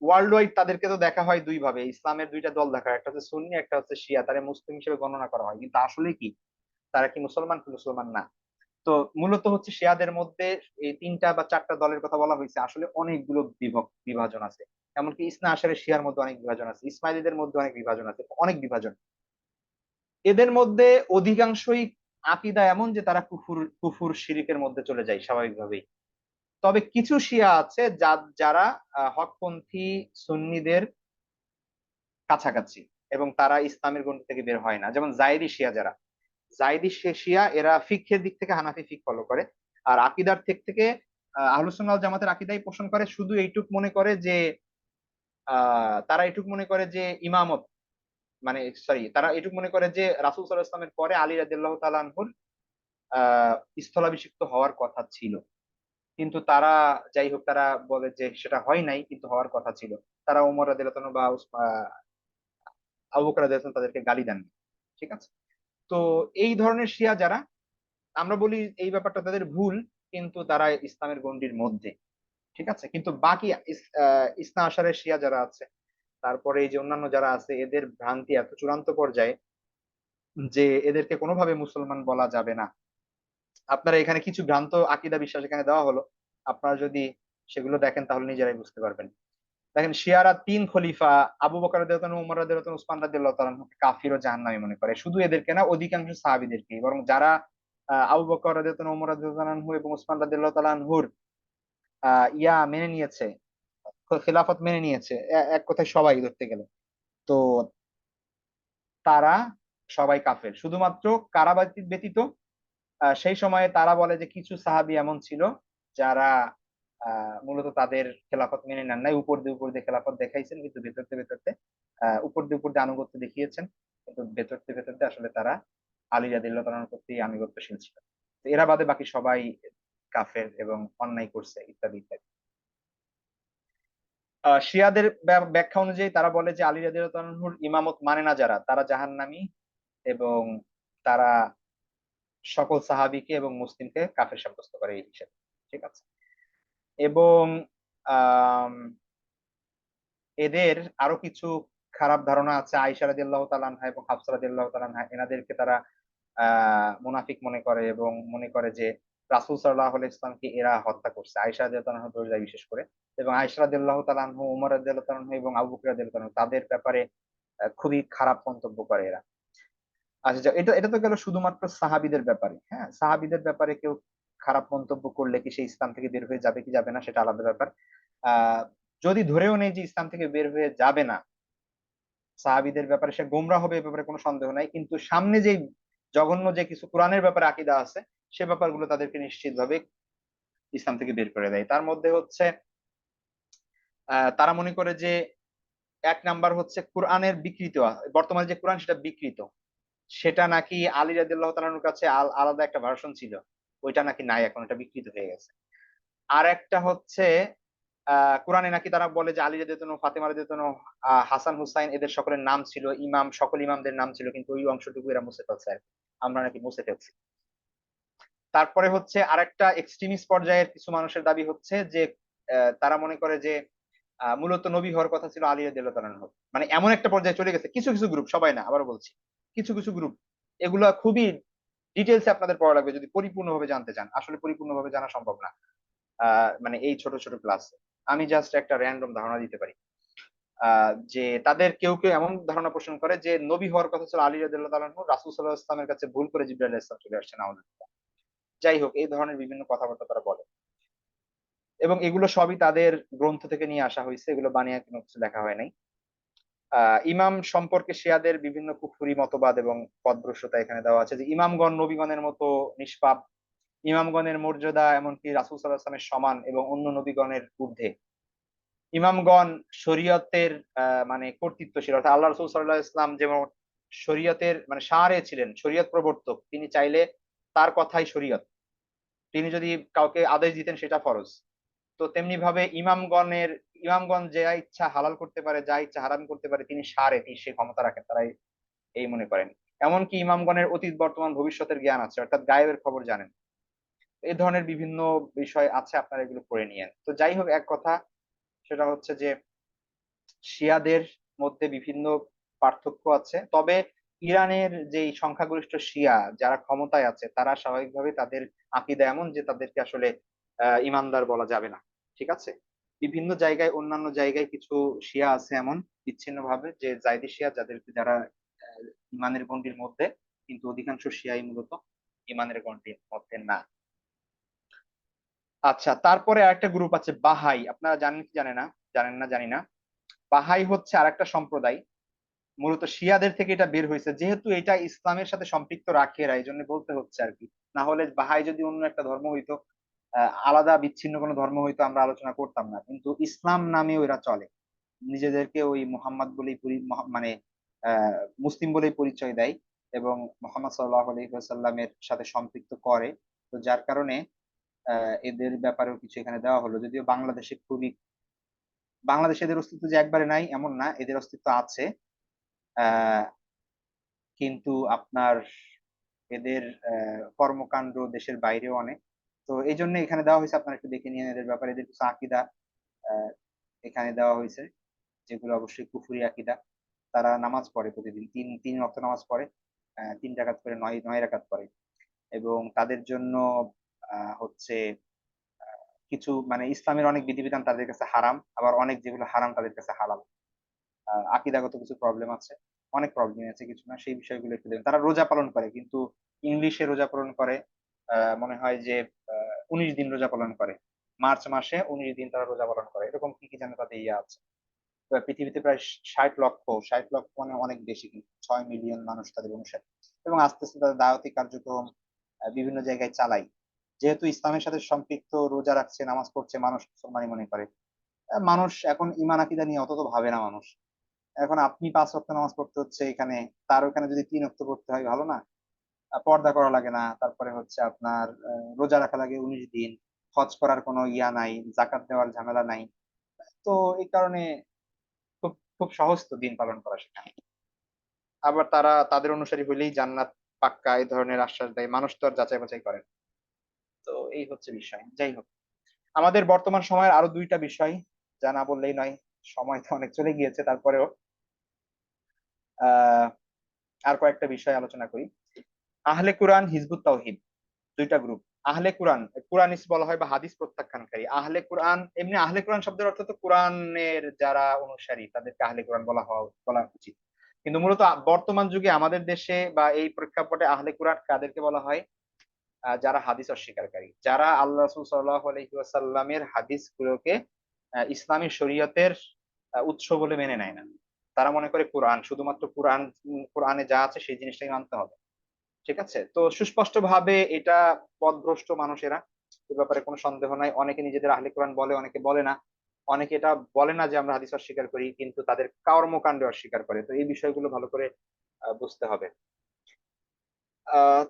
ওয়ার্ল্ড ওয়াইড তাদেরকে তো দেখা হয় দুই ভাবে, ইসলামের দুইটা দল দেখা হয়, একটা হচ্ছে সুন্নি একটা হচ্ছে শিয়া, তারা মুসলিম হিসেবে গণনা করা হয়, কিন্তু আসলে কি তারা কি মুসলমান কি মুসলমান না। তো মূলত হচ্ছে শিয়াদের মধ্যে এই তিনটা বা চারটা দলের কথা বলা হয়েছে, আসলে অনেকগুলো বিভাজন আছে। এমনকি ইসনা আশারের শিয়ার মধ্যে অনেক বিভাজন আছে, ইসমাইলিদের মধ্যে অনেক বিভাজন আছে, অনেক বিভাজন। এদের মধ্যে অধিকাংশই আকীদা এমন যে তারা কুফুর কুফুর শিরিকের মধ্যে চলে যায় স্বাভাবিকভাবেই। তবে কিছু শিয়া আছে যারা হকপন্থী সুন্নিদের কাছাকাছি, এবং তারা ইসলামের গণ্ডি থেকে বের হয় না, যেমন জাইদি শিয়া। যারা জাইদি শিয়া এরা ফিকহের দিক থেকে হানাফি ফিক ফলো করে, আর আকীদার দিক থেকে আহলুস সুন্নাহ ওয়াল জামাতের আকীদাই পোষণ করে, শুধু এইটুক মনে করে যে তারা এইটুক মনে করে যে ইমামত, মানে সরি, তারা এটুকু মনে করে যে রাসূল সাল্লাল্লাহু আলাইহি ওয়াসাল্লামের পরে আলী রাদিয়াল্লাহু তাআলা আনহুর স্থলাভিষিক্ত হওয়ার কথা ছিল, কিন্তু তারা, যাই হোক, তারা বলে যে সেটা হয় নাই, কিন্তু হওয়ার কথা ছিল। তারা ওমর রাদিয়াল্লাহু তাআলা বা আবু বকর রাদিয়াল্লাহু তাআলা তাদেরকে গালি দেন। ঠিক আছে। তো এই ধরনের শিয়া যারা, আমরা বলি এই ব্যাপারটা তাদের ভুল, কিন্তু তারা ইসলামের গণ্ডির মধ্যে। ঠিক আছে, কিন্তু বাকি ইসনা আশারের শিয়া যারা আছে, তারপরে এই যে অন্যান্য যারা আছে, এদের ভ্রান্তি এত চূড়ান্ত পর্যায়ে যে এদেরকে কোনোভাবে মুসলমান বলা যাবে না। আপনারা এখানে কিছু ভ্রান্ত আকীদা বিশ্বাস এখানে দেওয়া হলো, আপনারা যদি সেগুলো দেখেন তাহলে নিজেরাই বুঝতে পারবেন। দেখেন, শিয়ারা তিন খলিফা আবু বকর রাদিয়াল্লাহু তাআলা, ওমর রাদিয়াল্লাহু তাআলা, উসমান রাদিয়াল্লাহু তাআলা কাফির ও জাহান্নামী মনে করে। শুধু এদেরকে না, অধিকাংশ সাহাবীদেরকে, বরং যারা আবু বকর রাদিয়াল্লাহু তাআলা, ওমর রাদিয়াল্লাহু তাআলা আনহু এবং উসমান রাদিয়াল্লাহু তাআলা আনহুর মেনে নিয়েছে, খেলাফত মেনে নিয়েছে, এক কথায় সবাই ধরতে গেলে, তো তারা সবাই কাফের, শুধুমাত্র কারা ব্যতীত। সেই সময়ে তারা বলে যে কিছু সাহাবী এমন ছিল যারা মূলত তাদের খেলাফত মেনে নেন নাই, উপর দিয়ে খেলাফত দেখাইছেন, কিন্তু ভেতরতে উপর দিয়ে আনুগত্য দেখিয়েছেন, কিন্তু ভেতরতে আসলে তারা আলী রাদিয়াল্লাহু তাআলার প্রতি আনুগত্যশীল ছিল। তো এরা বাদে বাকি সবাই কাফের এবং অন্যায় করছে, ইত্যাদি ইত্যাদি। শিয়াদের ব্যাখ্যা অনুযায়ী তারা বলে যে আলী রাদিয়াল্লাহু তাআলার ইমামত মানে না যারা, তারা জাহান্নামী, এবং তারা সকল সাহাবীকে এবং মুসলিমকে কাফের সাব্যস্ত করে এই হিসেবে। ঠিক আছে। এবং আম, এদের আরো কিছু খারাপ ধারণা আছে, আয়েশা রাদিয়াল্লাহু তাআলা আনহা এবং হাফসা রাদিয়াল্লাহু তাআলা আনহা, এনাদেরকে তারা মুনাফিক মনে করে, এবং মনে করে যে রাসূল সাল্লাল্লাহু আলাইহি ইসলামকে এরা হত্যা করছে, আয়েশা রাদিয়াল্লাহু তাআলা দোষ দেয় বিশেষ করে। এবং আয়েশা রাদিয়াল্লাহু তাআলা আনহু, ওমর রাদিয়াল্লাহু তাআলা আনহু এবং আবু বকর রাদিয়াল্লাহু তাআলা আনহু, তাদের ব্যাপারে খুবই খারাপ মন্তব্য করে এরা। আচ্ছা, এটা এটা তো গেল শুধুমাত্র সাহাবীদের ব্যাপারে। হ্যাঁ, সাহাবীদের ব্যাপারে কেউ খারাপ মন্তব্য করলে কি সে ইসলাম থেকে বের হয়ে যাবে কি যাবে না, সেটা আলাদা ব্যাপার। আহ যদি ধরেও নেই যে ইসলাম থেকে বের হয়ে যাবে না, সাহাবীদের ব্যাপারে সে গোমরা হবে, এ ব্যাপারে কোনো সন্দেহ নাই, কিন্তু সামনে যে জঘন্য যে কিছু কোরআনের ব্যাপারে আকীদা আছে, সে ব্যাপারগুলো তাদেরকে নিশ্চিতভাবে ইসলাম থেকে বের করে দেয়। তার মধ্যে হচ্ছে তারা মনে করে যে এক নাম্বার হচ্ছে কোরআনের বিকৃত, বর্তমানে যে কোরআন সেটা বিকৃত, সেটা নাকি আলী রাদিয়াল্লাহু তাআলার কাছে আলাদা একটা ভার্সন ছিল, ওইটা নাকি নাই, এখন এটা বিকৃত হয়ে গেছে। আর একটা হচ্ছে কোরআনে নাকি তারা বলে যে আলী রাদিয়াল্লাহু তাআলা, ফাতেমা রাদিয়াল্লাহু তাআলা, হাসান হুসাইন, এদের সকলের নাম ছিল ইমাম, সকল ইমামদের নাম ছিল, কিন্তু ওই অংশটুকু এরা মুছে ফেলছে আর কি। আমরা নাকি মুছে ফেলছি। তারপরে হচ্ছে আরেকটা এক্সট্রিমিস্ট পর্যায়ের কিছু মানুষের দাবি হচ্ছে যে তারা মনে করে যে মূলত নবী হওয়ার কথা ছিল আলী রাদিয়াল্লাহু তাআলা আনহু। মানে এমন একটা পর্যায়ে চলে গেছে, কিছু কিছু গ্রুপ, সবাই না, আবারও বলছি, কিছু কিছু গ্রুপ, এগুলা খুবই ডিটেলসে আপনাদের পড়া লাগবে যদি পরিপূর্ণভাবে জানতে চান, আসলে পরিপূর্ণভাবে জানা সম্ভব না মানে এই ছোট ছোট ক্লাসে। আমি জাস্ট একটা র্যান্ডম ধারণা দিতে পারি। যে তাদের কেউ কেউ এমন ধারণা পোষণ করে যে নবী হওয়ার কথা ছিল আলী রাদিয়াল্লাহু তাআলা আনহু, রাসূল সাল্লাল্লাহু আলাইহি ওয়াসাল্লামের কাছে ভুল করে জিবরাইল আলাইহিস সালাম চলে আসছে, নাউজুবিল্লাহ। যাই হোক, এই ধরনের বিভিন্ন কথাবার্তা তারা বলে, এবং এগুলো সবই তাদের গ্রন্থ থেকে নিয়ে আসা হয়েছে, এগুলো বানিয়ে কোনো কিছু লেখা হয় নাই। ইমাম সম্পর্কে শিয়াদের বিভিন্ন কুফরি মতবাদ এবং পথভ্রষ্টতা এখানে দেওয়া আছে, যে ইমামগণ নবীগণের মতো নিষ্পাপ, ইমামগণের মর্যাদা এমনকি রাসূল সাল্লাল্লাহু আলাইহি ওয়াসাল্লামের সমান এবং অন্য নবীগণের ঊর্ধ্বে। ইমামগণ শরীয়তের মানে কর্তৃত্বশীল, অর্থাৎ আল্লাহ রসুল সাল্লাল্লাহু আলাইহি ইসলাম যেমন শরীয়তের মানে শারে ছিলেন, শরীয়ত প্রবর্তক, তিনি চাইলে তার কথাই শরীয়ত, তিনি যদি কাউকে আদেশ দিতেন সেটা ফরজ। তো তেমনি ভাবে ইমামগণ যা ইচ্ছা হালাল করতে পারে, যা ইচ্ছা হারাম করতে পারে, তিনি শারে, তিনি সে ক্ষমতা রাখেন, তারা এই মনে করেন। এমনকি ইমামগণের অতীত বর্তমান ভবিষ্যতের জ্ঞান আছে, অর্থাৎ গায়েবের খবর জানেন। এই ধরনের বিভিন্ন বিষয় আছে, আপনারা এগুলো পড়ে নিয়েন। তো যাই হোক, এক কথা সেটা হচ্ছে যে শিয়াদের মধ্যে বিভিন্ন পার্থক্য আছে, তবে ইরানের যে সংখ্যাগরিষ্ঠ শিয়া যারা ক্ষমতায় আছে, তারা স্বাভাবিকভাবে তাদের আকীদা এমন যে তাদেরকে আসলে ইমানদার বলা যাবে না। ঠিক আছে। বিভিন্ন জায়গায়, অন্যান্য জায়গায় কিছু শিয়া আছে এমন বিচ্ছিন্ন ভাবে, যে জাইদি শিয়া, যারা ইমানের গণ্ডির মধ্যে, কিন্তু অধিকাংশ শিয়াই মূলত ইমানের গণ্ডির মধ্যে না। আচ্ছা, তারপরে আরেকটা গ্রুপ আছে বাহাই, আপনারা জানেন কি জানেন না, জানেন না জানি না। বাহাই হচ্ছে আরেকটা সম্প্রদায়, মূলত শিয়াদের থেকে এটা বের হয়েছে, যেহেতু এটা ইসলামের সাথে সম্পৃক্ত রাখে এরা, এই জন্য বলতে হচ্ছে আর কি। না হলে বাহাই যদি অন্য একটা ধর্ম হইতো, আলাদা বিচ্ছিন্ন কোনো ধর্ম হইতো, আমরা আলোচনা করতাম না। কিন্তু ইসলাম নামেও এরা চলে, নিজেদেরকে ওই মোহাম্মদ বলেই মানে মুসলিম বলেই পরিচয় দেয়, এবং মোহাম্মদ সাল্লাহ আলহিহাসাল্লামের সাথে সম্পৃক্ত করে। তো যার কারণে এদের ব্যাপারেও কিছু এখানে দেওয়া হলো, যদিও বাংলাদেশে এদের অস্তিত্ব যে একবারে নাই এমন না, এদের অস্তিত্ব আছে। আহ কিন্তু আপনার এদের কর্মকাণ্ড দেশের বাইরেও অনেক। তো এই জন্য এখানে দেওয়া হয়েছে, আপনারা একটু দেখে নিন এদের ব্যাপারে, এদের কিছু আকীদা আহ, এখানে দেওয়া হয়েছে, যেগুলো অবশ্যই কুফরি আকীদা। তারা নামাজ পড়ে প্রতিদিন, তিন তিন ওয়াক্ত নামাজ পড়ে, 3 রাকাত করে, নয় নয় রাকাত পড়ে। এবং তাদের জন্য হচ্ছে কিছু মানে ইসলামের অনেক বিধিবিধান তাদের কাছে হারাম, আবার অনেক যেগুলো হারাম তাদের কাছে হালাল। আকীদাগত কিছু প্রবলেম আছে, অনেক প্রবলেম আছে, কিছু না, সেই বিষয়গুলো একটু দেখবেন। তারা রোজা পালন করে, কিন্তু ইংলিশে রোজা পালন করে, মনে হয় যে 19 দিন রোজা পালন করে, মার্চ মাসে 19 দিন তারা রোজা পালন করে, এরকম কি কি যেন তাদের ইয়ে আছে। তো পৃথিবীতে প্রায় 60 লক্ষ, 60 লক্ষ মানে অনেক বেশি, কিন্তু 6 মিলিয়ন মানুষ তাদের অনুসারী। এবং আস্তে আস্তে তাদের দাওয়াতি কার্যক্রম বিভিন্ন জায়গায় চালাই। যেহেতু ইসলামের সাথে সম্পৃক্ত, রোজা রাখছে, নামাজ পড়ছে, মানুষ মুসলমানই মনে করে। মানুষ এখন ইমান আকিদা নিয়ে অত তো ভাবে না মানুষ। এখন আপনি 5 ওয়াক্ত নামাজ পড়তে হচ্ছে এখানে, তার ওখানে যদি 3 ওয়াক্ত পড়তে হয়, ভালো না? পর্দা করা লাগে না, তারপরে হচ্ছে আপনার রোজা রাখা লাগে 19 দিন, হজ করার কোনো ইয়া নাই, জাকাত দেওয়ার ঝামেলা নাই। তো এই কারণে খুব খুব সহজ তো দিন পালন করা সেখানে। আবার তারা তাদের অনুসারী হইলেই জান্নাত পাক্কা, এই ধরনের আশ্বাস দেয়, মানুষ তো আর যাচাই বাছাই করে না। তো এই হচ্ছে বিষয়। যাই হোক, আমাদের বর্তমান সময়ের আরো 2টা বিষয় যা না বললেই নয়, সময় তো অনেক চলে গিয়েছে, তারপরেও আহ আর কয়েকটা বিষয় আলোচনা করি। আহলে কুরআন, হিজবুত তাওহীদ, 2টা গ্রুপ। আহলে কুরআন, কুরআনিস্ট বলা হয় বা হাদিস প্রত্যাখ্যানকারী। আহলে কুরআন, এমনি আহলে কুরআন শব্দের অর্থ তো কোরআনের যারা অনুসারী তাদেরকে আহলে কুরআন বলা উচিত। কিন্তু মূলত বর্তমান যুগে আমাদের দেশে বা এই প্রেক্ষাপটে আহলে কুরআন কাদেরকে বলা হয়? যারা হাদিস অস্বীকারী, যারা আল্লাহ রাসূল সাল্লাল্লাহু আলাইহি ওয়াসাল্লামের হাদিস গুলোকে ইসলামী শরীয়তের উৎস বলে মেনে নেয় না। তারা মনে করে কোরআন শুধুমাত্র কোরআনে যা আছে সেই জিনিসটাই মানতে হবে। ঠিক আছে, তো সুস্পষ্ট ভাবে এটা পথভ্রষ্ট মানুষেরা, এ ব্যাপারে কোনো সন্দেহ নাই। অনেকে নিজেদের আহলে কোরআন বলে, অনেকে বলে না। অনেকে এটা বলে না যে আমরা হাদিস অস্বীকার করি, কিন্তু তাদের কর্মকাণ্ড অস্বীকার করে। তো এই বিষয়গুলো ভালো করে বুঝতে হবে।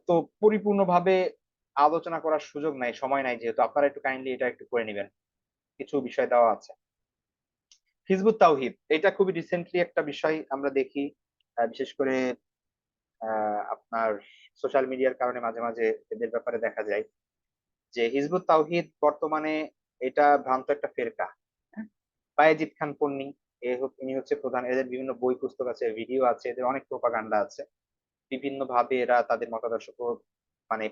তো পরিপূর্ণভাবে আলোচনা করার সুযোগ নাই, সময় নাই, যেহেতু আপনারা একটু কাইন্ডলি এটা একটু করে নিবেন, কিছু বিষয় দেওয়া আছে। হিজবুত তাওহীদ, এটা খুবই রিসেন্টলি একটা বিষয় আমরা দেখি, বিশেষ করে আপনার সোশ্যাল মিডিয়ার কারণে মাঝে মাঝে এদের ব্যাপারে দেখা যায় যে হিজবুত তাওহীদ বর্তমানে এটা ভ্রান্ত একটা ফেরকা। হ্যাঁ? বায়েজিদ খান পন্নী, ইনি হচ্ছে প্রধান। এদের বিভিন্ন বই পুস্তক আছে, ভিডিও আছে, এদের অনেক প্রোপাগান্ডা আছে। বিভিন্ন ভাবে এরা তাদের মতাদর্শ মানে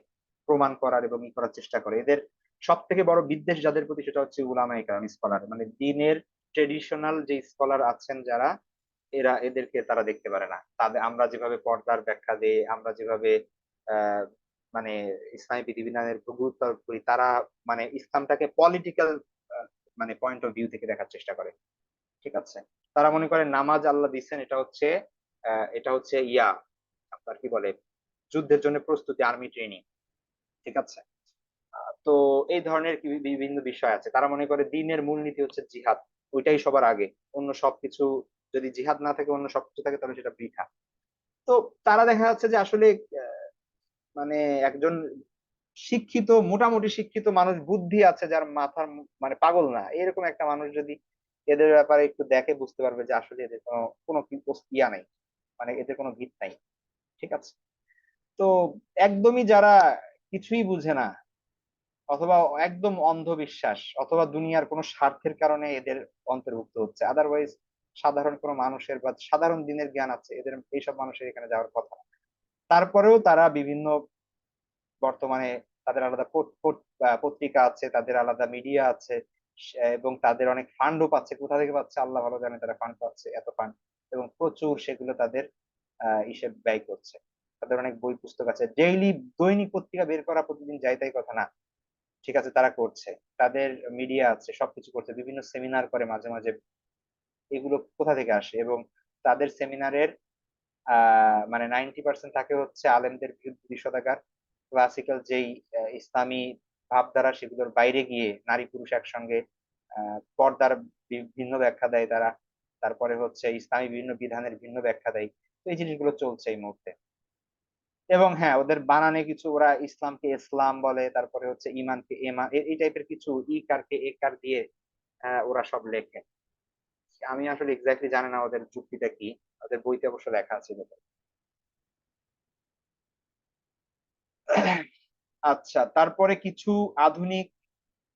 প্রমাণ করার এবং ই করার চেষ্টা করে। এদের সব থেকে বড় বিদ্বেষ যাদের প্রতি, সেটা হচ্ছে উলামায়ে কেরাম, স্কলার, মানে দিনের ট্রেডিশনাল যে স্কলার আছেন যারা, এদেরকে তারা দেখতে পারে না। আমরা যেভাবে পর্দার ব্যাখ্যা দেই, আমরা যেভাবে আহ মানে ইসলামী বিধিবিধানের উপর গুরুত্ব আরোপ করি, তারা মানে ইসলামটাকে পলিটিক্যাল মানে পয়েন্ট অফ ভিউ থেকে দেখার চেষ্টা করে। ঠিক আছে। তারা মনে করে নামাজ আল্লাহ দিচ্ছেন, এটা হচ্ছে আপনার কি বলে, যুদ্ধের জন্য প্রস্তুতি, আর্মি ট্রেনিং। ঠিক আছে। তো এই ধরনের বিভিন্ন বিষয় আছে। তারা মনে করে দিনের মূলনীতি হচ্ছে জিহাদ। ওইটাই সবার আগে, অন্য সবকিছু, যদি জিহাদ না থাকে অন্য সবকিছু থাকে তাহলে সেটা বৃথা। তো তারা দেখা যাচ্ছে যে আসলে মানে একজন শিক্ষিত, মোটামুটি শিক্ষিত মানুষ, বুদ্ধি আছে যার মাথার মানে পাগল না, এরকম একটা মানুষ যদি এদের ব্যাপারে একটু দেখে বুঝতে পারবে যে আসলে এদের কোনো কোনো ইয়া নাই, মানে এদের কোনো ভিত নাই। ঠিক আছে। তো একদমই যারা কিছুই বুঝে না, অথবা একদম অন্ধবিশ্বাস, অথবা দুনিয়ার কোনো স্বার্থের কারণে এদের অন্তর্ভুক্ত হচ্ছে, আদারওয়াইজ সাধারণ কোনো মানুষের বা সাধারণ দিনের জ্ঞান আছে এদের, এইসব মানুষের এখানে যাওয়ার কথা না। তারপরেও তারা বিভিন্ন, বর্তমানে তাদের আলাদা পত্রিকা আছে, তাদের আলাদা মিডিয়া আছে, এবং তাদের অনেক ফান্ডও পাচ্ছে, কোথা থেকে পাচ্ছে আল্লাহ ভালো জানে, তারা ফান্ড পাচ্ছে, এত ফান্ড, এবং প্রচুর সেগুলো তাদের হিসেব ব্যয় করছে। তাদের অনেক বই পুস্তক আছে, ডেইলি দৈনিক পত্রিকা বের করা প্রতিদিন যাই তাই কথা না। ঠিক আছে, তারা করছে, তাদের মিডিয়া আছে, সবকিছু করছে, বিভিন্ন সেমিনার করে মাঝে মাঝে। এগুলো কোথা থেকে আসে? এবং তাদের সেমিনারের মানে 90% থাকে হচ্ছে আলেমদের বিরুদ্ধে বিষোদাগার, ক্লাসিক্যাল যেই ইসলামী ভাবধারা সেগুলোর বাইরে গিয়ে নারী পুরুষ একসঙ্গে পর্দার ভিন্ন ব্যাখ্যা দেয় তারা। তারপরে হচ্ছে ইসলামী বিভিন্ন বিধানের ভিন্ন ব্যাখ্যা দেয়। তো এই জিনিসগুলো চলছে এই মুহূর্তে। এবং হ্যাঁ, ওদের বানানে কিছু, ওরা ইসলামকে ইসলাম বলে, তারপরে হচ্ছে ইমানকে এমা, এই টাইপের কিছু ইকারকে একার দিয়ে ওরা সব লেখে। আমি আসলে এক্স্যাক্টলি জানি না ওদের যুক্তিটা কি, ওদের বইতে অবশ্য লেখা আছে ব্যাপারে। আচ্ছা, তারপরে কিছু আধুনিক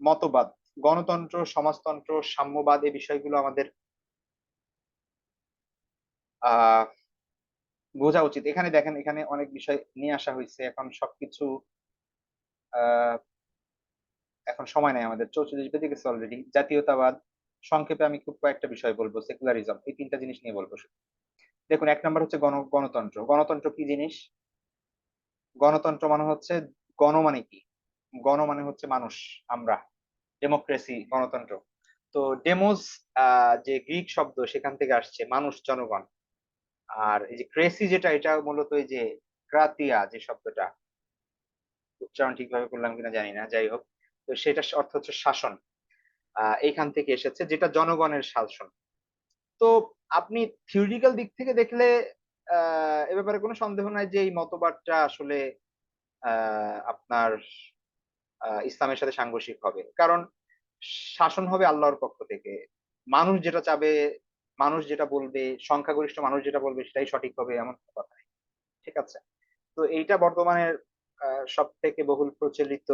মতবাদ, গণতন্ত্র, সমাজতন্ত্র, সাম্যবাদ, এই বিষয়গুলো আমাদের আহ বোঝা উচিত। এখানে দেখেন, এখানে অনেক বিষয় নিয়ে আসা হয়েছে, এখন সবকিছু আহ এখন সময় নাই আমাদের, 44 বেজে গেছে অলরেডি। জাতীয়তাবাদ, সংক্ষেপে আমি খুব কয়েকটা বিষয় বলবো, সেকুলারিজম, এই তিনটা জিনিস নিয়ে বলবো শুধু। দেখুন, এক নম্বর হচ্ছে গণতন্ত্র। গণতন্ত্র কি জিনিস? গণতন্ত্র মানে হচ্ছে, গণ মানে কি? গণ মানে হচ্ছে মানুষ, আমরা, ডেমোক্রেসি, গণতন্ত্র। তো ডেমোস যে গ্রিক শব্দ সেখান থেকে আসছে, মানুষ, জনগণ। আর এই যে ক্রেসি যেটা, এটা মূলত এই যে ক্রাতিয়া যে শব্দটা, উচ্চারণ ঠিকভাবে করলাম কিনা জানি না, যাই হোক। তো সেটা অর্থ হচ্ছে শাসন, এইখান থেকে এসেছে, যেটা জনগণের শাসন। তো আপনি থিওরিটিক্যাল দিক থেকে দেখলে এ ব্যাপারে কোনো সন্দেহ নাই যে এই মতবাদটা আসলে আপনার ইসলামের সাথে সাংঘর্ষিক হবে। কারণ শাসন হবে আল্লাহর পক্ষ থেকে, মানুষ যেটা চাবে, মানুষ যেটা বলবে, সংখ্যাগরিষ্ঠ মানুষ যেটা বলবে সেটাই সঠিক হবে, এমন কোনো কথা নেই। ঠিক আছে। তো এইটা বর্তমানের সব থেকে বহুল প্রচলিত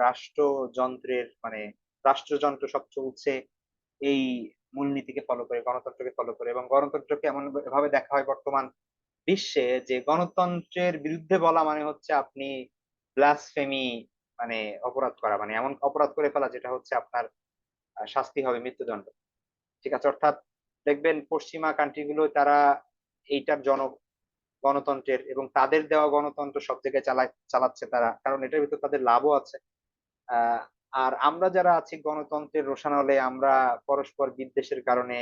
রাষ্ট্রযন্ত্রের মানে রাষ্ট্রযন্ত্র সব চলছে এই মূলনীতিকে ফলো করে, গণতন্ত্রকে ফলো করে। এবং গণতন্ত্রকে এমন ভাবে দেখা হয় বর্তমান বিশ্বে যে গণতন্ত্রের বিরুদ্ধে বলা মানে হচ্ছে আপনি ব্লাসফেমি, মানে অপরাধ করা, মানে এমন অপরাধ করে ফেলা যেটা হচ্ছে আপনার শাস্তি হবে মৃত্যুদণ্ড। ঠিক আছে। অর্থাৎ দেখবেন পশ্চিমা কান্ট্রি গুলো তারা এইটার গণতন্ত্রের এবং তাদের দেওয়া গণতন্ত্র সব জায়গায় চালাচ্ছে তারা, কারণ এটার ভিতর তাদের লাভও আছে। আহ আর আমরা যারা আছি গণতন্ত্রের রোষানলে, আমরা পরস্পর বিদ্বেষের কারণে,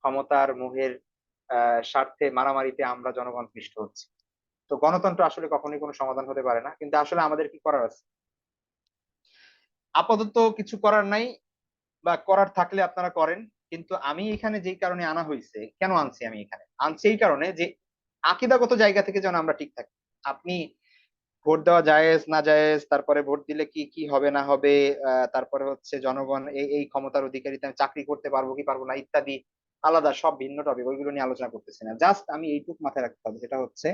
ক্ষমতার মোহের স্বার্থে মারামারিতে আমরা জনগণ পিষ্ট হচ্ছি। তো গণতন্ত্র আসলে কখনোই কোনো সমাধান হতে পারে না, কিন্তু আসলে আমাদের কি করার আছে? আপাতত কিছু করার নাই, বা করার থাকলে আপনারা করেন। কিন্তু আমি এখানে যেই কারণে আনা হয়েছে, কেন আনছি আমি এখানে, আনছি এই কারণে যে আকীদাগত জায়গা থেকে যেন আমরা ঠিক থাকি। আপনি ভোট দেওয়া জায়েজ না জায়েজ, তারপরে ভোট দিলে কি কি হবে না হবে, তারপরে হচ্ছে জনগণ এই এই ক্ষমতার অধিকারিতে আমি চাকরি করতে পারবো কি পারবো না ইত্যাদি, আলাদা সব ভিন্ন টপিক, ওইগুলো নিয়ে আলোচনা করতেছি না। জাস্ট আমি এইটুক মাথায় রাখতে হবে, যেটা হচ্ছে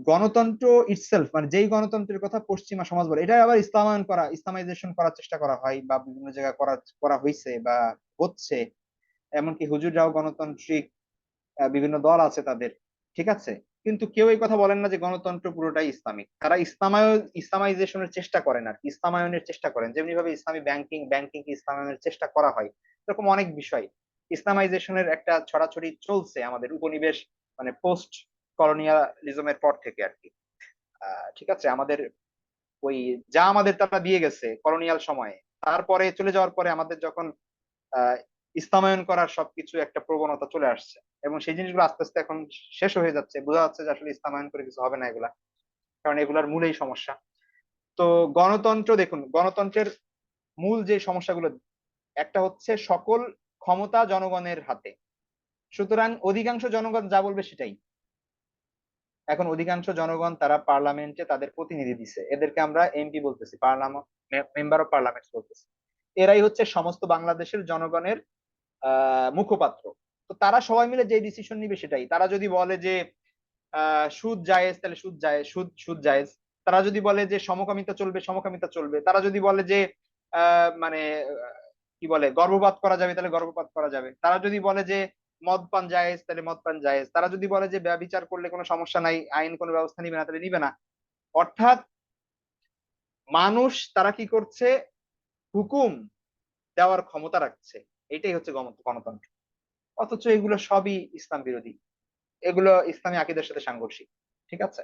গণতন্ত্র ইটসেলফ, মানে যেই গণতন্ত্রের কথা পশ্চিমা সমাজ বলে, এটা আবার ইসলামায়ন করা, ইসলামাইজেশন করার চেষ্টা করা হয়, বা বিভিন্ন জায়গায় করা করা হয়েছে বা হচ্ছে। এমনকি হুজুররাও গণতান্ত্রিক বিভিন্ন দল আছে তাদের। ঠিক আছে। কিন্তু কেউ এই কথা বলেন না যে গণতন্ত্র পুরোটাই ইসলামিক। তারা ইসলামাইজেশনের চেষ্টা করেন, আর কি ইসলামায়নের চেষ্টা করেন, যেমনি ভাবে ইসলামী ব্যাংকিং কে ইসলামায়নের চেষ্টা করা হয়, এরকম অনেক বিষয় ইসলামাইজেশনের একটা ছড়াছড়ি চলছে আমাদের উপনিবেশ, মানে পোস্ট কলোনিয়ালিজমের পর থেকে আর কি। ঠিক আছে। আমাদের ওই যা আমাদের তারা দিয়ে গেছে কলোনিয়াল সময়ে, তারপরে চলে যাওয়ার পরে আমাদের যখন আহ ইসলামায়ন করার সবকিছু একটা প্রবণতা চলে আসছে, এবং সেই জিনিসগুলো আস্তে আস্তে এখন শেষ হয়ে যাচ্ছে, বোঝা যাচ্ছে যে আসলে ইসলামায়ন করে কিছু হবে না এগুলা, কারণ এগুলার মূলেই সমস্যা। তো গণতন্ত্র দেখুন, গণতন্ত্রের মূল যে সমস্যাগুলো, একটা হচ্ছে সকল ক্ষমতা জনগণের হাতে, সুতরাং অধিকাংশ জনগণ যা বলবে সেটাই। এখন অধিকাংশ জনগণ তারা পার্লামেন্টে তাদের প্রতিনিধি দিছে, এদেরকে আমরা এমপি বলতেছি, পার্লামেন্ট, মেম্বার অফ পার্লামেন্ট বলতেছি। এরাই হচ্ছে সমস্ত বাংলাদেশের জনগণের মুখপাত্র। তো তারা সবাই মিলে যে ডিসিশন নিবে সেটাই। তারা যদি বলে যে সুদ জায়েজ, তাহলে সুদ জায়েজ, সুদ জায়েজ। তারা যদি বলে যে সমকামিতা চলবে, সমকামিতা চলবে। তারা যদি বলে যে মানে কি বলে গর্ভপাত করা যাবে, তাহলে গর্ভপাত করা যাবে। তারা যদি বলে যে মদ পান জায়েজ, তাহলে মদ পান জায়েজ। তারা যদি বলে যে ব্যভিচার করলে কোনো সমস্যা নাই, আইন কোনো ব্যবস্থা নিবে না, তাহলে নিবে না। অর্থাৎ মানুষ তারা কি করছে, হুকুম দেওয়ার ক্ষমতা রাখছে। এটাই হচ্ছে গণতন্ত্র। অথচ এগুলো সবই ইসলাম বিরোধী, এগুলো ইসলামী আকীদার সাথে সাংঘর্ষিক। ঠিক আছে?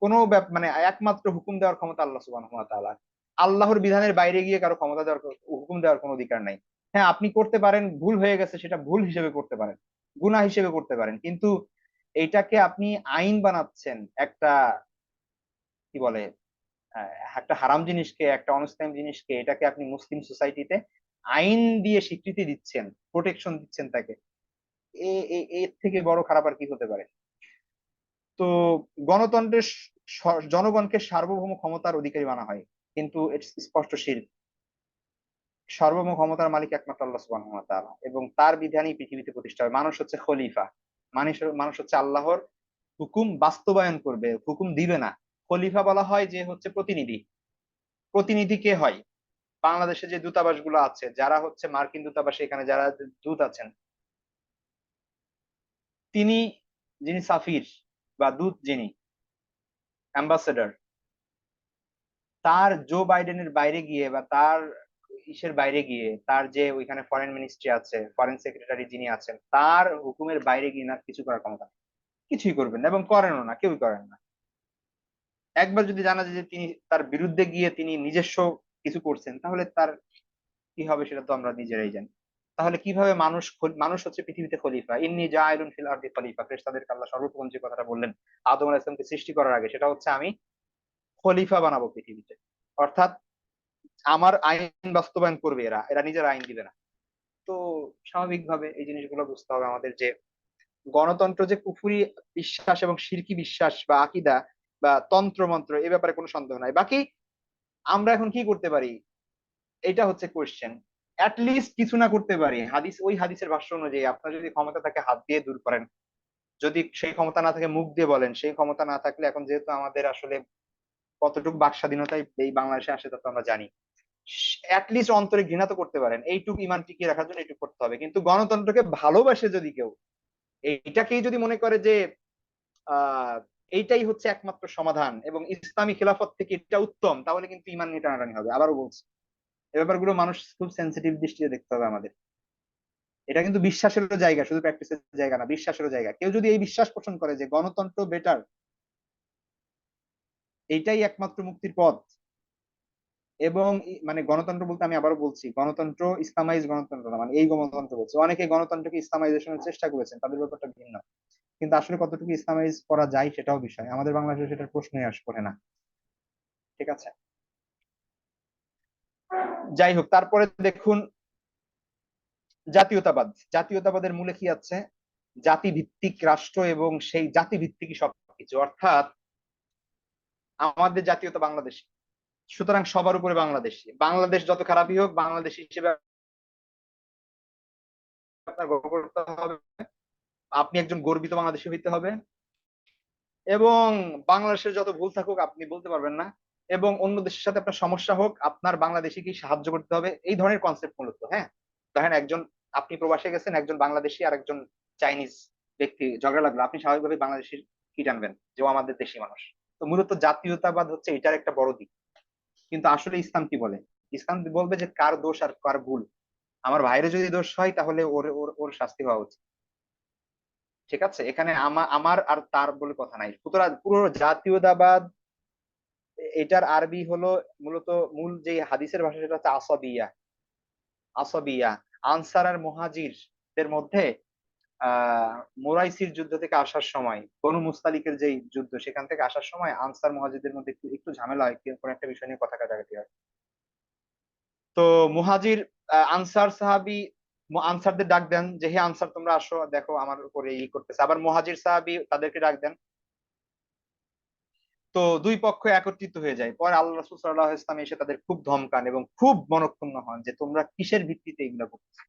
কোনো মানে একমাত্র হুকুম দেওয়ার ক্ষমতা আল্লাহ সুবহানাহু ওয়া তাআলা। আল্লাহর বিধানের বাইরে গিয়ে কারো ক্ষমতা দেওয়ার, হুকুম দেওয়ার কোনো অধিকার নাই। হ্যাঁ, আপনি করতে পারেন, ভুল হয়ে গেছে সেটা ভুল হিসেবে করতে পারেন, গুনাহ হিসেবে করতে পারেন, কিন্তু এইটাকে আপনি আইন বানাচ্ছেন একটা, কি বলে, একটা হারাম জিনিসকে, একটা অনস্থায়ী জিনিসকে, এটাকে আপনি মুসলিম সোসাইটিতে আইন দিয়ে স্বীকৃতি দিচ্ছেন, প্রোটেকশন দিচ্ছেন তাকে। এর থেকে বড় খারাপ আর কি হতে পারে? তো গণতন্ত্রের জনগণকে সার্বভৌম ক্ষমতার অধিকারী মানা হয়, কিন্তু এটা স্পষ্ট শিরক। সার্বভৌম ক্ষমতার মালিক একমাত্র আল্লাহ সুবহানাহু ওয়া তাআলা, এবং তার বিধানই পৃথিবীতে প্রতিষ্ঠা হয়। মানুষ হচ্ছে খলিফা, মানুষ মানুষ হচ্ছে আল্লাহর হুকুম বাস্তবায়ন করবে, হুকুম দিবে না। খলিফা বলা হয় যে হচ্ছে প্রতিনিধি। প্রতিনিধি কে হয়? বাংলাদেশে যে দূতাবাস গুলো আছে, যারা হচ্ছে মার্কিন দূতাবাসে এখানে যারা দূত আছেন, তিনি, যিনি সাফির বা দূত, যিনি অ্যাম্বাসেডর, তার জো বাইডেনের বাইরে গিয়ে বা তার ইসের বাইরে গিয়ে, তার যে ওইখানে ফরেন মিনিস্ট্রি আছে, ফরেন সেক্রেটারি যিনি আছেন, তার হুকুমের বাইরে গিয়ে না কিছু করার ক্ষমতা নেই। কিছুই করবেন না এবং করেনও না, কেউই করেন না। একবার যদি জানা যায় যে তিনি তার বিরুদ্ধে গিয়ে তিনি নিজস্ব কিছু করছেন, তাহলে তার কি হবে সেটা তো আমরা নিজেরাই জানি। তাহলে কিভাবে মানুষ, মানুষ হচ্ছে পৃথিবীতে খলিফা, ইন্নী জাইলুন ফিল আরদি খলিফা। ফেরেশতাদেরকে আল্লাহ সর্বপ্রথম যে কথাটা বললেন আদম আলাইহিস সালামকে সৃষ্টি করার আগে, সেটা হচ্ছে আমি খলিফা বানাবো পৃথিবীতে। অর্থাৎ আমার আইন বাস্তবায়ন করবে এরা, এরা নিজের আইন দিবে না। তো স্বাভাবিকভাবে এই জিনিসগুলো বুঝতে হবে আমাদের যে গণতন্ত্র যে কুফরি বিশ্বাস এবং শিরকি বিশ্বাস বা আকীদা বা তন্ত্র মন্ত্র, এ ব্যাপারে কোনো সন্দেহ নাই। বাকি আমরা এখন কি করতে পারি, এটা হচ্ছে কোয়েশ্চেন। লিস্ট কিছু না করতে পারি, হাদিস, ওই হাদিসের ভাষ্য অনুযায়ী আপনার যদি ক্ষমতা থাকে হাত দিয়ে দূর করেন, যদি সেই ক্ষমতা না থাকে মুখ দিয়ে বলেন, সেই ক্ষমতা না থাকলে, এখন যেহেতু আমাদের আসলে কতটুকু বাক স্বাধীনতায় এই বাংলাদেশে আসে তা তো আমরা জানি, লিস্ট অন্তরে ঘৃণা তো করতে পারেন। এইটুকু ইমান টিকিয়ে রাখার জন্য এইটুকু করতে হবে। কিন্তু গণতন্ত্রকে ভালোবাসে যদি কেউ, এইটাকেই যদি মনে করে যে আহ এইটাই হচ্ছে একমাত্র সমাধান এবং ইসলামী খেলাফত থেকে এটা উত্তম, তাহলে কিন্তু ইমান নিয়ে টানাটানি হবে। আবারও বলছি, এই ব্যাপারগুলো মানুষ খুব সেন্সিটিভ দৃষ্টিতে দেখতে হবে আমাদের। এটা কিন্তু বিশ্বাসেরও জায়গা, শুধু প্র্যাকটিসের জায়গা না, বিশ্বাসেরও জায়গা। কেউ যদি এই বিশ্বাস পোষণ করে যে গণতন্ত্র বেটার, এইটাই একমাত্র মুক্তির পথ, এবং মানে গণতন্ত্র বলতে আমি আবারও বলছি, গণতন্ত্র ইসলামাইজ গণতন্ত্র না, মানে এই গণতন্ত্র বলছি। অনেকে গণতন্ত্রকে ইসলামাইজেশনের চেষ্টা করেছেন, তাদের ব্যাপারটা ভিন্ন। কিন্তু আসলে কতটুকু ইসলামাইজ করা যায় সেটাও বিষয়, আমাদের বাংলাদেশে সেটার প্রশ্নই পড়ে না। ঠিক আছে? যাই হোক, তারপরে দেখুন জাতীয়তাবাদ। জাতীয়তাবাদের মূলে কি আছে? জাতি ভিত্তিক রাষ্ট্র এবং সেই জাতি ভিত্তিকই সবকিছু। অর্থাৎ আমাদের জাতীয়তা বাংলাদেশ, সুতরাং সবার উপরে বাংলাদেশি। বাংলাদেশ যত খারাপই হোক, বাংলাদেশ হিসেবে আপনার গর্ব করতে হবে, আপনি একজন গর্বিত বাংলাদেশী হইতে হবে, এবং বাংলাদেশের যত ভুল থাকুক আপনি বলতে পারবেন না, এবং অন্য দেশের সাথে আপনার সমস্যা হোক, আপনার বাংলাদেশিকে সাহায্য করতে হবে। এই ধরনের কনসেপ্ট মূলত। হ্যাঁ, দেখেন একজন, আপনি প্রবাসে গেছেন, একজন বাংলাদেশি আর একজন চাইনিজ ব্যক্তি ঝগড়া লাগলো, আপনি স্বাভাবিকভাবে বাংলাদেশির কি টানবেন, যে ও আমাদের দেশি মানুষ। তো মূলত জাতীয়তাবাদ হচ্ছে এটার একটা বড় দিক। কিন্তু আসলে ইসলাম কি বলে? ইসলাম বলবে যে কার দোষ আর কার ভুল। আমার ভাইরে যদি দোষ হয়, তাহলে ওর ওর ওর শাস্তি হওয়া উচিত। ঠিক আছে? এখানে আমার আমার আর তার বলে কথা নাই। সুতরাং পুরো জাতীয়তাবাদ, এটার আরবি হলো মূলত, মূল যে হাদিসের ভাষা সেটা হচ্ছে আসাবিয়া। আসাবিয়া, আনসার আর মুহাজিরদের মধ্যে মোরাইসির যুদ্ধ থেকে আসার সময়, বনু মুস্তালিকের যে যুদ্ধ, সেখান থেকে আসার সময় আনসার মুহাজিরদের মধ্যে একটু একটু ঝামেলা হয়, কোনো একটা বিষয় নিয়ে কথা কাটাকাটি হয়। তো মুহাজির আনসার সাহাবী আনসারদের ডাক দেন যে হে আনসার তোমরা আসো দেখো আমার উপরে ই করতেছে, আবার মুহাজির সাহাবী তাদেরকে ডাক দেন। তো দুই পক্ষ একত্রিত হয়ে যায়। পরে আল্লাহ রাসূল সাল্লাল্লাহু আলাইহি ওয়াসাল্লাম এসে তাদের খুব ধমকান এবং খুব মনক্ষুণ্ণ হন যে তোমরা কিসের ভিত্তিতে এগুলো করছো।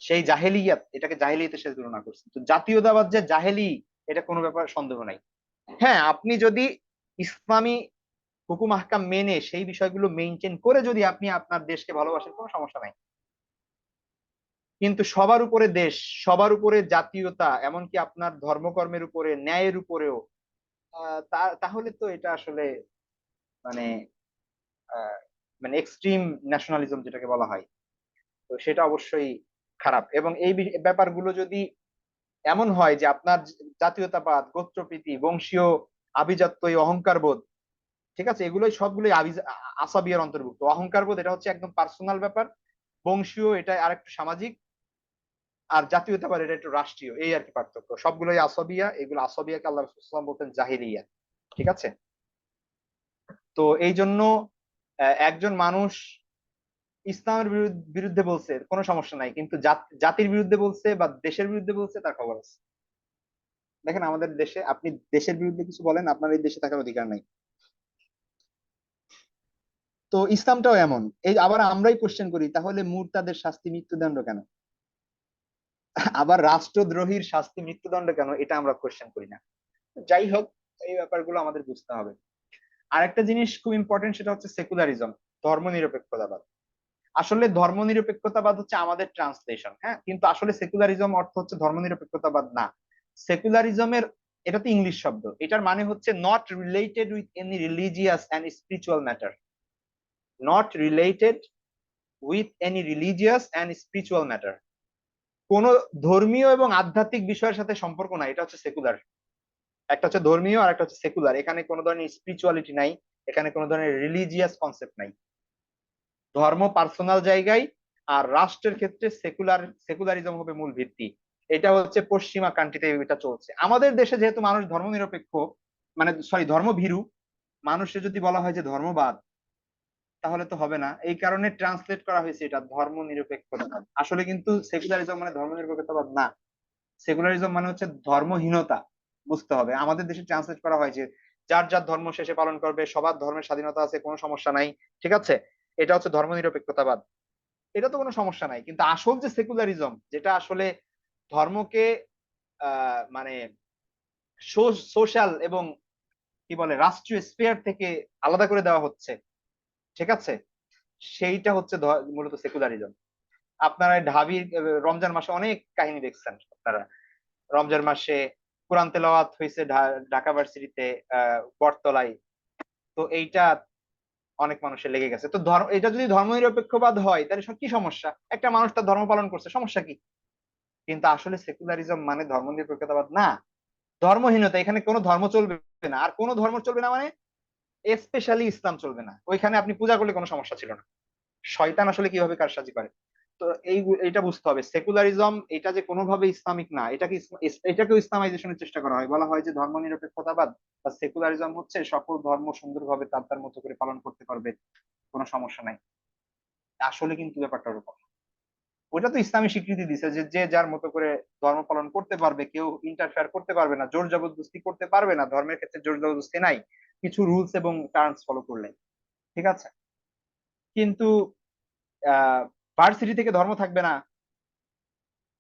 সেই জাহেলিয়াত, এটাকে জাহেলিয়াতের সাথে তুলনা করছে। তো জাতীয়তাবাদ যে জাহেলি, এটা কোনো ব্যাপার সন্দেহ নাই। হ্যাঁ, আপনি যদি ইসলামী হুকুম আহকাম মেনে সেই বিষয়গুলো মেনটেন করে যদি আপনি আপনার দেশকে ভালোবাসেন, কোনো সমস্যা নাই। কিন্তু সবার উপরে দেশ, সবার উপরে জাতীয়তা, এমনকি আপনার ধর্মকর্মের উপরে, ন্যায়ের উপরেও তাহলে তো এটা আসলে মানে আহ, মানে এক্সট্রিম ন্যাশনালিজম যেটাকে বলা হয়, তো সেটা অবশ্যই খারাপ। এবং এই ব্যাপারগুলো যদি এমন হয় যে আপনার জাতীয়তাবাদ, গোত্রপ্রীতি, বংশীয় আভিজাত্য, এই অহংকার বোধ, ঠিক আছে, এগুলোই সবগুলোই আসাবিয়ার অন্তর্ভুক্ত। অহংকার বোধ এটা হচ্ছে একদম পার্সোনাল ব্যাপার, বংশীয় এটা আরেকটু সামাজিক, আর জাতীয়তাবাদ এটা একটু রাষ্ট্রীয়, এই আর কি পার্থক্য। সবগুলোই আসাবিয়া, এগুলো আসাবিয়াকে আল্লাহ রাসূল সাল্লাল্লাহু আলাইহি ওয়াসাল্লাম বলতেন জাহিলিয়া। ঠিক আছে। তো এই জন্য একজন মানুষ ইসলামের বিরুদ্ধে বলছে কোনো সমস্যা নাই, কিন্তু জাতির বিরুদ্ধে বলছে বা দেশের বিরুদ্ধে বলছে তার খবর আছে। দেখেন আমাদের দেশে আপনি দেশের বিরুদ্ধে কিছু বলেন, আপনার এই দেশে থাকার অধিকার নাই। তো ইসলামটাও এমন। এই আবার আমরাই কোশ্চেন করি তাহলে মুরতাদের শাস্তি মৃত্যুদণ্ড কেন, আবার রাষ্ট্রদ্রোহীর শাস্তি মৃত্যুদণ্ড কেন, এটা আমরা কোশ্চেন করি না। যাই হোক, এই ব্যাপারগুলো আমাদের বুঝতে হবে। আরেকটা জিনিস খুব ইম্পর্টেন্ট, সেটা হচ্ছে সেকুলারিজম, ধর্মনিরপেক্ষতাবাদ। আসলে ধর্মনিরপেক্ষতাবাদ হচ্ছে আমাদের ট্রান্সলেশন, হ্যাঁ, কিন্তু আসলে সেকুলারিজম অর্থ হচ্ছে ধর্মনিরপেক্ষতাবাদ না। সেকুলারিজমের, এটা তো ইংলিশ শব্দ, এটার মানে হচ্ছে not related with any religious and spiritual matter. Not related with any religious and spiritual matter, কোন ধর্মীয় এবং আধ্যাত্মিক বিষয়ের সাথে সম্পর্ক নাই, এটা হচ্ছে সেকুলার। একটা হচ্ছে ধর্মীয় আর একটা হচ্ছে সেকুলার, এখানে কোনো ধরনের স্পিরিচুয়ালিটি নাই, এখানে কোনো ধরনের রিলিজিয়াস কনসেপ্ট নাই। ধর্ম পার্সোনাল জায়গায়, আর রাষ্ট্রের ক্ষেত্রে সেকুলারিজম হবে মূল ভিত্তি। এটা হচ্ছে পশ্চিমা কান্ট্রিতে এটা চলছে। আমাদের দেশে যেহেতু মানুষ ধর্মনিরপেক্ষ, মানে সরি ধর্মভীরু, মানুষের যদি বলা হয় যে ধর্মবাদ, তাহলে তো হবে না। এই কারণে ট্রান্সলেট করা হয়েছে এটা ধর্মনিরপেক্ষতা। আসলে কিন্তু সেকুলারিজম মানে ধর্মনিরপেক্ষতাবাদ না, সেকুলারিজম মানে হচ্ছে ধর্মহীনতা। বুঝতে হবে, আমাদের দেশে ট্রান্সলেট করা হয় যে যার যার ধর্ম শেষে পালন করবে, সবার ধর্মের স্বাধীনতা আছে, কোনো সমস্যা নাই। ঠিক আছে, এটা হচ্ছে ধর্মনিরপেক্ষতাবাদ, এটা তো কোনো সমস্যা নাই। কিন্তু আসল যে সেকুলারিজম, যেটা আসলে ধর্মকে মানে সোশ্যাল এবং কি বলে রাষ্ট্রীয় স্পেয়ার থেকে আলাদা করে দেওয়া হচ্ছে, ঠিক আছে, সেইটা হচ্ছে মূলত সেকুলারিজম। আপনারা ঢাবির রমজান মাসে অনেক কাহিনী দেখছেন আপনারা। রমজান মাসে কোরআন তেলাওয়াত হয়েছে ঢাকা ভার্সিটিতে, বটতলায়। তো এইটা অনেক মানুষের লেগে গেছে। তো ধর্ম, এটা যদি ধর্মনিরপেক্ষবাদ হয় তাহলে কি সমস্যা, একটা মানুষ তার ধর্ম পালন করছে, সমস্যা কি? কিন্তু আসলে সেকুলারিজম মানে ধর্মনিরপেক্ষতাবাদ না, ধর্মহীনতা। এখানে কোনো ধর্ম চলবে না, আর কোনো ধর্ম চলবে না মানে স্পেশালি ইসলাম চলবে না। ওইখানে আপনি পূজা করলে কোনো সমস্যা ছিল না। শয়তান আসলে কিভাবে কারসাজি করে। তো এইটা বুঝতে হবে, সেকুলারিজম এটা যে কোনোভাবে ইসলামিক না, এটাকেও ইসলামাইজেশনের চেষ্টা করা হয়। বলা হয় যে ধর্মনিরপেক্ষতাবাদ বা সেকুলারিজম হচ্ছে সকল ধর্ম সুন্দরভাবে তার তার মতো করে পালন করতে পারবে, কোনো সমস্যা নাই। আসলে কিন্তু ব্যাপারটা ওরকম না। ওটা তো ইসলামী স্বীকৃতি দিছে যে যে যার মতো করে ধর্ম পালন করতে পারবে, কেউ ইন্টারফেয়ার করতে পারবে না, জোর জবরদস্তি করতে পারবে না। ধর্মের ক্ষেত্রে জোর জবরদস্তি নাই, কিছু রুলস এবং টার্মস ফলো করলে। ঠিক আছে। কিন্তু ভার্সিটি থেকে ধর্ম থাকবে না,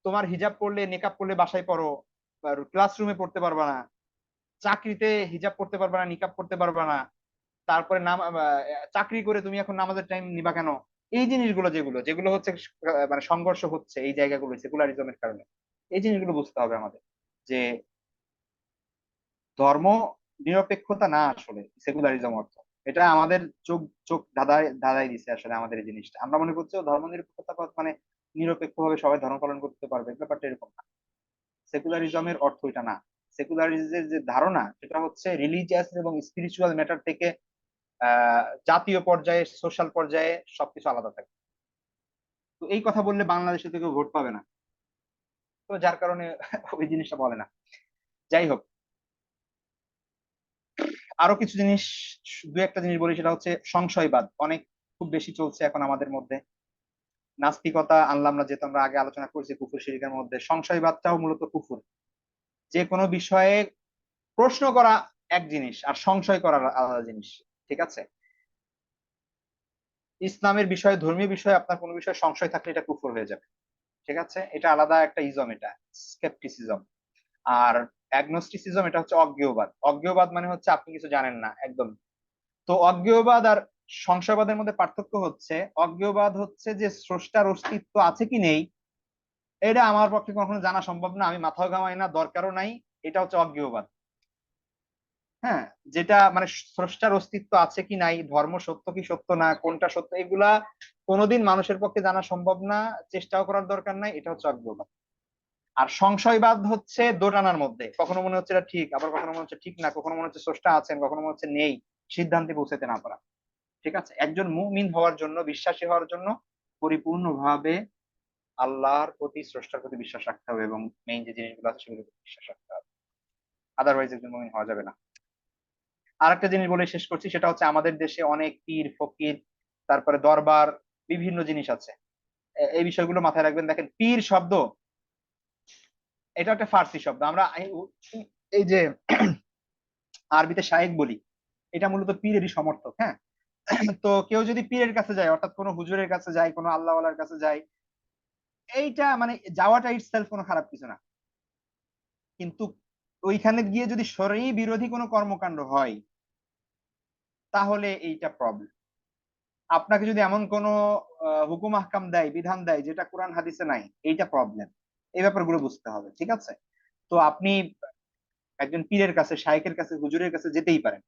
তোমার হিজাব পড়লে নেকাব পড়লে বাসায় পড়ো, ক্লাসরুমে পড়তে পারবে না, চাকরিতে হিজাব পড়তে পারবে না, নিকাব পড়তে পারবে না, তারপরে নাম চাকরি করে তুমি এখন নামাজের টাইম নিবা কেন? এই জিনিসগুলো যেগুলো যেগুলো হচ্ছে মানে সংঘর্ষ হচ্ছে এই জায়গাগুলো সেকুলারিজমের কারণে। এই জিনিসগুলো বুঝতে হবে আমাদের যে ধর্ম নিরপেক্ষতা না আসলে সেকুলারিজম অর্থ। এটা আমাদের চোখ চোখ ধাঁধায় ধাঁধায় দিছে আসলে আমাদের এই জিনিসটা। আমরা মনে করছি ধর্ম নিরপেক্ষতা মানে নিরপেক্ষভাবে সবাই ধর্ম পালন করতে পারবে, ব্যাপারটা এরকম না। সেকুলারিজমের অর্থ এটা না। সেকুলারিজমের যে ধারণা সেটা হচ্ছে রিলিজিয়াস এবং স্পিরিচুয়াল ম্যাটার থেকে জাতীয় পর্যায়ে, সোশ্যাল পর্যায়ে সবকিছু আলাদা থাকে। তো এই কথা বললে বাংলাদেশে থেকে ভোট পাবে না, তো যার কারণে ওই জিনিসটা বলে না। যাই হোক, আরো কিছু জিনিস, দু একটা জিনিস বলি, সেটা হচ্ছে সংশয়বাদ। অনেক খুব বেশি চলছে এখন আমাদের মধ্যে। নাস্তিকতা আনলাম না, যেহেতু আমরা আগে আলোচনা করছি কুফর শিরকের মধ্যে। সংশয়বাদটাও মূলত কুফর। যে কোনো বিষয়ে প্রশ্ন করা এক জিনিস, আর সংশয় করা আলাদা জিনিস। ঠিক আছে? ইসলামের বিষয়ে, ধর্মীয় বিষয়ে আপনার কোনো বিষয়ে সংশয় থাকলে এটা কুফর হয়ে যাবে। ঠিক আছে? এটা আলাদা একটা ইজম, এটা স্কেপটিসিজম। আর অ্যাগনোস্টিসিজম এটা হচ্ছে অজ্ঞেয়বাদ। অজ্ঞেয়বাদ মানে হচ্ছে আপনি কিছু জানেন না একদম। তো অজ্ঞেয়বাদ আর সংশয়বাদের মধ্যে পার্থক্য হচ্ছে, অজ্ঞেয়বাদ হচ্ছে যে স্রষ্টার অস্তিত্ব আছে কি নেই এটা আমার পক্ষে কখনো জানা সম্ভব না, আমি মাথাও ঘামাই না, দরকারও নাই। এটা হচ্ছে অজ্ঞেয়বাদ। হ্যাঁ, যেটা মানে স্রষ্টার অস্তিত্ব আছে কি নাই, ধর্ম সত্য কি সত্য না, কোনটা সত্য, এগুলা কোনোদিন মানুষের পক্ষে জানা সম্ভব না, চেষ্টাও করার দরকার নাই। এটা হচ্ছে অজ্ঞেয়বাদ। আর সংশয়বাদ হচ্ছে দোটানার মধ্যে, কখনো মনে হচ্ছে এটা ঠিক, আবার কখনো মনে হচ্ছে ঠিক না, কখনো মনে হচ্ছে স্রষ্টা আছেন, কখনো মনে হচ্ছে নেই, সিদ্ধান্তে পৌঁছাতে না পারা। ঠিক আছে? একজন মুমিন হওয়ার জন্য, বিশ্বাসী হওয়ার জন্য পরিপূর্ণভাবে আল্লাহর প্রতি, স্রষ্টার প্রতি বিশ্বাস রাখতে হবে, এবং মেইন যে জিনিসগুলো আছে সেগুলোর প্রতি বিশ্বাস রাখতে হবে। আদারওয়াইজ একজন মুমিন হওয়া যাবে না। আর একটা জিনিস বলে শেষ করছি, সেটা হচ্ছে আমাদের দেশে অনেক পীর ফকির, তারপরে দরবার, বিভিন্ন জিনিস আছে। এই বিষয়গুলো মাথায় রাখবেন। দেখেন, পীর শব্দ এটা একটা ফার্সি শব্দ। আমরা এই যে আরবিতে শায়েখ বলি, এটা মূলত পীরেরই সমর্থক। হ্যাঁ, তো কেউ যদি পীরের কাছে যায়, অর্থাৎ কোনো হুজুরের কাছে যায়, কোনো আল্লাহওয়ালার কাছে যায়, এইটা মানে যাওয়াটা ইটসেলফ কোনো খারাপ কিছু না। কিন্তু ওইখানে গিয়ে যদি শরঈ বিরোধী কোনো কর্মকাণ্ড হয়, তাহলে এইটা প্রবলেম। আপনাকে যদি এমন কোনো হুকুম আহকাম দেয়, বিধান দেয়, যেটা কোরআন হাদিসে নাই, এইটা প্রবলেম। এই ব্যাপারগুলো বুঝতে হবে। ঠিক আছে? তো আপনি একজন পীরের কাছে, শায়েখের কাছে, হুজুরের কাছে যেতেই পারেন।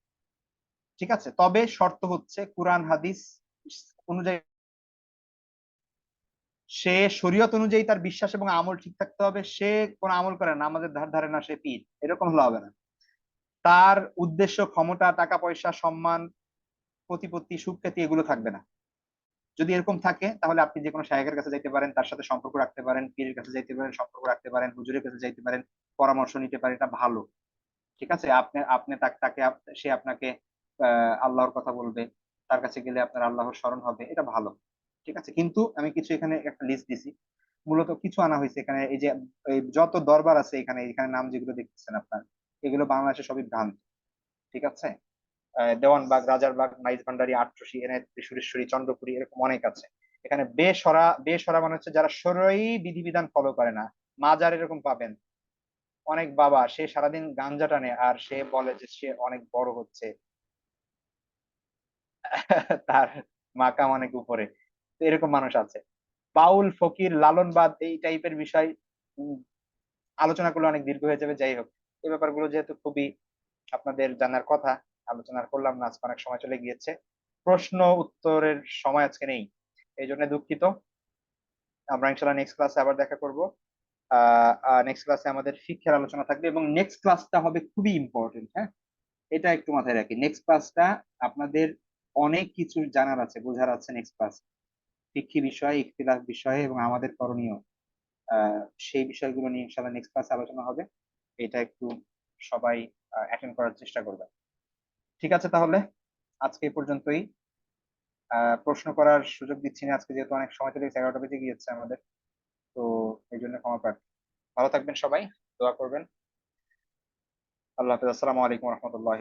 ঠিক আছে? তবে শর্ত হচ্ছে কোরআন হাদিস অনুযায়ী, সে শরীয়ত অনুযায়ী তার বিশ্বাস এবং আমল ঠিক থাকতে হবে। সে কোন আমল করে না, আমাদের ধার ধারে না, সে পীর, এরকম হলে হবে না। তার উদ্দেশ্য, ক্ষমতা, টাকা পয়সা, সম্মান, প্রতিপত্তি, সুখ্যাতি এগুলো থাকবে না। যদি এরকম থাকে, তাহলে আপনি যে কোনো শায়েখের কাছে যাইতে পারেন, তার সাথে সম্পর্ক রাখতে পারেন, পীরের কাছে যাইতে পারেন, সম্পর্ক রাখতে পারেন, হুজুরের কাছে যাইতে পারেন, পরামর্শ নিতে পারেন, এটা ভালো। ঠিক আছে? আপনি আপনি তাকে সে আপনাকে আল্লাহর কথা বলবে, তার কাছে গেলে আপনার আল্লাহর স্মরণ হবে, এটা ভালো। ঠিক আছে? কিন্তু আমি কিছু এখানে একটা লিস্ট দিছি, মূলত কিছু আনা হয়েছে এখানে। এই যে এই যত দরবার আছে এখানে, এখানে নাম যেগুলো দেখতেছেন আপনার, এগুলো বাংলাদেশে সবই ভ্রান্ত। ঠিক আছে? দেওয়ানবাগ, রাজারবাগ, মাইজ ভান্ডারি, আটরশি, এনায়তপুর, সুরেশ্বরী, চন্দ্রপুরী, এরকম অনেক আছে। এখানে বেসরা, বেসরা মানে হচ্ছে যারা শরঈ বিধিবিধান ফলো করে না। মাজার এরকম পাবেন, অনেক বাবা, সে সারাদিন গাঞ্জা টানে আর সে বলে যে সে অনেক বড় হচ্ছে, তার মাকাম অনেক উপরে। তো এরকম মানুষ আছে। বাউল, ফকির, লালনবাদ, এই টাইপের বিষয় উম, আলোচনা করলে অনেক দীর্ঘ হয়ে যাবে। যাই হোক, এই ব্যাপারগুলো যেহেতু খুবই আপনাদের জানার কথা, আলোচনা করলাম না, আজকে অনেক সময় চলে গিয়েছে। প্রশ্ন উত্তরের সময় আজকে নেই, এই জন্য দুঃখিত। আমরা ইনশাল্লাহ নেক্সট ক্লাসে আবার দেখা করব। নেক্সট ক্লাসে আমাদের শিক্ষার আলোচনা থাকবে, এবং নেক্সট ক্লাসটা হবে খুবই ইম্পর্টেন্ট। হ্যাঁ, এটা একটু মাথায় রাখি। নেক্সট ক্লাসটা আপনাদের অনেক কিছু জানার আছে, বোঝার আছে। নেক্সট ক্লাস ফিকহি বিষয়, ইখতিলাফ বিষয়ে এবং আমাদের করণীয়, আহ সেই বিষয়গুলো নিয়ে ইনশাল্লাহ নেক্সট ক্লাসে আলোচনা হবে। এটা একটু সবাই অ্যাটেন্ড করার চেষ্টা করবে। ঠিক আছে? তাহলে আজকে এই পর্যন্তই। প্রশ্ন করার সুযোগ দিচ্ছি না আজকে, যেহেতু অনেক সময় চলে গেছে, 11টা বেজে গিয়েছে আমাদের। তো এই জন্য ক্ষমা প্রার্থী। ভালো থাকবেন সবাই, দোয়া করবেন। আল্লাহ হাফেজ। আসসালামু আলাইকুম রহমতুল্লাহ।